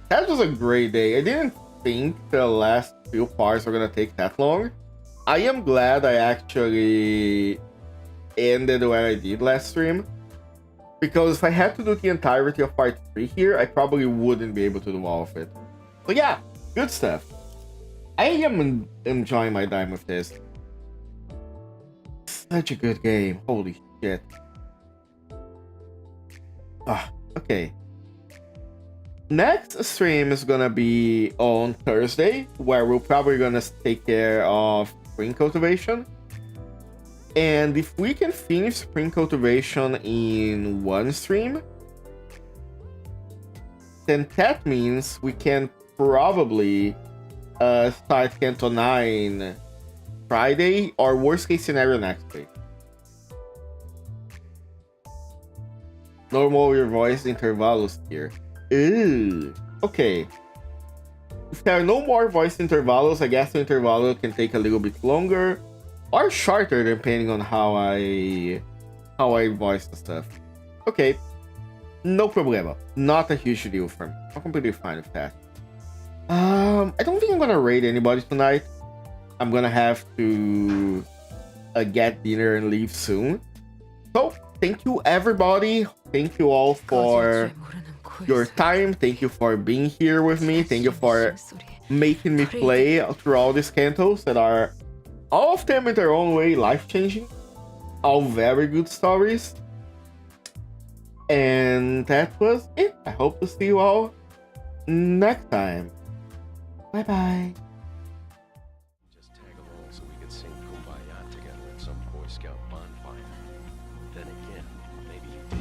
That was a great day. I didn't think the last few parts were gonna take that long. I am glad I actually ended where I did last stream, because if I had to do the entirety of part 3 here, I probably wouldn't be able to do all of it. So yeah, good stuff. I am enjoying my time with this. Such a good game. Holy shit. Ah, okay. Next stream is gonna be on Thursday, where we're probably gonna take care of spring cultivation. And if we can finish spring cultivation in one stream, then that means we can probably start Canto 9 Friday, or worst case scenario next week. Normal your voice intervalos here. Ooh, okay. If there are no more voice intervalos, I guess the intervalo can take a little bit longer or shorter depending on how I voice the stuff. Okay, no problema. Not a huge deal for me. I'm completely fine with that. I don't think I'm gonna raid anybody tonight. I'm gonna have to get dinner and leave soon. So thank you everybody. Thank you all for your time. Thank you for being here with me. Thank you for making me play through all these cantos that are all of them in their own way life-changing. All very good stories. And that was it. I hope to see you all next time. Bye bye. Just tag along so we could sing Kumbaya together at some Boy Scout bonfire. Then again, maybe you did.